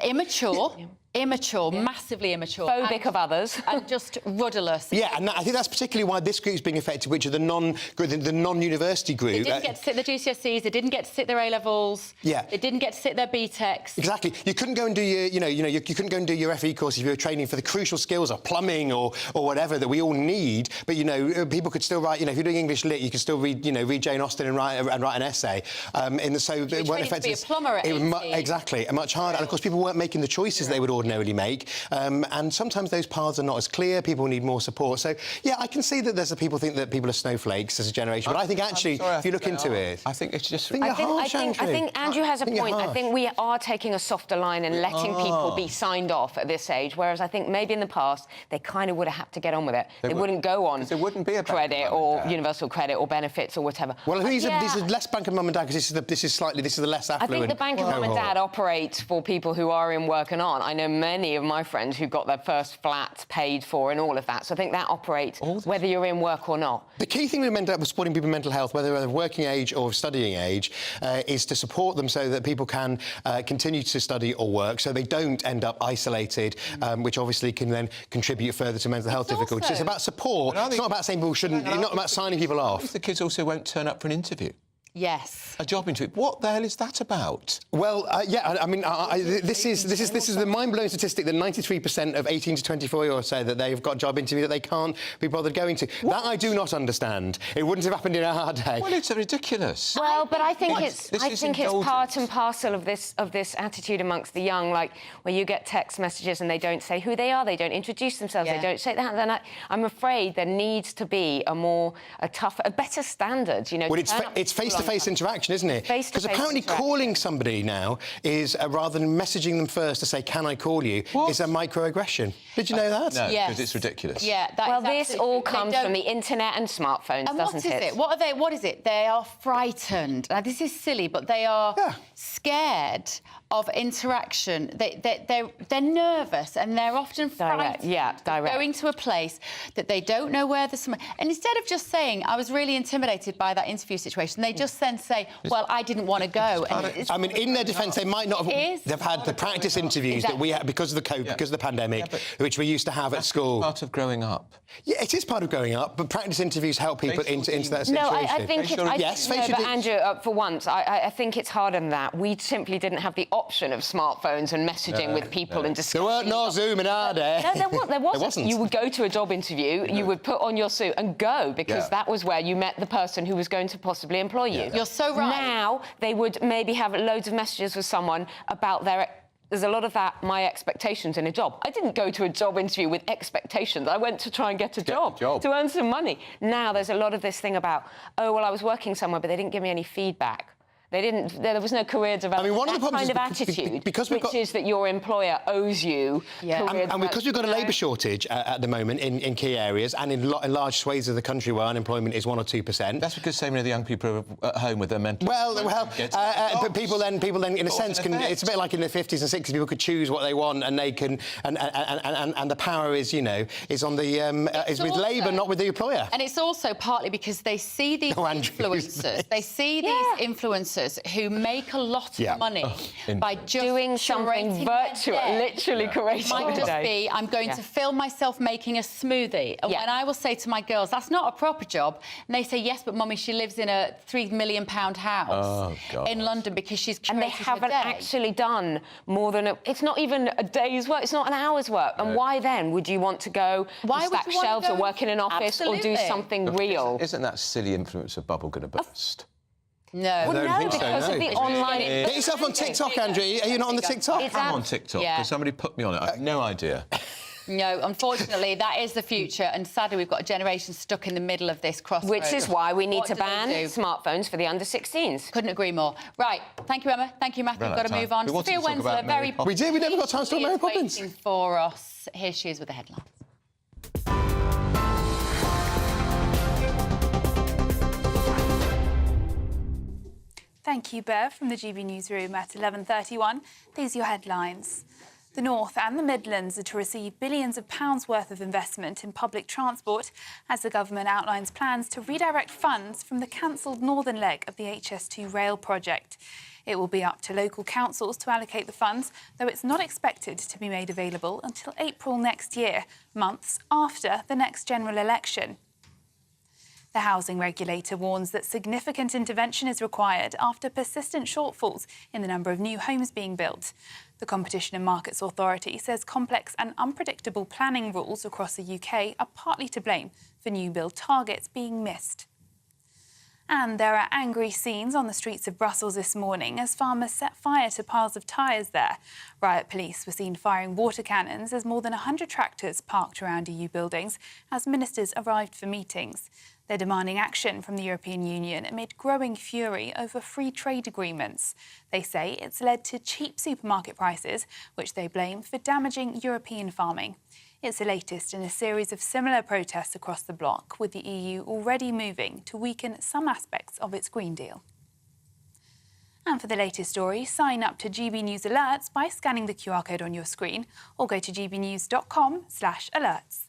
immature. Massively immature. Phobic of others. And just rudderless. Yeah, and I think that's particularly why this group's being affected, which are the non-university group. They didn't get to sit their GCSEs, they didn't get to sit their A-levels, yeah, they didn't get to sit their BTECs. Exactly. You couldn't go and do your, you couldn't go and do your FE course if you were training for the crucial skills of plumbing or whatever that we all need. But, people could still write, if you're doing English Lit, you can still read, read Jane Austen and write an essay. So it weren't affected. To be a plumber at 18. Exactly, and much harder. And, of course, people weren't making the choices they would ordinarily make. And sometimes those paths are not as clear. People need more support. So, yeah, I can see that there's people think that people are snowflakes as a generation. But I think, actually, if you look into it... I think it's just... I think Andrew has a point. I think we are taking a softer line and letting people be signed off at this age, whereas I think maybe in the past they kind of would have had to get on with it. They wouldn't go on there wouldn't be a credit or universal credit or benefits or whatever. Well, these are less Bank of Mum and Dad because this is the less affluent. I think the Bank of Mum and Dad operate for people who are in work and on. I know many of my friends who got their first flat paid for and all of that. So I think that operates whether you're in work or not. The key thing with supporting people with mental health, whether they're of working age or studying age, is to support them so that people can continue to study or work, so they don't end up isolated, which obviously can then contribute further to mental health difficulties. So it's about support. It's not about saying people shouldn't. It's not about signing people off. The kids also won't turn up for an interview. Yes. A job interview. What the hell is that about? Well, this is the mind-blowing statistic that 93% of 18 to 24-year-olds say that they've got a job interview that they can't be bothered going to. What? That I do not understand. It wouldn't have happened in our day. Well, it's ridiculous. Well, but I think it's part and parcel of this attitude amongst the young, like where you get text messages and they don't say who they are, they don't introduce themselves, they don't say that. Then I'm afraid there needs to be a better standard. Well, it's face-to-face interaction, isn't it? Because apparently calling somebody now is, rather than messaging them first to say, can I call you, is a microaggression. Did you know that? No, because it's ridiculous. Yeah. Well, this all comes from the internet and smartphones, doesn't it? What are they? What is it? They are frightened. Now, this is silly, but they are scared of interaction. They're nervous and they're often frightened. Direct. Going to a place that they don't know where there's someone. And instead of just saying, I was really intimidated by that interview situation, they just then say, well, I didn't want to go. And in their defence, they might not have... They've had the practice interviews that we had because of the COVID, because of the pandemic, which we used to have at school. Part of growing up. Yeah, it is part of growing up, but practice interviews help people into that situation. No, I think it's... but Andrew, for once, I think it's harder than that. We simply didn't have the option of smartphones and messaging with people and discussing... There weren't no Zoom in our day. No, there wasn't. You would go to a job interview, you would put on your suit and go, because that was where you met the person who was going to possibly employ you. You're so right. Now, they would maybe have loads of messages with someone about their... There's a lot of that, my expectations in a job. I didn't go to a job interview with expectations. I went to try and get a job, to earn some money. Now there's a lot of this thing about, oh, well, I was working somewhere, but they didn't give me any feedback. There was no career development. One of the problems kind of attitude, which is that your employer owes you career development. And because we've got a labour shortage at the moment in key areas and in large swathes of the country where unemployment is 1 or 2%. That's because so many of the young people are at home with their mental... But people then, in a sense, can... It's a bit like in the 50s and 60s, people could choose what they want and they can... And the power is, is on the... is with Labour, not with the employer. And it's also partly because they see these influencers. They see these influencers who make a lot of money by just doing something virtual, literally creating. It might just be, I'm going to film myself making a smoothie. And when I will say to my girls, that's not a proper job, and they say, yes, but Mummy, she lives in a £3 million house in London because she's created and they haven't actually done more than it's not even a day's work, it's not an hour's work. And why then would you want to go stack shelves or work in an office or do something real? Isn't that silly influencer bubble going to burst? No. I don't think so, because no. of the online... Get yourself on TikTok, Andrew. Are you not on the TikTok? I'm on TikTok, Yeah. because somebody put me on it. I have no idea. No, unfortunately, that is the future, and sadly, we've got a generation stuck in the middle of this crossroads. Which is why we need What to do they ban do? smartphones for the under-16s. Couldn't agree more. Right, thank you, Emma. Thank you, Matthew. We've got to move on. We wanted Sophia to talk about Wensler, Mary very... Poppins. We did. We never got time to talk about Mary Poppins. Waiting for us. Here she is with the headlines. Thank you, Bev, from the GB Newsroom at 11:31. These are your headlines. The North and the Midlands are to receive billions of pounds worth of investment in public transport as the government outlines plans to redirect funds from the cancelled northern leg of the HS2 rail project. It will be up to local councils to allocate the funds, though it's not expected to be made available until April next year, months after the next general election. The housing regulator warns that significant intervention is required after persistent shortfalls in the number of new homes being built. The Competition and Markets Authority says complex and unpredictable planning rules across the UK are partly to blame for new build targets being missed. And there are angry scenes on the streets of Brussels this morning as farmers set fire to piles of tyres there. Riot police were seen firing water cannons as more than 100 tractors parked around EU buildings as ministers arrived for meetings. They're demanding action from the European Union amid growing fury over free trade agreements. They say it's led to cheap supermarket prices, which they blame for damaging European farming. It's the latest in a series of similar protests across the bloc, with the EU already moving to weaken some aspects of its Green Deal. And for the latest story, sign up to GB News Alerts by scanning the QR code on your screen or go to gbnews.com/alerts.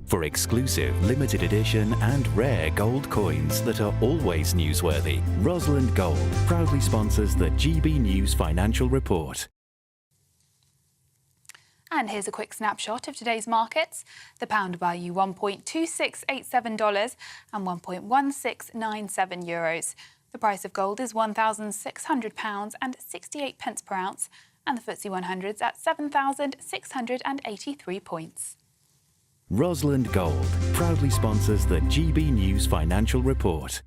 For exclusive, limited edition and rare gold coins that are always newsworthy, Rosalind Gold proudly sponsors the GB News Financial Report. And here's a quick snapshot of today's markets. The pound will buy you $1.2687 and €1.1697. The price of gold is £1,600 and 68 pence per ounce, and the FTSE 100's at 7,683 points. Rosalind Gold proudly sponsors the GB News Financial Report.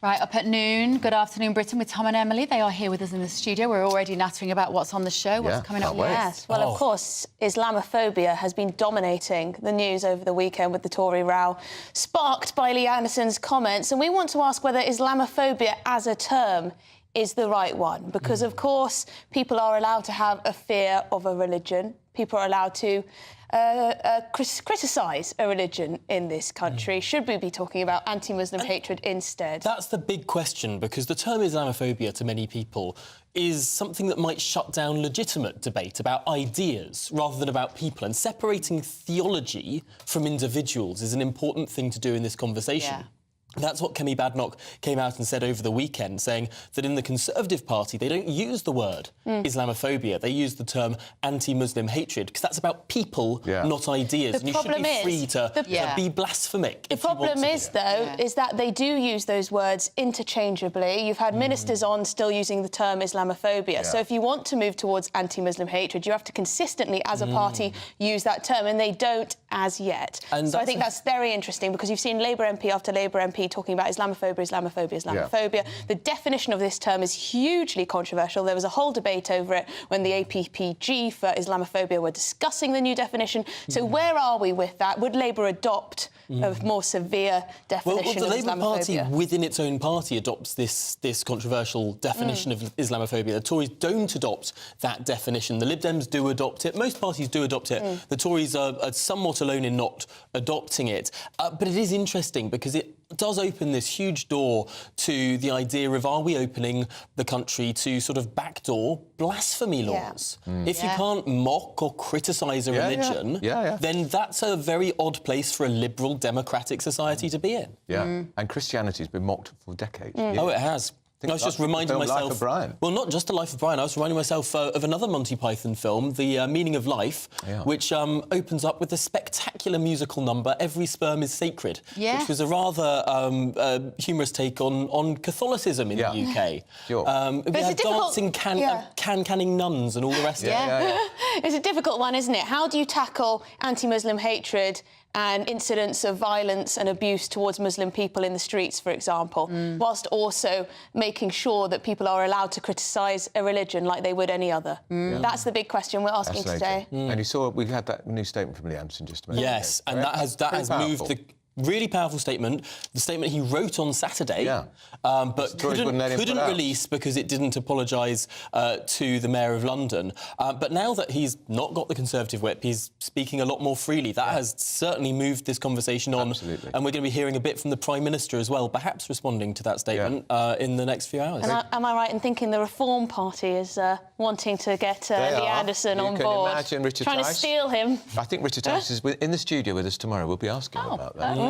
Right, up at noon. Good afternoon, Britain, with Tom and Emily. They are here with us in the studio. We're already nattering about what's on the show, what's coming up next. Yes, well, of course, Islamophobia has been dominating the news over the weekend with the Tory row, sparked by Lee Anderson's comments. And we want to ask whether Islamophobia as a term is the right one. Because, of course, people are allowed to have a fear of a religion. People are allowed to criticise a religion in this country. Should we be talking about anti-Muslim hatred instead? That's the big question, because the term Islamophobia to many people is something that might shut down legitimate debate about ideas rather than about people. And separating theology from individuals is an important thing to do in this conversation. Yeah. That's what Kemi Badenoch came out and said over the weekend, saying that in the Conservative Party, they don't use the word Islamophobia. They use the term anti-Muslim hatred, because that's about people, not ideas. The and you should problem be free is- to the- be blasphemic. The problem is, though, is that they do use those words interchangeably. You've had ministers on still using the term Islamophobia. So if you want to move towards anti-Muslim hatred, you have to consistently, as a party, use that term, and they don't as yet. And so I think that's very interesting, because you've seen Labour MP after Labour MP talking about Islamophobia, Islamophobia, Islamophobia. The definition of this term is hugely controversial. There was a whole debate over it when the APPG for Islamophobia were discussing the new definition. So where are we with that? Would Labour adopt a more severe definition well, the of Labour Party, Islamophobia? within its own party, adopts this controversial definition of Islamophobia. The Tories don't adopt that definition. The Lib Dems do adopt it. Most parties do adopt it. The Tories are somewhat alone in not adopting it. But it is interesting, because it does open this huge door to the idea of, are we opening the country to sort of backdoor blasphemy laws? If you can't mock or criticise a religion, then that's a very odd place for a liberal democratic society to be in. And Christianity's been mocked for decades. Oh, it has. I was just reminding myself... Life of Brian. Well, not just The Life of Brian. I was reminding myself of another Monty Python film, The Meaning of Life, which opens up with the spectacular musical number Every Sperm is Sacred, which was a rather humorous take on Catholicism in the UK. Sure. We had dancing canning nuns and all the rest of it. It's a difficult one, isn't it? How do you tackle anti-Muslim hatred and incidents of violence and abuse towards Muslim people in the streets, for example, whilst also making sure that people are allowed to criticise a religion like they would any other? That's the big question we're asking today. And you saw we've had that new statement from Lee Anderson just a minute ago. Yes, and that has moved the... Really powerful statement. The statement he wrote on Saturday, but couldn't release because it didn't apologise to the Mayor of London. But now that he's not got the Conservative whip, he's speaking a lot more freely. That has certainly moved this conversation on. Absolutely. And we're going to be hearing a bit from the Prime Minister as well, perhaps responding to that statement in the next few hours. And am I right in thinking the Reform Party is wanting to get Lee Anderson on board? Imagine Richard trying Tice. to steal him. I think Richard Tice is in the studio with us tomorrow. We'll be asking him about that.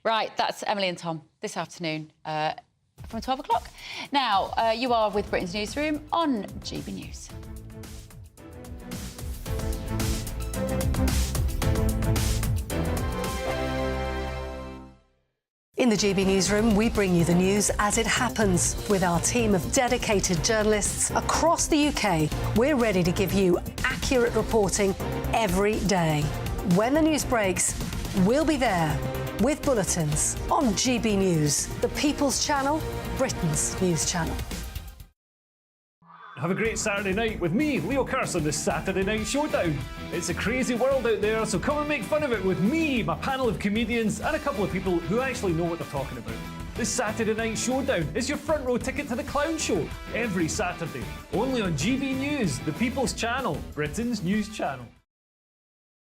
Right, that's Emily and Tom this afternoon from 12 o'clock. Now, you are with Britain's Newsroom on GB News. In the GB Newsroom, we bring you the news as it happens. With our team of dedicated journalists across the UK, we're ready to give you accurate reporting every day. When the news breaks, we'll be there with bulletins on GB News, the People's Channel, Britain's news channel. Have a great Saturday night with me, Leo Curse, on this Saturday Night Showdown. It's a crazy world out there, so come and make fun of it with me, my panel of comedians, and a couple of people who actually know what they're talking about. This Saturday Night Showdown is your front row ticket to the clown show every Saturday, only on GB News, the People's Channel, Britain's news channel.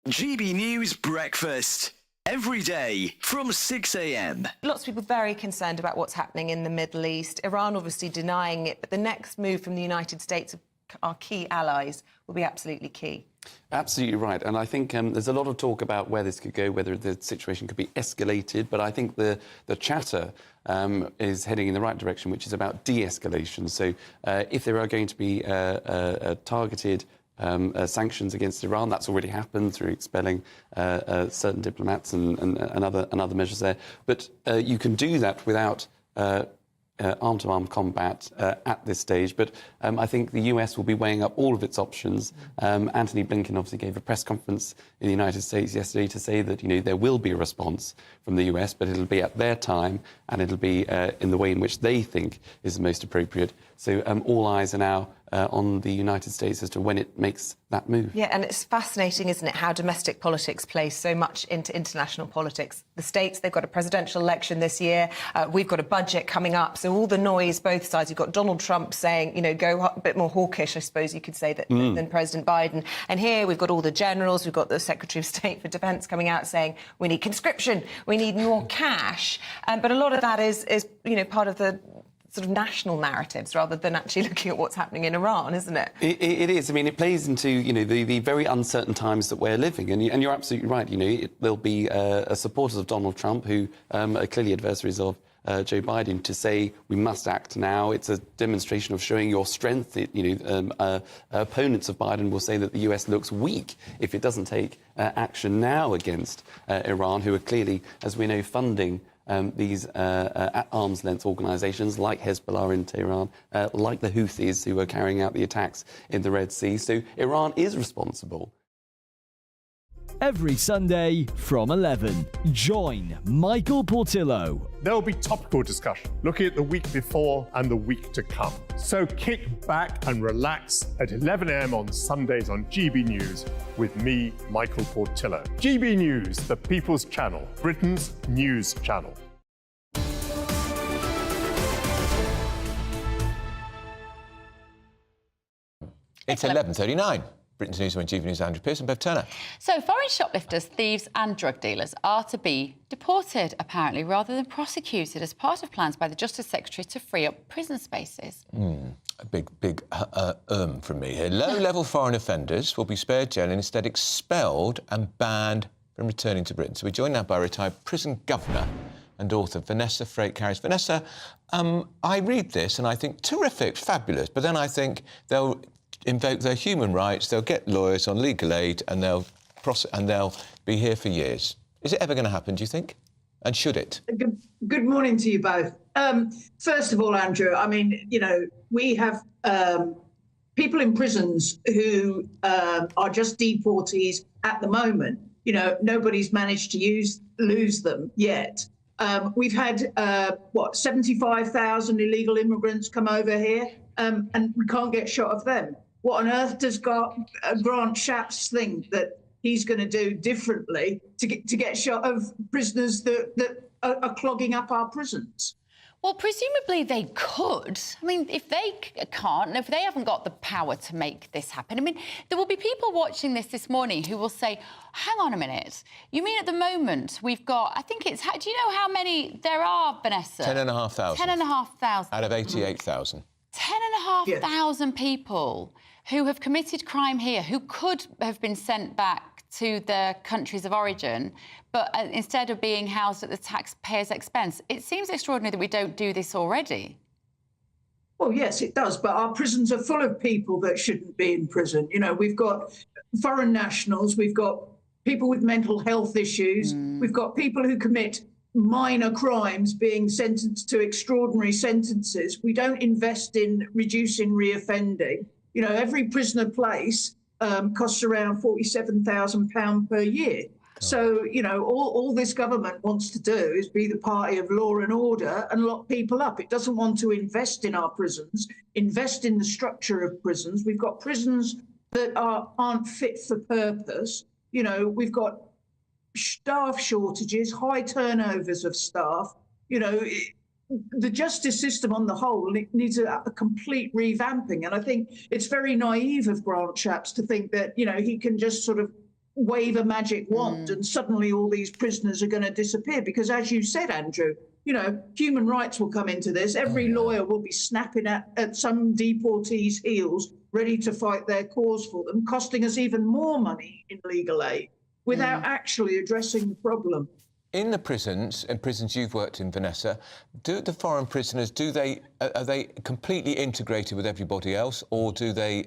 GB News Breakfast. Every day from 6 a.m. Lots of people very concerned about what's happening in the Middle East. Iran obviously denying it, but the next move from the United States, our key allies, will be absolutely key. Absolutely right. And I think there's a lot of talk about where this could go, whether the situation could be escalated. But I think the chatter is heading in the right direction, which is about de-escalation. So if there are going to be targeted sanctions against Iran, that's already happened through expelling certain diplomats and other measures there. But you can do that without arm-to-arm combat at this stage. But I think the US will be weighing up all of its options. Antony Blinken obviously gave a press conference in the United States yesterday to say that, there will be a response from the US, but it'll be at their time and it'll be in the way in which they think is the most appropriate. So all eyes are now on the United States as to when it makes that move. Yeah, and it's fascinating, isn't it, how domestic politics plays so much into international politics. The States, they've got a presidential election this year. We've got a budget coming up. So all the noise, both sides. You've got Donald Trump saying, go a bit more hawkish, I suppose you could say, than President Biden. And here we've got all the generals. We've got the Secretary of State for Defence coming out saying, we need conscription, we need more cash. But a lot of that is part of the sort of national narratives rather than actually looking at what's happening in Iran, isn't it? It is. I mean, it plays into, the very uncertain times that we're living. And you're absolutely right. There'll be supporters of Donald Trump who are clearly adversaries of Joe Biden to say we must act now. It's a demonstration of showing your strength. Opponents of Biden will say that the US looks weak if it doesn't take action now against Iran, who are clearly, as we know, funding these at arm's length organisations like Hezbollah in Tehran, like the Houthis who are carrying out the attacks in the Red Sea. So Iran is responsible. Every Sunday from 11, join Michael Portillo. There will be topical discussion, looking at the week before and the week to come. So kick back and relax at 11 a.m. on Sundays on GB News with me, Michael Portillo. GB News, the People's Channel, Britain's news channel. It's 11:39. Britain's News on GB News, Andrew Pearson, Bev Turner. So foreign shoplifters, thieves and drug dealers are to be deported, apparently, rather than prosecuted as part of plans by the Justice Secretary to free up prison spaces. A big from me here. Low-level foreign offenders will be spared jail and instead expelled and banned from returning to Britain. So we're joined now by retired prison governor and author Vanessa Frake-Harris. Vanessa, I read this and I think, terrific, fabulous, but then I think they'll invoke their human rights, they'll get lawyers on legal aid and they'll be here for years. Is it ever going to happen, do you think? And should it? Good morning to you both. First of all, Andrew, I mean, you know, we have people in prisons who are just deportees at the moment. You know, nobody's managed to lose them yet. We've had, 75,000 illegal immigrants come over here, and we can't get shot of them. What on earth does Grant Shapps think that he's going to do differently to get shot of prisoners that are clogging up our prisons? Well, presumably they could. I mean, if they can't, and if they haven't got the power to make this happen, I mean, there will be people watching this morning who will say, hang on a minute, you mean at the moment we've got, I think it's, do you know how many there are, Vanessa? 10,500. 10,500. Out of 88,000. 10,500 people who have committed crime here, who could have been sent back to their countries of origin, but instead of being housed at the taxpayer's expense. It seems extraordinary that we don't do this already. Well, yes, it does. But our prisons are full of people that shouldn't be in prison. You know, we've got foreign nationals, we've got people with mental health issues, we've got people who commit minor crimes being sentenced to extraordinary sentences. We don't invest in reducing reoffending. You know, every prisoner place costs around £47,000 per year. So, you know, all this government wants to do is be the party of law and order and lock people up. It doesn't want to invest in our prisons, invest in the structure of prisons. We've got prisons that aren't fit for purpose. You know, we've got staff shortages, high turnovers of staff. You know, the justice system on the whole needs a complete revamping. And I think it's very naive of Grant Shapps to think that, you know, he can just sort of wave a magic wand and suddenly all these prisoners are going to disappear. Because as you said, Andrew, you know, human rights will come into this. Every lawyer will be snapping at some deportees' heels, ready to fight their cause for them, costing us even more money in legal aid without actually addressing the problem. In the prisons you've worked in, Vanessa, do the foreign prisoners, are they completely integrated with everybody else, or do they,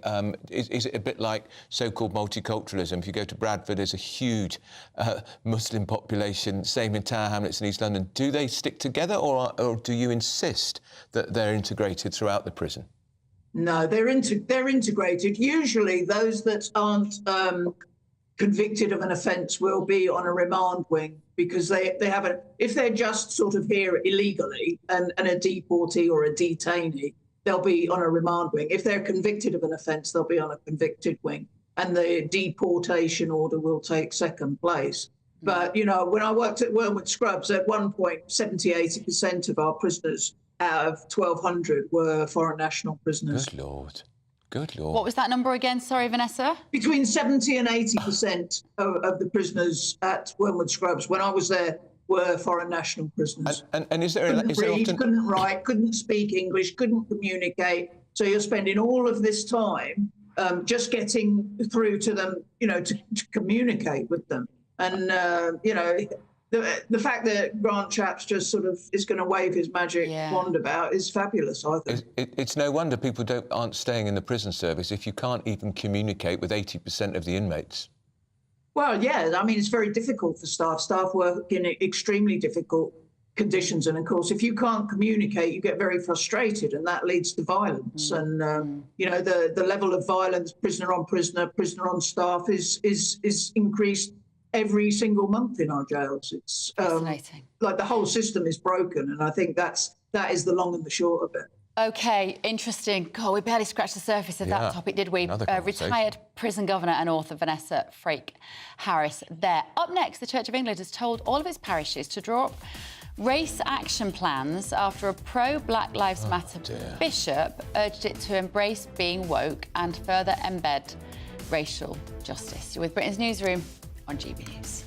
is it a bit like so-called multiculturalism? If you go to Bradford, there's a huge Muslim population, same in Tower Hamlets in East London. Do they stick together, or do you insist that they're integrated throughout the prison? No, they're integrated. Usually those that aren't convicted of an offence will be on a remand wing, because they have if they're just sort of here illegally and a deportee or a detainee, they'll be on a remand wing. If they're convicted of an offence, they'll be on a convicted wing, and the deportation order will take second place. But, you know, when I worked at Wormwood Scrubs, at one point, 70-80% of our prisoners out of 1,200 were foreign national prisoners. Good Lord. Good Lord. What was that number again? Sorry, Vanessa? Between 70 and 80% of the prisoners at Wormwood Scrubs, when I was there, were foreign national prisoners. And is there... couldn't write, couldn't speak English, couldn't communicate. So you're spending all of this time just getting through to them, you know, to communicate with them. And, you know... The fact that Grant Shapps just sort of is going to wave his magic wand about is fabulous, I think. It's no wonder people aren't staying in the prison service if you can't even communicate with 80% of the inmates. Well, yeah, I mean, it's very difficult for staff. Staff work in extremely difficult conditions. And, of course, if you can't communicate, you get very frustrated, and that leads to violence. And, you know, the level of violence, prisoner on prisoner, prisoner on staff, is increased every single month in our jails. It's fascinating. Like the whole system is broken, and I think that is the long and the short of it. OK, interesting. God, we barely scratched the surface of that topic, did we? Retired prison governor and author Vanessa Frake-Harris there. Up next, the Church of England has told all of its parishes to draw up race action plans after a pro-Black Lives Matter bishop urged it to embrace being woke and further embed racial justice. You're with Britain's Newsroom on GB News.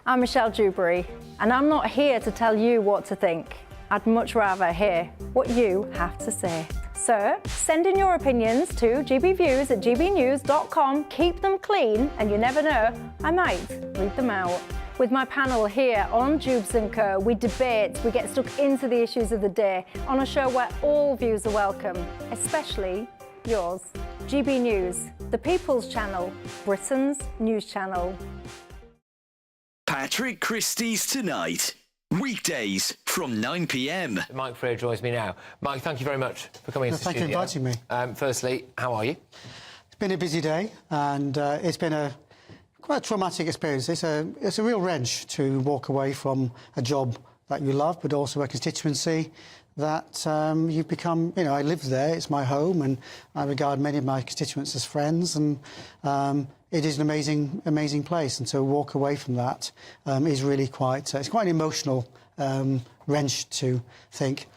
I'm Michelle Dewberry, and I'm not here to tell you what to think. I'd much rather hear what you have to say. So send in your opinions to gbviews@gbnews.com. Keep them clean, and you never know, I might read them out. With my panel here on Jubes & Co, we debate, we get stuck into the issues of the day on a show where all views are welcome, especially yours. GB News, the People's Channel, Britain's news channel. Patrick Christie's Tonight. Weekdays from 9 p.m. Mike Freer joins me now. Mike, thank you very much for coming into the studio. Thank you for inviting me. Firstly, how are you? It's been a busy day, and it's been quite a traumatic experience. It's a real wrench to walk away from a job that you love, but also a constituency that you've become. You know, I live there; it's my home, and I regard many of my constituents as friends, and it is an amazing place. And to walk away from that is really quite. It's quite an emotional wrench to think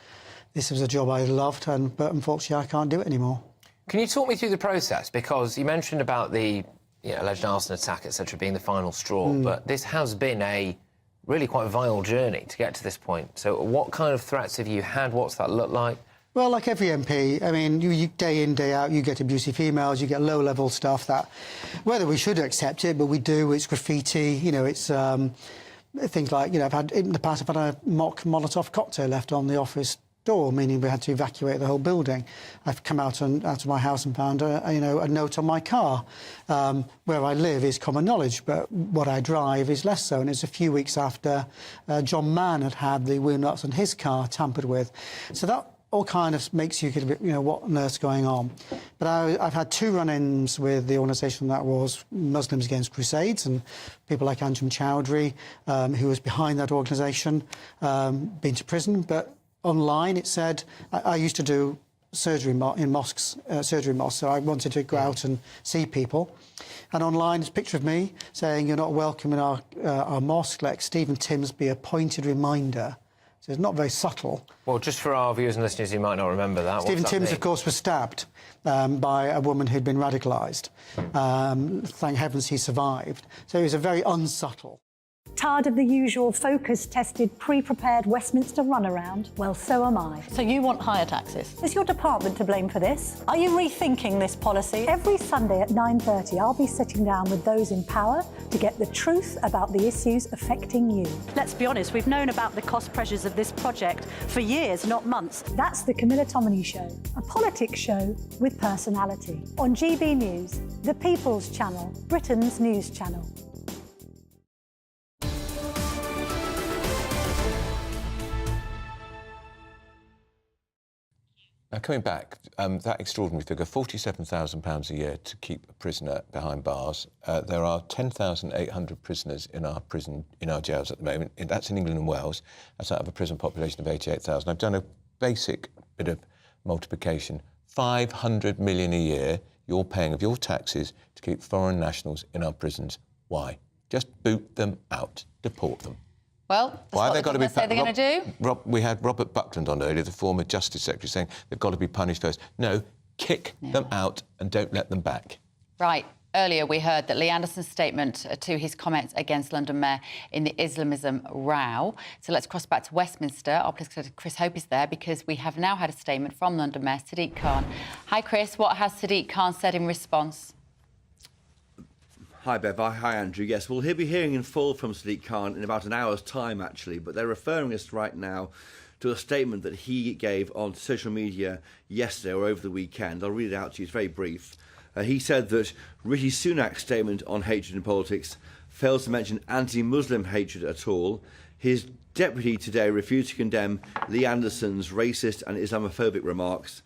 this was a job I loved, but unfortunately I can't do it anymore. Can you talk me through the process? Because you mentioned about the alleged arson attack, etc., being the final straw, but this has been a really quite vile journey to get to this point. So what kind of threats have you had? What's that look like? Well, like every MP, I mean, you day in, day out, you get abusive emails, you get low-level stuff that, whether we should accept it, but we do, it's graffiti, it's things like, I've had, in the past, I've had a mock Molotov cocktail left on the office door, meaning we had to evacuate the whole building. I've come out of my house and found a note on my car. Where I live is common knowledge, but what I drive is less so. And it's a few weeks after John Mann had the wheel nuts on his car tampered with. So that all kind of makes you get a bit, what on earth's going on. But I've had 2 run-ins with the organisation that was Muslims Against Crusades, and people like Anjem Chowdhury, who was behind that organisation, been to prison. But online it said, I used to do surgery in mosques, so I wanted to go out and see people. And online it's a picture of me saying, you're not welcome in our mosque, let Stephen Timms be a pointed reminder. So it's not very subtle. Well, just for our viewers and listeners who might not remember that, Stephen Timms, of course, was stabbed by a woman who'd been radicalised. Thank heavens he survived. So it was a very unsubtle. Tired of the usual focus-tested, pre-prepared Westminster runaround? Well, so am I. So you want higher taxes? Is your department to blame for this? Are you rethinking this policy? Every Sunday at 9:30, I'll be sitting down with those in power to get the truth about the issues affecting you. Let's be honest, we've known about the cost pressures of this project for years, not months. That's the Camilla Tominey Show, a politics show with personality. On GB News, the People's Channel, Britain's news channel. Now, coming back, that extraordinary figure, £47,000 a year to keep a prisoner behind bars. There are 10,800 prisoners in our jails at the moment. That's in England and Wales. That's out of a prison population of 88,000. I've done a basic bit of multiplication. 500 million a year you're paying of your taxes to keep foreign nationals in our prisons. Why? Just boot them out, deport them. Well, that's why what they got to be say they're going to do. We had Robert Buckland on earlier, the former Justice Secretary, saying they've got to be punished first. No, kick them out and don't let them back. Right. Earlier, we heard that Lee Anderson's statement to his comments against London Mayor in the Islamism row. So let's cross back to Westminster. Our political Chris Hope is there because we have now had a statement from London Mayor Sadiq Khan. Hi, Chris. What has Sadiq Khan said in response? Hi, Bev. Hi, Andrew. Yes, well, he'll be hearing in full from Sadiq Khan in about an hour's time, actually, but they're referring us right now to a statement that he gave on social media yesterday or over the weekend. I'll read it out to you. It's very brief. He said that Rishi Sunak's statement on hatred in politics fails to mention anti-Muslim hatred at all. His deputy today refused to condemn Lee Anderson's racist and Islamophobic remarks.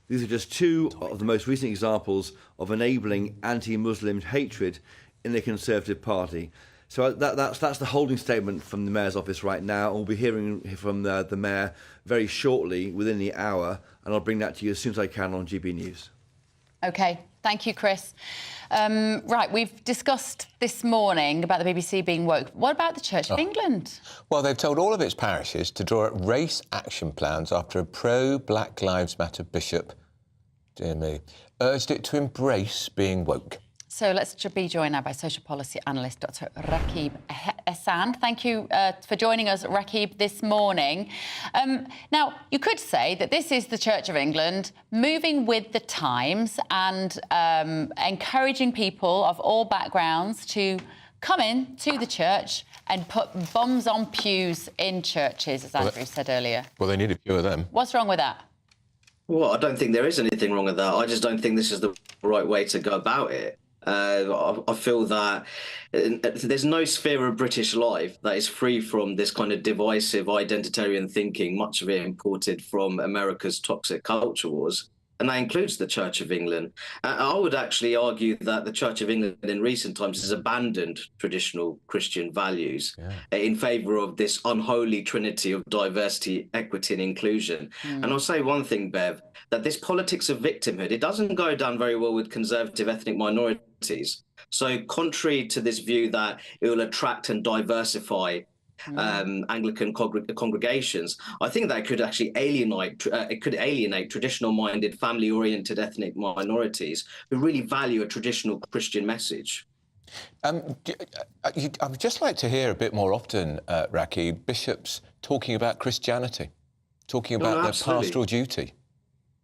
These are just 2 of the most recent examples of enabling anti-Muslim hatred in the Conservative Party. So that's the holding statement from the Mayor's office right now. We'll be hearing from the Mayor very shortly, within the hour, and I'll bring that to you as soon as I can on GB News. OK, thank you, Chris. Right, we've discussed this morning about the BBC being woke. What about the Church of England? Well, they've told all of its parishes to draw up race action plans after a pro-Black Lives Matter bishop, dear me, urged it to embrace being woke. So let's be joined now by social policy analyst Dr. Rakib Ehsan. Thank you for joining us, Rakib, this morning. Now, you could say that this is the Church of England moving with the times and encouraging people of all backgrounds to come in to the church and put bombs on pews in churches, as Andrew said earlier. Well, they need a few of them. What's wrong with that? Well, I don't think there is anything wrong with that. I just don't think this is the right way to go about it. I feel that there's no sphere of British life that is free from this kind of divisive identitarian thinking, much of it imported from America's toxic culture wars. And that includes the Church of England. I would actually argue that the Church of England in recent times has abandoned traditional Christian values in favour of this unholy trinity of diversity, equity and inclusion. And I'll say one thing, Bev, that this politics of victimhood, it doesn't go down very well with conservative ethnic minorities. So contrary to this view that it will attract and diversify Anglican congregations, I think that could actually alienate traditional-minded, family-oriented ethnic minorities who really value a traditional Christian message. I'd just like to hear a bit more often, Rakib, bishops talking about Christianity, talking about their pastoral duty.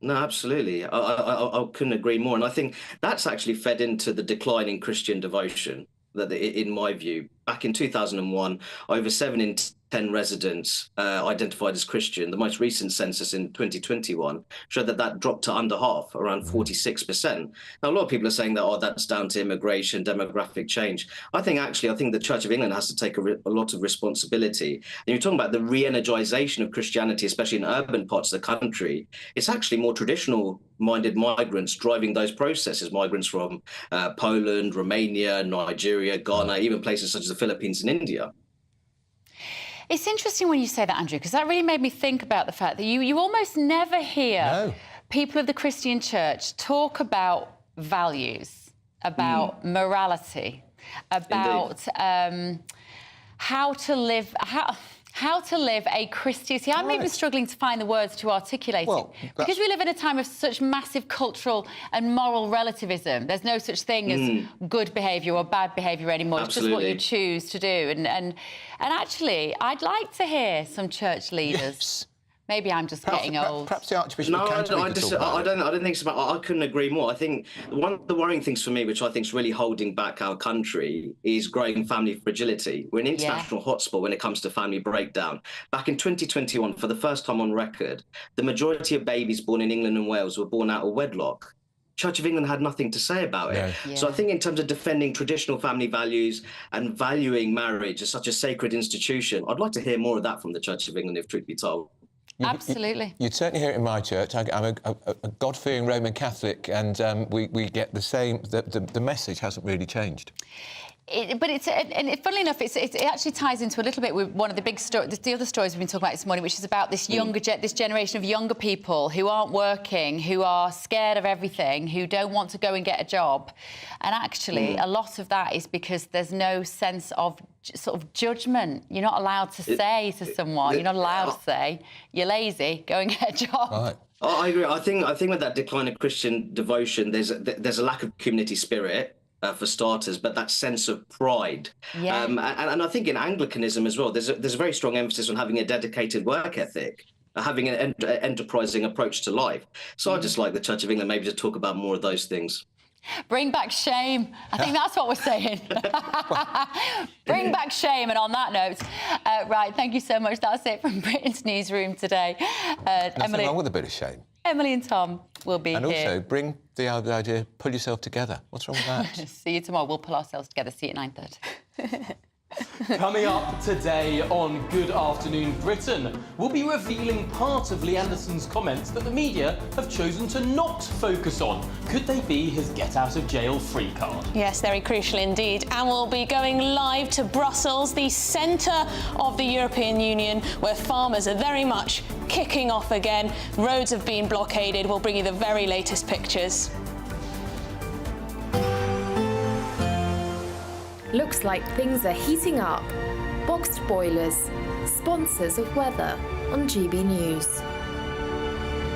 No, absolutely. I couldn't agree more. And I think that's actually fed into the decline in Christian devotion. That, in my view, back in 2001, over 7 in 10 residents identified as Christian. The most recent census in 2021 showed that dropped to under half, around 46%. Now, a lot of people are saying that, that's down to immigration, demographic change. I think the Church of England has to take a lot of responsibility. And you're talking about the re-energization of Christianity, especially in urban parts of the country. It's actually more traditional-minded migrants driving those processes, migrants from Poland, Romania, Nigeria, Ghana, even places such as the Philippines and India. It's interesting when you say that, Andrew, because that really made me think about the fact that you almost never hear people of the Christian church talk about values, about morality, about how to live a Christian... See, I'm even struggling to find the words to articulate it. Because we live in a time of such massive cultural and moral relativism. There's no such thing as good behaviour or bad behaviour anymore. Absolutely. It's just what you choose to do. And actually, I'd like to hear some church leaders... Maybe I'm just getting old. Perhaps the Archbishop of Canterbury I don't think so. I couldn't agree more. I think one of the worrying things for me, which I think is really holding back our country, is growing family fragility. We're an international hotspot when it comes to family breakdown. Back in 2021, for the first time on record, the majority of babies born in England and Wales were born out of wedlock. Church of England had nothing to say about it. So I think in terms of defending traditional family values and valuing marriage as such a sacred institution, I'd like to hear more of that from the Church of England, if truth be told. Absolutely. You'd certainly hear it in my church. I'm a God-fearing Roman Catholic, and we get the same... The message hasn't really changed. Funnily enough, it actually ties into a little bit with one of the big stories, the other stories we've been talking about this morning, which is about this this generation of younger people who aren't working, who are scared of everything, who don't want to go and get a job. And actually, a lot of that is because there's no sense of sort of judgment. You're not allowed to say to someone, you're not allowed to say, you're lazy, go and get a job. Right. I agree. I think with that decline of Christian devotion, there's a lack of community spirit. For starters, but that sense of pride. And I think in Anglicanism as well, there's a very strong emphasis on having a dedicated work ethic, having an enterprising approach to life. So I'd just like the Church of England maybe to talk about more of those things. Bring back shame. I think that's what we're saying. Bring back shame. And on that note, right, thank you so much. That's it from Britain's Newsroom today. Nothing wrong with a bit of shame. Emily and Tom will be here. And also, bring the idea, pull yourself together. What's wrong with that? See you tomorrow. We'll pull ourselves together. See you at 9:30. Coming up today on Good Afternoon Britain, we'll be revealing part of Lee Anderson's comments that the media have chosen to not focus on. Could they be his get-out-of-jail-free card? Yes, very crucial indeed. And we'll be going live to Brussels, the centre of the European Union, where farmers are very much kicking off again. Roads have been blockaded. We'll bring you the very latest pictures. Looks like things are heating up. Boxed boilers, sponsors of weather on GB News.